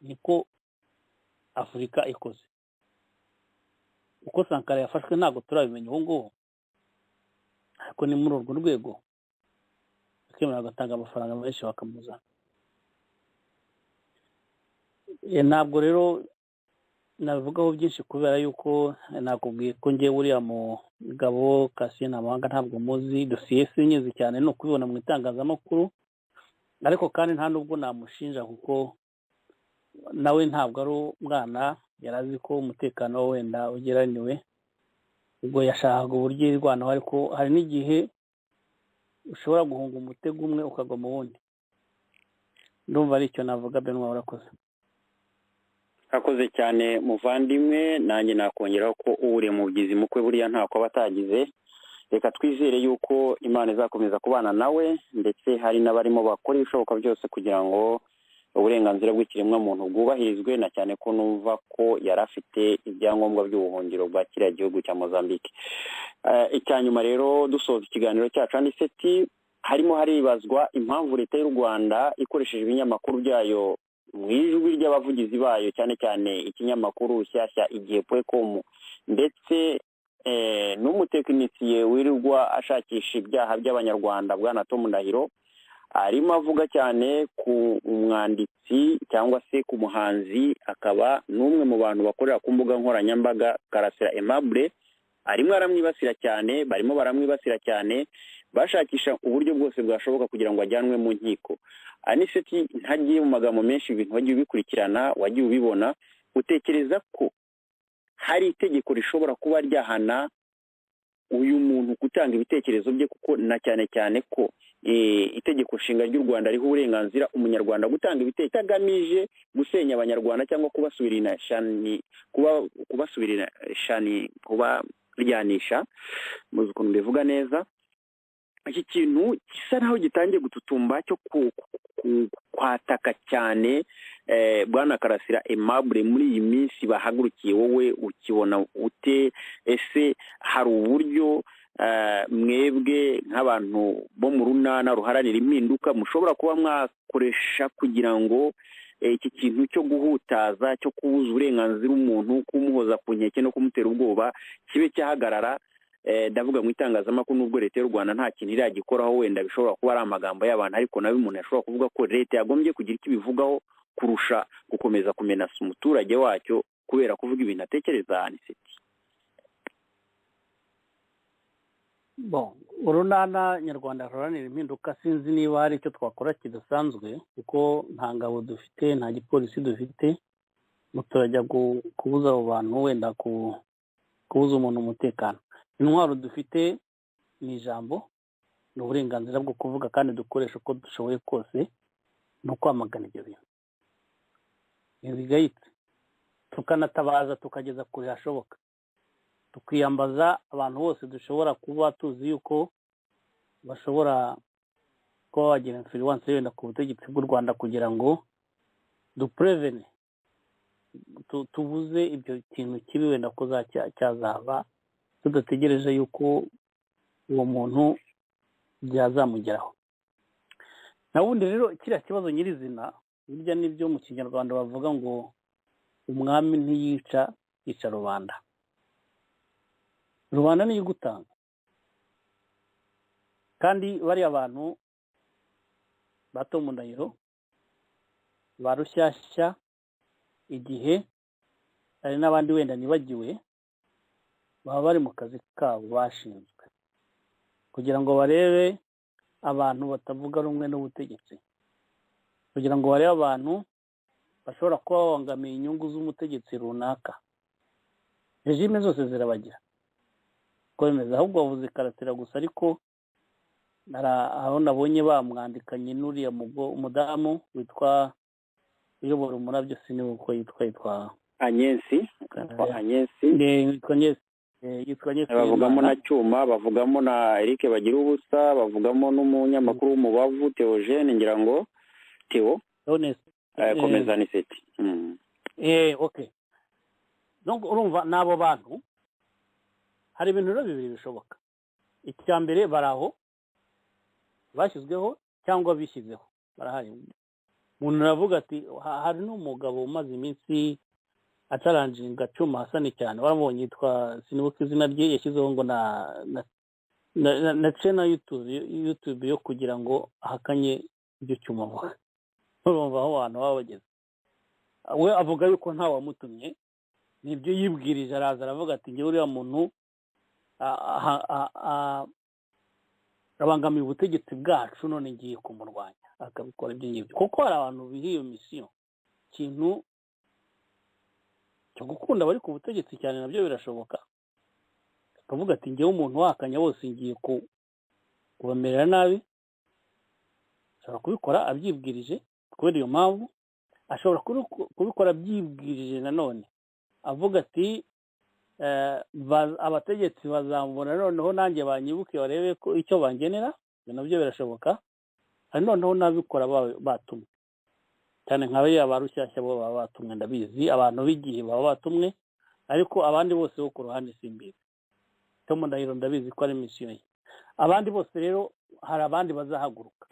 Niko Afurika ikoze. Uko Sankara yafashwe ntabwo turabimenya ubu ngubu, ariko ni muri urwo rwego bakemera bagatanga amafaranga menshi bakamuzana. Ntabwo rero navugaho byinshi kubera yuko nakubwiye ko ngiye uriya mugabo Cassien Ntamuhanga ntabwo muzi, dosiye sinyizi cyane, no kubibona mu itangazamakuru, ariko kandi nta nubwo namushinja kuko nawe ntabwo ari umwana, yarazi ko umutekano wenda ugeraniwe, ubwo yashakaga uburyo irwanaho. Ariko hari n'igihe ushobora guhunga umutego umwe ukagwa mu wundi. Ndumva ari icyo navuga. Benwa, urakoze. Akoze cyane muvandimwe, nanjye nakongeraho ko uri mu byizi mukwe buriya ntako batagize. Reka twizere yuko Imana izakomeza kubana nawe, ndetse hari n'abarimo bakora ibishoboka byose kugira ngo uburenganzira bw'ikiremwa muntu bwubahirizwe, na cyane ko numva ko yari afite ibyangombwa by'ubuhungiro bwa kiriya gihugu cya Mozambique. Icyanyuma rero dusoza ikiganiro cyacu aniseti, harimo haribazwa impamvu leta y'u Rwanda ikoresheje ibinyamakuru byayo mu ijwi ry'abavugizi bayo, cyane cyane ikinyamakuru Rushyashya Igihe.com ndetse n'umutekinisiye wirirwa ashakisha ibyaha by'abanyarwanda bwana Tom Ndahiro arimo avuga cyane ku mwanditsi cyangwa se ku muhanzi akaba n'umwe mu bantu bakorera ku mbuga nkoranyambaga Karasira Aimable arimo aramwibasira cyane, barimo baramwibasira cyane bashakisha uburyo bwose bwashoboka kugira ngo ajyanwe mu nkiko. Aniseti ntagiye mu magambo menshi ibintu wagiye ubikurikirana, wagiye ubibona, utekereza ko hari itegeko rishobora kuba ryahana uyu muntu gutanga ibitekerezo bye, kuko na cyane cyane ko itegeko nshinga ry'u Rwanda riha uburenganzira umunyarwanda gutanga ibitekerezo agamije gusenya abanyarwanda cyangwa kubaryanisha, muzi ukuntu mbivuga neza. Iki kintu gisa naho gitangiye gututumba cyo kwataka cyane bwana Karasira Aimable muri iyi minsi bahagurukiye, wowe ukibona ute? Ese hari uburyo mwebwe nk'abantu bo mu runana ruharanira impinduka mushobora kuba mwakoresha kugira ngo iki kintu cyo guhutaza, cyo kubuza uburenganzira umuntu, kumuhoza ku nkeke no kumutera ubwoba kibe cyahagarara? Ndavuga mu itangazamakuru n'ubwo leta y'u Rwanda nta kintu iragikoraho, wenda bishobora kuba ari amagambo y'abantu, ariko nawe umuntu yashobora kuvuga ko leta yagombye kugira icyo ibivugaho kurusha gukomeza kumenasa umuturage wacyo kubera kuvuga ibintu atekereza. Aniseti, urunana nyarwanda ruharanira impinduka sinzi niba hari icyo twakora kidasanzwe, kuko nta ngabo dufite, nta gipolisi dufite, turajya kubuza abo bantu wenda kubuza umuntu umutekano. Intwaro dufite ni ijambo, ni uburenganzira bwo kuvuga, kandi dukoresha uko dushoboye kose no kwamagana ibyo bintu bigayitse, tukanatabaza tukageza kure hashoboka, tukiyambaza abantu bose dushobora kuba tuzi yuko bashobora kuba bagira influence wenda ku butegetsi bw'u Rwanda, kugira ngo duprevene, tubuze ibyo kintu kibi wenda ko cyazaba, tudategereje yuko uwo muntu byazamugeraho. Na wundi rero kiriya kibazo nyirizina, burya nibyo mu Kinyarwanda bavuga ngo umwami ntiyica, yica rubanda. Rubanda niyo igutanga, kandi bariya abantu ba Tom Ndahiro, ba Rushyashya, igihe hari n'abandi wenda nibagiwe, baba bari mu kazi kabo bashinzwe kugira ngo barebe abantu batavuga rumwe n'ubutegetsi, kugira ngo barebe abantu bashobora kuba babangamiye inyungu z'umutegetsi runaka. Regime zose zirabagira kwemeza, ahubwo bavuze Karasira gusa, ariko aho nabonye bamwandikanye n'uriya umudamu witwa uyobora umurabyo, siniwe uko yitwa Agnesi. Bavugamo na Cyuma, bavugamo na Eric Bagira ubusa, bavugamo n'umunyamakuru w'umubavu Theogene, ngira ngo Theo komeza Aniseti. Okay, donc urumva n'abo bantu hari ibintu rero bibiri bishoboka. Icya mbere, baraho bashyizweho cyangwa bishyizeho, barahari. Umuntu aravuga ati hari n'umugabo umaze iminsi ataranjinga Cyuma Hasani cyane, warabonye yitwa sinibuka izina rye, yashyizeho ngo na channel YouTube yo kugira ngo ahakanye ibyo Cyuma avuga. Urumva aho abantu baba bageze. We avuga yuko nta wamutumye, nibyo yibwirije, araza aravuga ati ngewe uriya muntu abangamiye ubutegetsi bwacu, none ngiye kumurwanya, akabikora ibyo ngibyo. Kuko hari abantu biha iyo misiyo, ikintu cyo gukunda abari ku butegetsi cyane nabyo birashoboka, akavuga ati ngewe umuntu wakanya bose ngiye kubamerera nabi. Ashobora kubikora abyibwirije, kubera iyo mpamvu ashobora kubikora abyibwirije nanone, avuga ati abategetsi bazamubona, noneho nanjye banyibuke barebe ko icyo bangenera. Ibyo nabyo birashoboka. Hari noneho n'abikora batumwe cyane, nka bariya ba Rushyashya bo baba batumwe, ndabizi abantu b'igihe baba batumwe, ariko abandi bose bo ku ruhande simbizi. Tom Ndahiro ndabizi ko ari misiyo ye. Abandi bose rero hari abandi bazahaguruka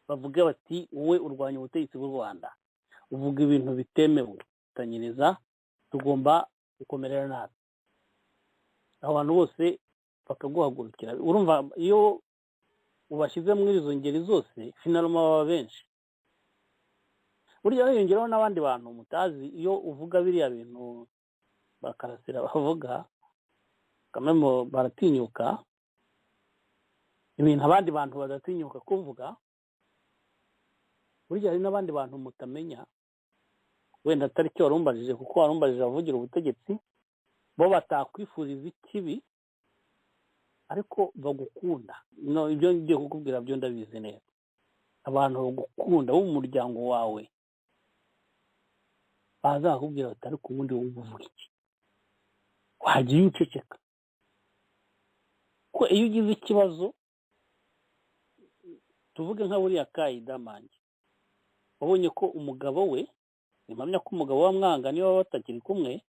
bavuga bati wowe urwanya ubutegetsi bw'u Rwanda, uvuga ibintu bitemewe, utanyiriza, tugomba gukomerera nabi. abantu bose bakaguhagurukira. Urumva iyo ubashyize muri izo ngeri zose finaloma baba benshi. Burya hiyongeraho n'abandi bantu mutazi. Iyo uvuga biriya bintu bakarasira bavuga kamemo baratinyuka ibintu abandi bantu badatinyuka kuvuga. Burya hari n'abandi bantu mutamenya, wenda atari cyo warumbajije, kuko warumbajije abavugira ubutegetsi, bo batakwifuriza ikibi ariko bagukunda. No, ibyo ngiye kukubwira byo ndabizi neza. Abantu bagukunda bo mu muryango wawe bazakubwira bati ariko ubundi wowe uvuga iki, wagiye uceceka. Ko iyo ugize ikibazo, tuvuge nka buriya Kayidamange, wabonye ko umugabo we, impamya ko umugabo wamwanga niyo batakiri kumwe,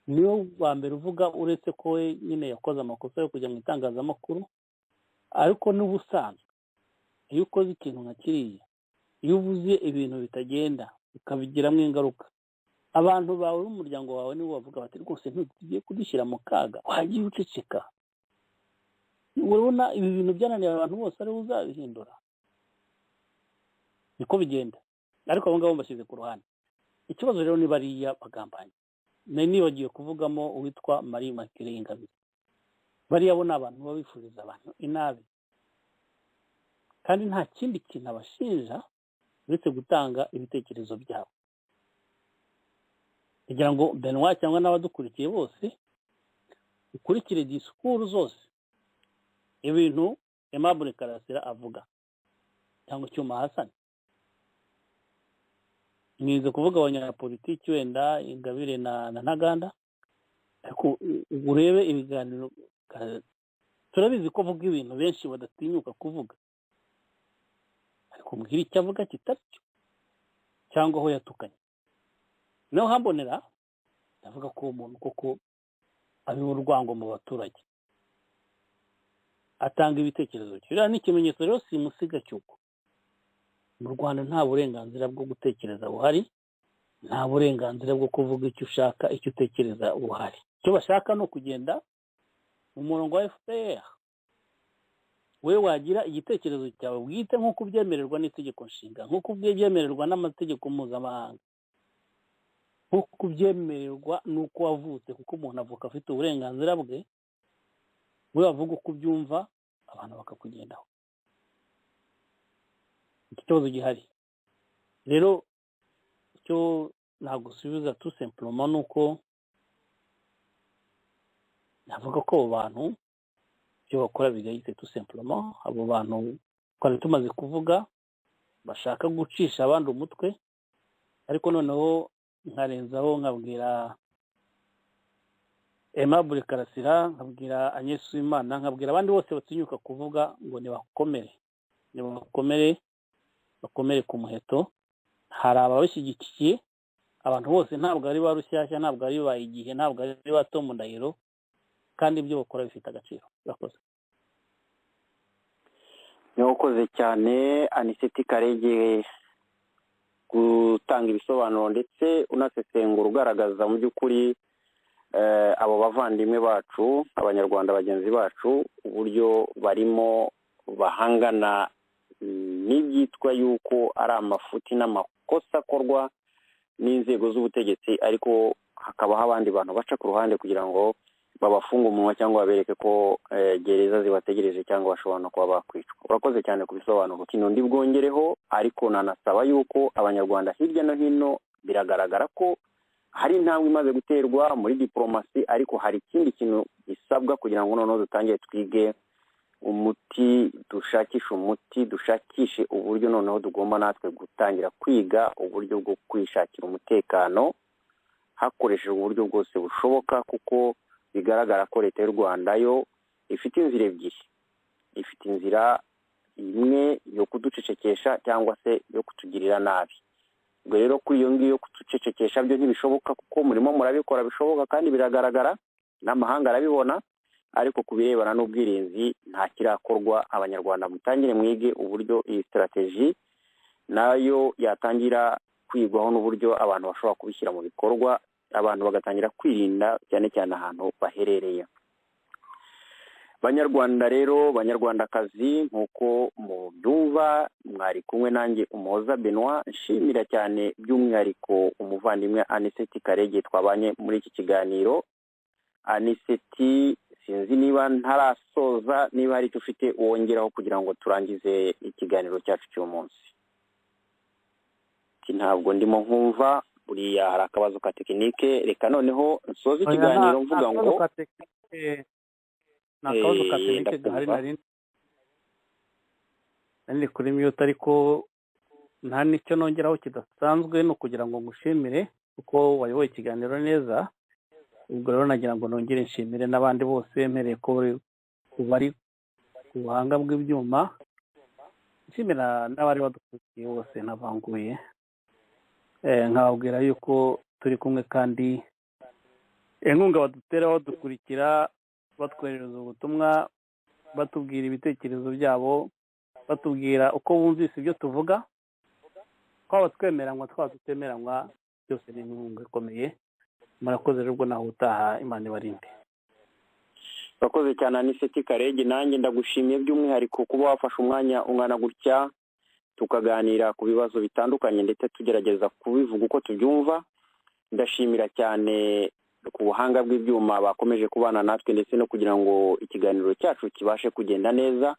niyo wa mbere uvuga, uretse ko we nyine yakoze amakosa yo kujya mu itangazamakuru. Ariko n'ubusanzwe iyo ukoze ikintu nka kiriya, iyo uvuze ibintu bitagenda ukabigiramo ingaruka, abantu bawe n'umuryango wawe nibo bavuga bati rwose ntugiye kudushyira mu kaga, wagiye uceceka. Urabona ibi bintu byananiye abantu bose ari uzabihindura. Niko bigenda. Ariko abo ngabo bashyize ku ruhande. Ikibazo rero ni bariya bagambanye. Nibagiye kuvugamo uwitwa Marie Immaculée Ingabire. Bariya bo ni abantu baba bifuriza abantu inabi, kandi nta kindi kintu abashinja uretse gutanga ibitekerezo byabo. Kugira ngo Benoit cyangwa n'abadukurikiye bose ukurikire disikuru zose, ibintu Aimable Karasira avuga cyangwa Cyuma Hassan, nize kuvuga abanyapolitiki wenda Ingabire na Ntaganda, ariko urebe ibiganiro turabizi ko avuga ibintu benshi badatinyuka kuvuga, ariko mbwira icyo avuga kitari cyo cyangwa aho yatukanye. Naho hambonera ndavuga ko umuntu koko ari urwango mu baturage, atanga ibitekerezo bye. Rero n'ikimenyetso rero simusiga cyuko mu Rwanda nta burenganzira bwo gutekereza buhari, nta burenganzira bwo kuvuga icyo ushaka, icyo utekereza buhari. Icyo bashaka no kugenda mu murongo wa FPR. We wagira igitekerezo cyawe bwite nk'uko ubyemererwa n'itegeko nshinga, nk'uko ubyemererwa n'amategeko mpuzamahanga, nk'uko ubyemererwa n'uko wavutse, kuko umuntu avuka afite uburenganzira bwe. We wavuga uko ubyumva, abantu bakakugendaho. Iki kibazo gihari rero, icyo nagusubiza tout simplement nuko navuga ko abo bantu ibyo bakora bigayitse tout simplement. Abo bantu twari tumaze kuvuga bashaka gucisha abandi umutwe, ariko noneho nkarenzaho nkabwira Aimable Karasira, nkabwira Agnes Uwimana, nkabwira abandi bose batinyuka kuvuga ngo nibakomere ku muheto. Hari ababishyigikiye, abantu bose ntabwo ari ba Rushyashya, ntabwo ari ba Igihe, ntabwo ari ba Tom Ndahiro, kandi ibyo bakora bifite agaciro. Urakoze. Nyokoze cyane Aniseti Karege gutanga ibisobanuro ndetse unasesengura ugaragaza mu by'ukuri abo bavandimwe bacu, abanyarwanda bagenzi bacu, uburyo barimo bahangana n'ibyitwa yuko ari amafuti n'amakosa akorwa n'inzego z'ubutegetsi, ariko hakabaho abandi bantu baca ku ruhande kugira ngo babafunge umunwa cyangwa babereke ko gereza zibategereje cyangwa bashobora no kuba bakwicwa. Urakoze cyane ku bisobanuro. Kino ndi bwongereho, ariko nanasaba yuko abanyarwanda hirya no hino biragaragara ko hari intambwe imaze guterwa muri diplomasi, ariko hari ikindi kintu gisabwa kugira ngo noneho dutangire twige umuti, dushakishe uburyo noneho tugomba natwe gutangira kwiga uburyo bwo kwishakira umutekano hakoreshejwe uburyo bwose bushoboka, kuko bigaragara ko leta y'u Rwanda yo ifite inzira ebyiri. Ifite inzira imwe yo kuducecekesha cyangwa se yo kutugirira nabi. Ubwo rero kuri iyo ngiyo kuducecekesha byo ntibishoboka, kuko murimo murabikora bishoboka kandi biragaragara, n'amahanga arabibona, ariko kubirebana n'ubwirinzi nta kirakorwa. Abanyarwanda mutangire mwige uburyo iyi strategy nayo yatangira kwigwaho n'uburyo abantu bashobora kubishyira mu bikorwa abantu bagatangira kwirinda cyane cyane ahantu baherereye. Banyarwanda rero, banyarwandakazi, nk'uko mubyumva, mwari kumwe nanjye Umuhoza Benoit, nshimira cyane by'umwihariko umuvandimwe Aniseti Karege twabanye muri iki kiganiro. Aniseti, sinzi niba ntarasoza, niba hari icyo ufite wongeraho kugira ngo turangize ikiganiro cyacu cy'uyu munsi. Ntabwo ndimo nkumva, buriya hari akabazo ka tekinike. Reka noneho nsoze ikiganiro mvuga ngo nakabazo ka tekinike gahari nari kuri mute, ariko nta nicyo nongeraho kidasanzwe, no kugira ngo ngushimire kuko wayoboye ikiganiro neza. Ubwo rero nagira ngo nongere nshimire n'abandi bose, mpereye ko bari ku buhanga bw'ibyuma, nshimira n'abari badukurikiye bose ntavanguye, nkababwira yuko turi kumwe kandi inkunga badutera badukurikira, batwoherereza ubutumwa, batubwira ibitekerezo byabo, batubwira uko bumvise ibyo tuvuga, twaba twemeranywa twaba tutemeranywa, byose ni inkunga ikomeye. Murakoze rero, naho utaha, Imana ibarinde. Urakoze cyane Aniseti Karege, nanjye ndagushimiye by'umwihariko kuba wafashe umwanya ungana gutya tukaganira ku bibazo bitandukanye ndetse tugerageza kubivuga uko tubyumva. Ndashimira cyane ku buhanga bw'ibyuma bakomeje kubana natwe ndetse no kugira ngo ikiganiro cyacu kibashe kugenda neza.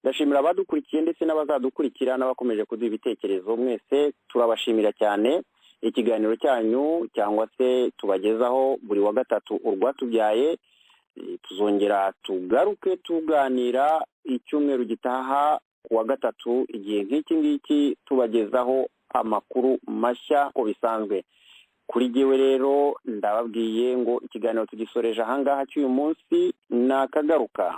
Ndashimira abadukurikiye ndetse n'abazadukurikira n'abakomeje kuduha ibitekerezo. Mwese turabashimira cyane. Ikiganiro cyanyu cyangwa se tubagezaho buri wa gatatu urwatubyaye, tuzongera tugaruke tuganira icyumweru gitaha ku wa gatatu, igihe nk'iki ngiki tubagezaho amakuru mashya uko bisanzwe. Kuri jyewe rero ndababwiye ngo ikiganiro tugisoreje ahangaha cy'uyu munsi nakagaruka.